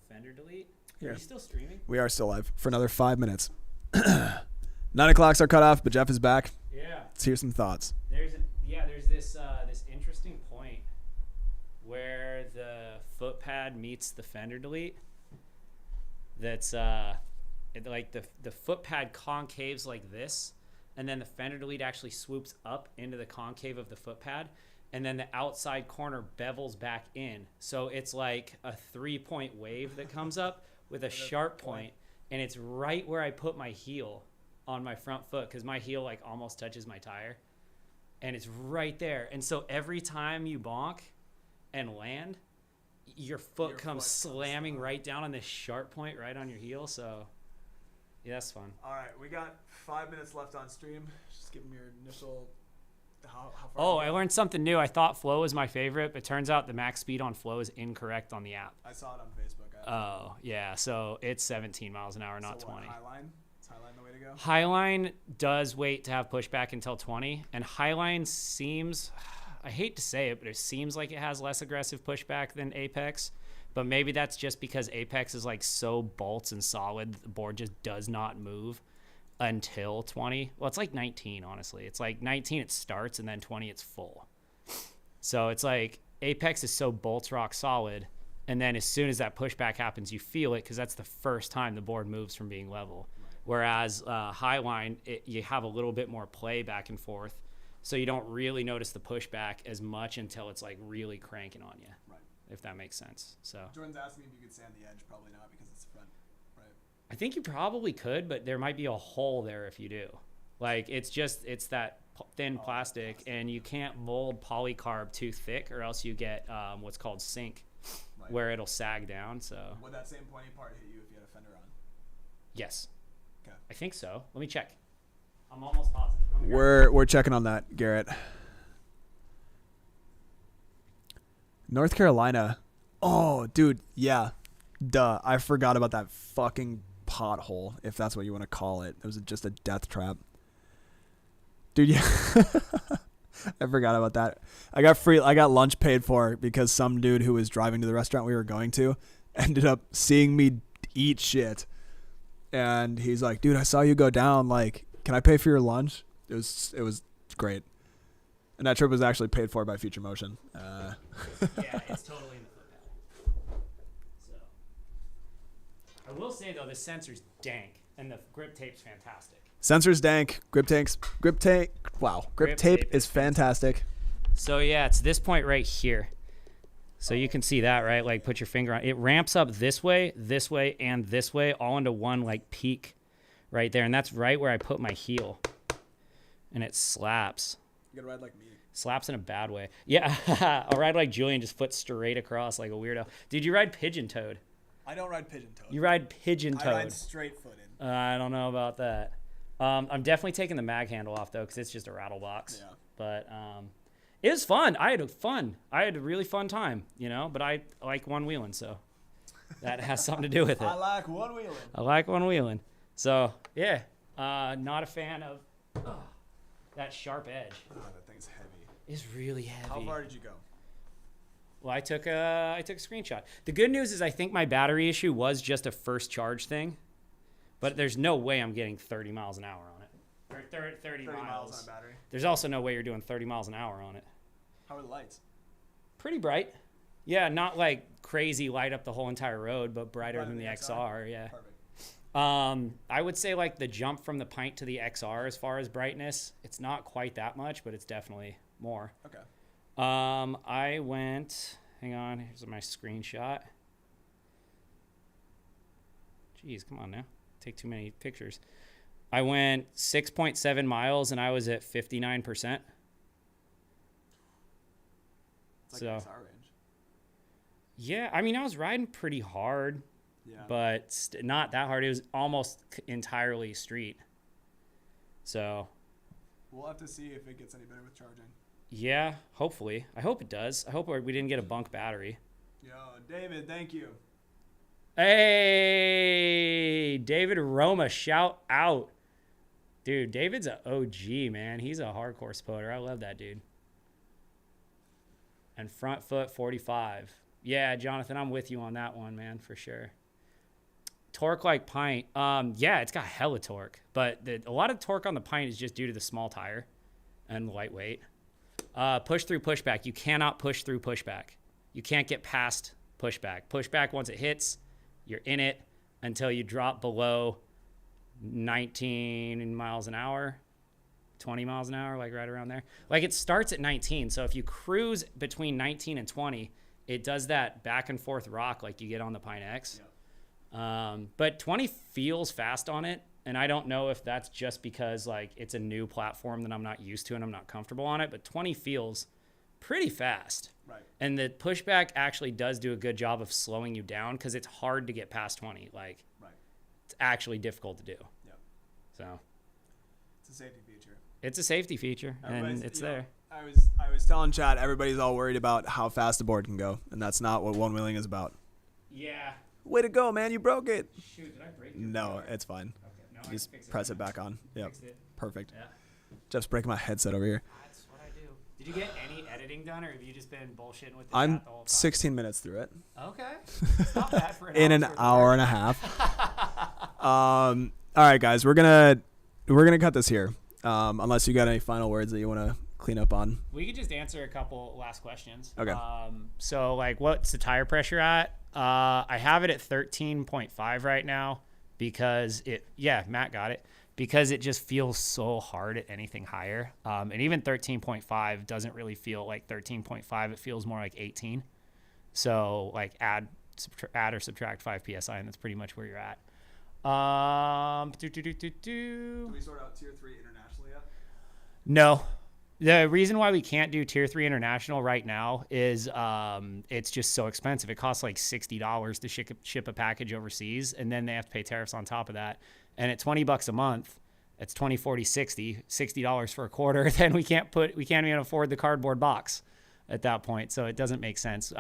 [SPEAKER 2] fender delete.
[SPEAKER 1] Here.
[SPEAKER 2] Are you still streaming?
[SPEAKER 1] We are still live for another 5 minutes. 9 o'clock's our cutoff, but Jeff is back.
[SPEAKER 2] Yeah.
[SPEAKER 1] Let's hear some thoughts.
[SPEAKER 2] There's this interesting point where the foot pad meets the fender delete. That's like the foot pad concaves like this, and then the fender delete actually swoops up into the concave of the foot pad, and then the outside corner bevels back in. So it's like a 3-point wave that comes up with a sharp point, and it's right where I put my heel on my front foot, because my heel like almost touches my tire, and it's right there. And so every time you bonk and land, your foot comes slamming right down on this sharp point right on your heel. So yeah, that's fun.
[SPEAKER 1] All right, we got 5 minutes left on stream. Just give me your initial. How far?
[SPEAKER 2] Oh, I learned something new. I thought flow was my favorite, but turns out the max speed on flow is incorrect on the app.
[SPEAKER 1] I saw it on Facebook.
[SPEAKER 2] Oh yeah, so it's 17 miles an hour, not
[SPEAKER 1] so
[SPEAKER 2] 20.
[SPEAKER 1] Highline? Is Highline the way to go?
[SPEAKER 2] Highline does wait to have pushback until 20, and Highline seems, I hate to say it, but it seems like it has less aggressive pushback than Apex. But maybe that's just because Apex is like so bolts and solid, the board just does not move until 20. Well, it's like 19, honestly. It's like 19 it starts, and then 20 it's full. So it's like Apex is so bolts rock solid, and then as soon as that pushback happens, you feel it, because that's the first time the board moves from being level. Whereas Highline, you have a little bit more play back and forth, so you don't really notice the pushback as much until it's like really cranking on you.
[SPEAKER 1] Right.
[SPEAKER 2] If that makes sense. So
[SPEAKER 1] Jordan's asking if you could sand the edge. Probably not, because it's the front. Right.
[SPEAKER 2] I think you probably could, but there might be a hole there if you do. Like it's that thin plastic, and you can't mold polycarb too thick, or else you get what's called sink,
[SPEAKER 1] Right.
[SPEAKER 2] where it'll sag down. So
[SPEAKER 1] Would that same pointy part hit you if you had a fender on?
[SPEAKER 2] yes,
[SPEAKER 1] Okay.
[SPEAKER 2] I think so. Let me check. I'm almost positive.
[SPEAKER 1] We're checking on that, Garrett. North Carolina. Oh, dude, yeah. Duh. I forgot about that fucking pothole, if that's what you want to call it. It was just a death trap. Dude, yeah. I forgot about that. I got lunch paid for because some dude who was driving to the restaurant we were going to ended up seeing me eat shit. And he's like, dude, I saw you go down. Like, can I pay for your lunch? It was great. And that trip was actually paid for by Future Motion.
[SPEAKER 2] Yeah, it's totally in the foot pad. So I will say though, the sensor's dank, and the grip tape's fantastic.
[SPEAKER 1] Sensor's dank. Grip tape. Wow. Grip tape is fantastic.
[SPEAKER 2] So yeah, it's this point right here. So you can see that, right? Like put your finger on it. Ramps up this way, and this way, all into one like peak right there. And that's right where I put my heel. And it slaps.
[SPEAKER 1] You gotta ride like me.
[SPEAKER 2] Slaps in a bad way. Yeah, I'll ride like Julian, just foot straight across like a weirdo. Dude, you ride pigeon toed.
[SPEAKER 1] I don't ride pigeon toed.
[SPEAKER 2] You ride pigeon toed.
[SPEAKER 1] I ride straight footed.
[SPEAKER 2] I don't know about that. I'm definitely taking the mag handle off though, because it's just a rattle box.
[SPEAKER 1] Yeah.
[SPEAKER 2] But it was fun. I had a really fun time, but I like one wheeling, so that has something to do with it.
[SPEAKER 1] I like one wheeling.
[SPEAKER 2] I like one wheeling. So yeah, not a fan of that sharp edge.
[SPEAKER 1] Oh, that thing's heavy.
[SPEAKER 2] It's really heavy.
[SPEAKER 1] How far did you go?
[SPEAKER 2] Well, I took a screenshot. The good news is I think my battery issue was just a first charge thing, but there's no way I'm getting 30 miles an hour on it. Or 30 miles
[SPEAKER 1] on a battery.
[SPEAKER 2] There's also no way you're doing 30 miles an hour on it.
[SPEAKER 1] How are the lights?
[SPEAKER 2] Pretty bright. Yeah, not like crazy light up the whole entire road, but brighter than the XR. Yeah.
[SPEAKER 1] Perfect.
[SPEAKER 2] I would say like the jump from the Pint to the XR as far as brightness, it's not quite that much, but it's definitely more.
[SPEAKER 1] Okay.
[SPEAKER 2] I went, hang on, here's my screenshot. Jeez, come on now. Take too many pictures. I went 6.7 miles and I was at 59%.
[SPEAKER 1] It's like
[SPEAKER 2] So,
[SPEAKER 1] XR range.
[SPEAKER 2] yeah, I mean, I was riding pretty hard,
[SPEAKER 1] Yeah.
[SPEAKER 2] but not that hard. It was almost entirely street. So,
[SPEAKER 1] We'll have to see if it gets any better with charging.
[SPEAKER 2] yeah, hopefully. I hope it does. I hope we didn't get a bunk battery.
[SPEAKER 1] Yo, David, thank you.
[SPEAKER 2] Hey! David Roma, shout out. Dude, David's an OG, man. He's a hardcore spotter. I love that dude. And front foot 45. Yeah, Jonathan, I'm with you on that one, man, for sure. Torque like Pint. Yeah, it's got hella torque, but a lot of torque on the Pint is just due to the small tire and lightweight. Push through pushback. You cannot push through pushback. You can't get past pushback. Pushback, once it hits, you're in it until you drop below 19 miles an hour, 20 miles an hour, like right around there. Like it starts at 19. So if you cruise between 19 and 20, it does that back and forth rock like you get on the Pine X. Yep. But 20 feels fast on it. And I don't know if that's just because like it's a new platform that I'm not used to and I'm not comfortable on it, but 20 feels pretty fast.
[SPEAKER 1] Right.
[SPEAKER 2] And the pushback actually does do a good job of slowing you down because it's hard to get past 20. Like,
[SPEAKER 1] right.
[SPEAKER 2] It's actually difficult to do.
[SPEAKER 1] Yep.
[SPEAKER 2] So
[SPEAKER 1] it's a safety feature.
[SPEAKER 2] It's a safety feature, and it's there.
[SPEAKER 1] I was telling Chad, everybody's all worried about how fast the board can go, and that's not what one wheeling is about.
[SPEAKER 2] Yeah.
[SPEAKER 1] Way to go, man! You broke it.
[SPEAKER 2] Shoot, did I break it?
[SPEAKER 1] No, it's fine.
[SPEAKER 2] Okay. No,
[SPEAKER 1] Just press it back on. Yep.
[SPEAKER 2] Fixed it.
[SPEAKER 1] Perfect.
[SPEAKER 2] Yeah.
[SPEAKER 1] Jeff's breaking my headset over here.
[SPEAKER 2] That's what I do. Did you get any editing done, or have you just been bullshitting with the
[SPEAKER 1] I'm
[SPEAKER 2] chat the whole time?
[SPEAKER 1] 16 minutes through it.
[SPEAKER 2] Okay. It's not bad for
[SPEAKER 1] In an hour and a half. All right, guys, we're gonna cut this here. Unless you got any final words that you want to clean up on.
[SPEAKER 2] We could just answer a couple last questions.
[SPEAKER 1] Okay.
[SPEAKER 2] So like, what's the tire pressure at? I have it at 13.5 right now because Matt got it, because it just feels so hard at anything higher. And even 13.5 doesn't really feel like 13.5. It feels more like 18. So like add or subtract 5 PSI, and that's pretty much where you're at.
[SPEAKER 1] Did we sort out tier 3 internationally yet?
[SPEAKER 2] No. The reason why we can't do tier 3 international right now is it's just so expensive. It costs like $60 to ship a package overseas, and then they have to pay tariffs on top of that. And at $20 a month, it's 20, 40, 60, $60 for a quarter. Then we can't even afford the cardboard box at that point. So it doesn't make sense.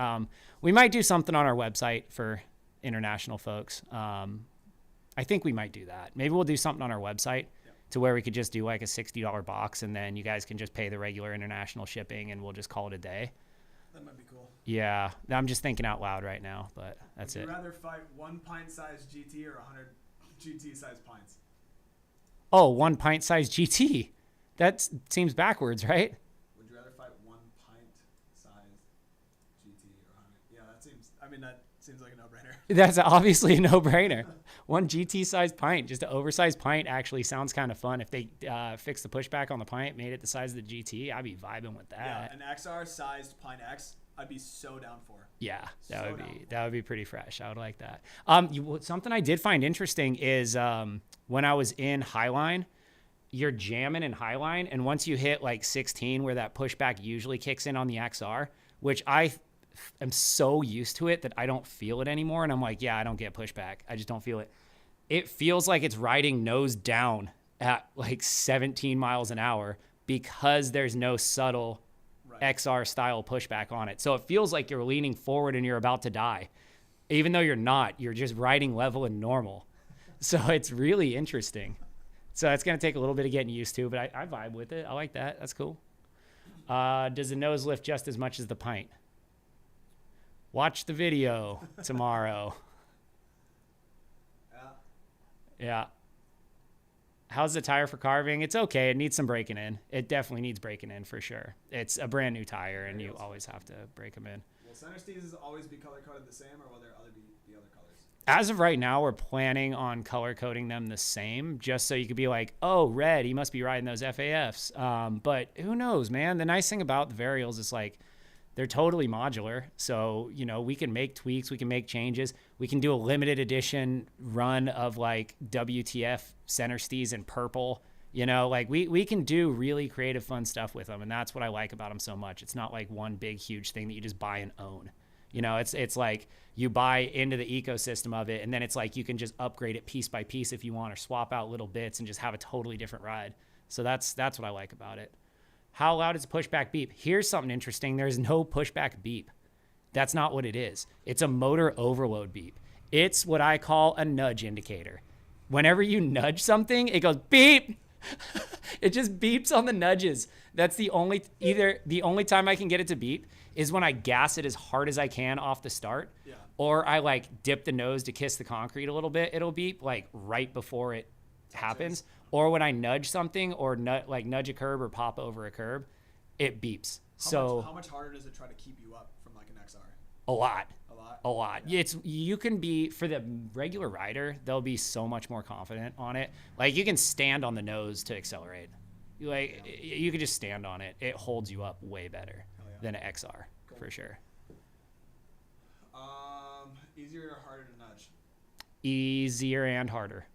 [SPEAKER 2] We might do something on our website for international folks. I think we might do that. Maybe we'll do something on our website to where we could just do like a $60 box, and then you guys can just pay the regular international shipping, and we'll just call it a day.
[SPEAKER 1] That might be cool.
[SPEAKER 2] Yeah, I'm just thinking out loud right now, but that's it.
[SPEAKER 1] Would you rather fight 1 pint-sized GT or 100 GT-sized pints?
[SPEAKER 2] Oh, 1 pint-sized GT. That seems backwards, right?
[SPEAKER 1] Would you rather fight 1 pint-sized GT or 100? Yeah, that seems like a no-brainer.
[SPEAKER 2] That's obviously a no-brainer. 1 GT-sized pint, just an oversized pint, actually sounds kind of fun. If they fix the pushback on the pint, made it the size of the GT, I'd be vibing with that.
[SPEAKER 1] Yeah, an XR-sized Pint X, I'd be so down for.
[SPEAKER 2] Yeah, that would be pretty fresh. I would like that. Something I did find interesting is when I was in Highline, you're jamming in Highline, and once you hit like 16, where that pushback usually kicks in on the XR, which I am so used to it that I don't feel it anymore. And I'm like, yeah, I don't get pushback. I just don't feel it. It feels like it's riding nose down at like 17 miles an hour because there's no subtle XR style pushback on it. So it feels like you're leaning forward and you're about to die, even though you're not. You're just riding level and normal. So it's really interesting. So it's going to take a little bit of getting used to, but I vibe with it. I like that. That's cool. Does the nose lift just as much as the pint? Watch the video tomorrow. Yeah. How's the tire for carving? It's okay. It needs some breaking in. It definitely needs breaking in for sure. It's a brand new tire, and you always have to break them in.
[SPEAKER 1] Will center steezes always be color coded the same, or will there be other colors?
[SPEAKER 2] As of right now, we're planning on color coding them the same, just so you could be like, oh, red, he must be riding those FAFs. But who knows, man? The nice thing about the Varials is like, they're totally modular. So, we can make tweaks, we can make changes. We can do a limited edition run of like WTF center steez in purple. We can do really creative, fun stuff with them. And that's what I like about them so much. It's not like one big, huge thing that you just buy and own. It's like you buy into the ecosystem of it, and then it's like you can just upgrade it piece by piece if you want, or swap out little bits and just have a totally different ride. So that's what I like about it. How loud is a pushback beep? Here's something interesting. There's no pushback beep. That's not what it is. It's a motor overload beep. It's what I call a nudge indicator. whenever you nudge something, it goes beep. It just beeps on the nudges. That's the only time I can get it to beep is when I gas it as hard as I can off the start.
[SPEAKER 1] Yeah.
[SPEAKER 2] Or I like dip the nose to kiss the concrete a little bit. It'll beep like right before it happens. Or when I nudge something or nudge a curb or pop over a curb, it beeps.
[SPEAKER 1] How much harder does it try to keep you up from like an XR?
[SPEAKER 2] A lot. A lot.
[SPEAKER 1] Yeah.
[SPEAKER 2] You can be, for the regular rider, they'll be so much more confident on it. Like you can stand on the nose to accelerate. You can just stand on it. It holds you up way better than an XR for sure.
[SPEAKER 1] Easier or harder to nudge?
[SPEAKER 2] Easier and harder.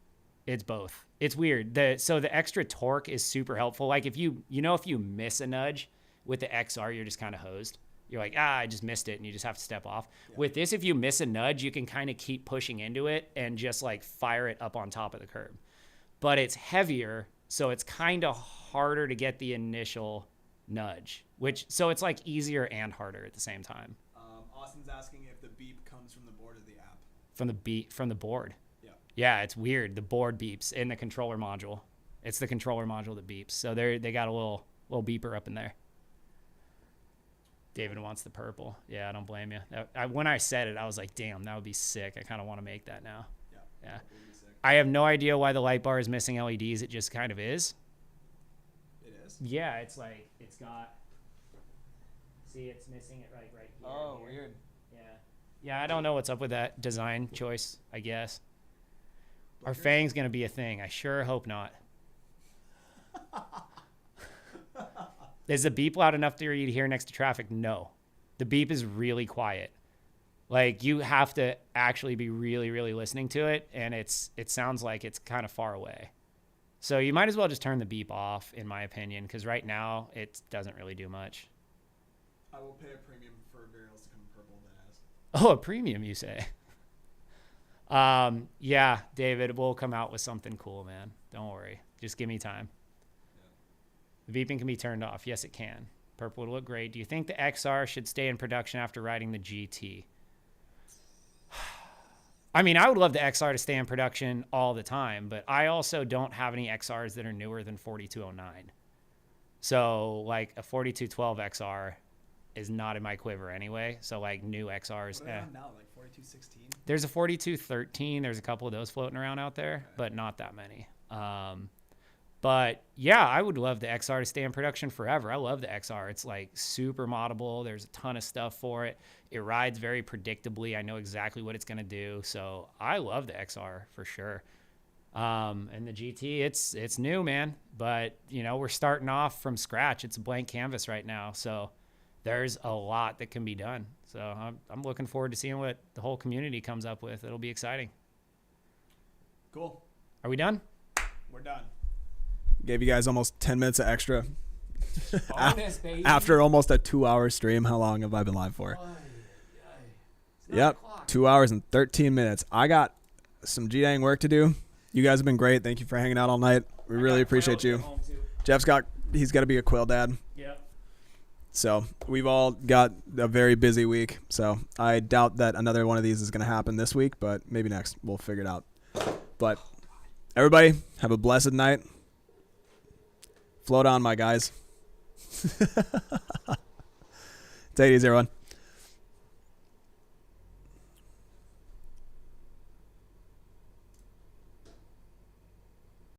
[SPEAKER 2] It's both. It's weird. So the extra torque is super helpful. Like if you miss a nudge with the XR, you're just kind of hosed. You're like, I just missed it, and you just have to step off. Yeah. With this, if you miss a nudge, you can kind of keep pushing into it and just like fire it up on top of the curb. But it's heavier, so it's kind of harder to get the initial nudge, so it's like easier and harder at the same time.
[SPEAKER 1] Austin's asking if the beep comes from the board or the app.
[SPEAKER 2] From the board.
[SPEAKER 1] Yeah. Yeah,
[SPEAKER 2] it's weird. The board beeps in the controller module. It's the controller module that beeps. So they got a little beeper up in there. David wants the purple. Yeah, I don't blame you. When I said it, I was like, damn, that would be sick. I kind of want to make that now. Yeah. I have no idea why the light bar is missing LEDs. It just kind of is.
[SPEAKER 1] It is?
[SPEAKER 2] Yeah, it's like, it's got, see, it's missing it right here.
[SPEAKER 1] Oh, weird.
[SPEAKER 2] Yeah. Yeah, I don't know what's up with that design choice, I guess. Our fang's going to be a thing. I sure hope not. Is the beep loud enough for you to hear next to traffic? No. The beep is really quiet. Like you have to actually be really, really listening to it, and it sounds like it's kind of far away. So you might as well just turn the beep off, in my opinion, because right now it doesn't really do much.
[SPEAKER 1] I will pay a premium for varials to come purple then as.
[SPEAKER 2] Oh, a premium, you say? Yeah, David, we'll come out with something cool, man. Don't worry. Just give me time. The beeping can be turned off. Yes, it can. Purple would look great. Do you think the XR should stay in production after riding the GT? I mean, I would love the XR to stay in production all the time, but I also don't have any XRs that are newer than 4209. So, like, a 4212 XR is not in my quiver anyway. So, like, new XRs.
[SPEAKER 1] What are now, like 4216?
[SPEAKER 2] There's a 4213. There's a couple of those floating around out there, but not that many. But yeah, I would love the XR to stay in production forever. I love the XR. It's like super moddable. There's a ton of stuff for it. It rides very predictably. I know exactly what it's going to do. So I love the XR for sure. And the GT, it's new, man. But, we're starting off from scratch. It's a blank canvas right now. So there's a lot that can be done. So I'm looking forward to seeing what the whole community comes up with. It'll be exciting.
[SPEAKER 1] Cool.
[SPEAKER 2] Are we done?
[SPEAKER 1] We're done. Gave you guys almost 10 minutes of extra.
[SPEAKER 2] Bonus, baby.
[SPEAKER 1] After almost a 2-hour stream. How long have I been live for? Yep. 2 hours and 13 minutes. I got some G-dang work to do. You guys have been great. Thank you for hanging out all night. We really appreciate you. He's got to be a quail dad.
[SPEAKER 2] Yep.
[SPEAKER 1] So we've all got a very busy week. So I doubt that another one of these is going to happen this week, but maybe next. We'll figure it out. But everybody, have a blessed night. Float on, my guys. Take it easy, everyone.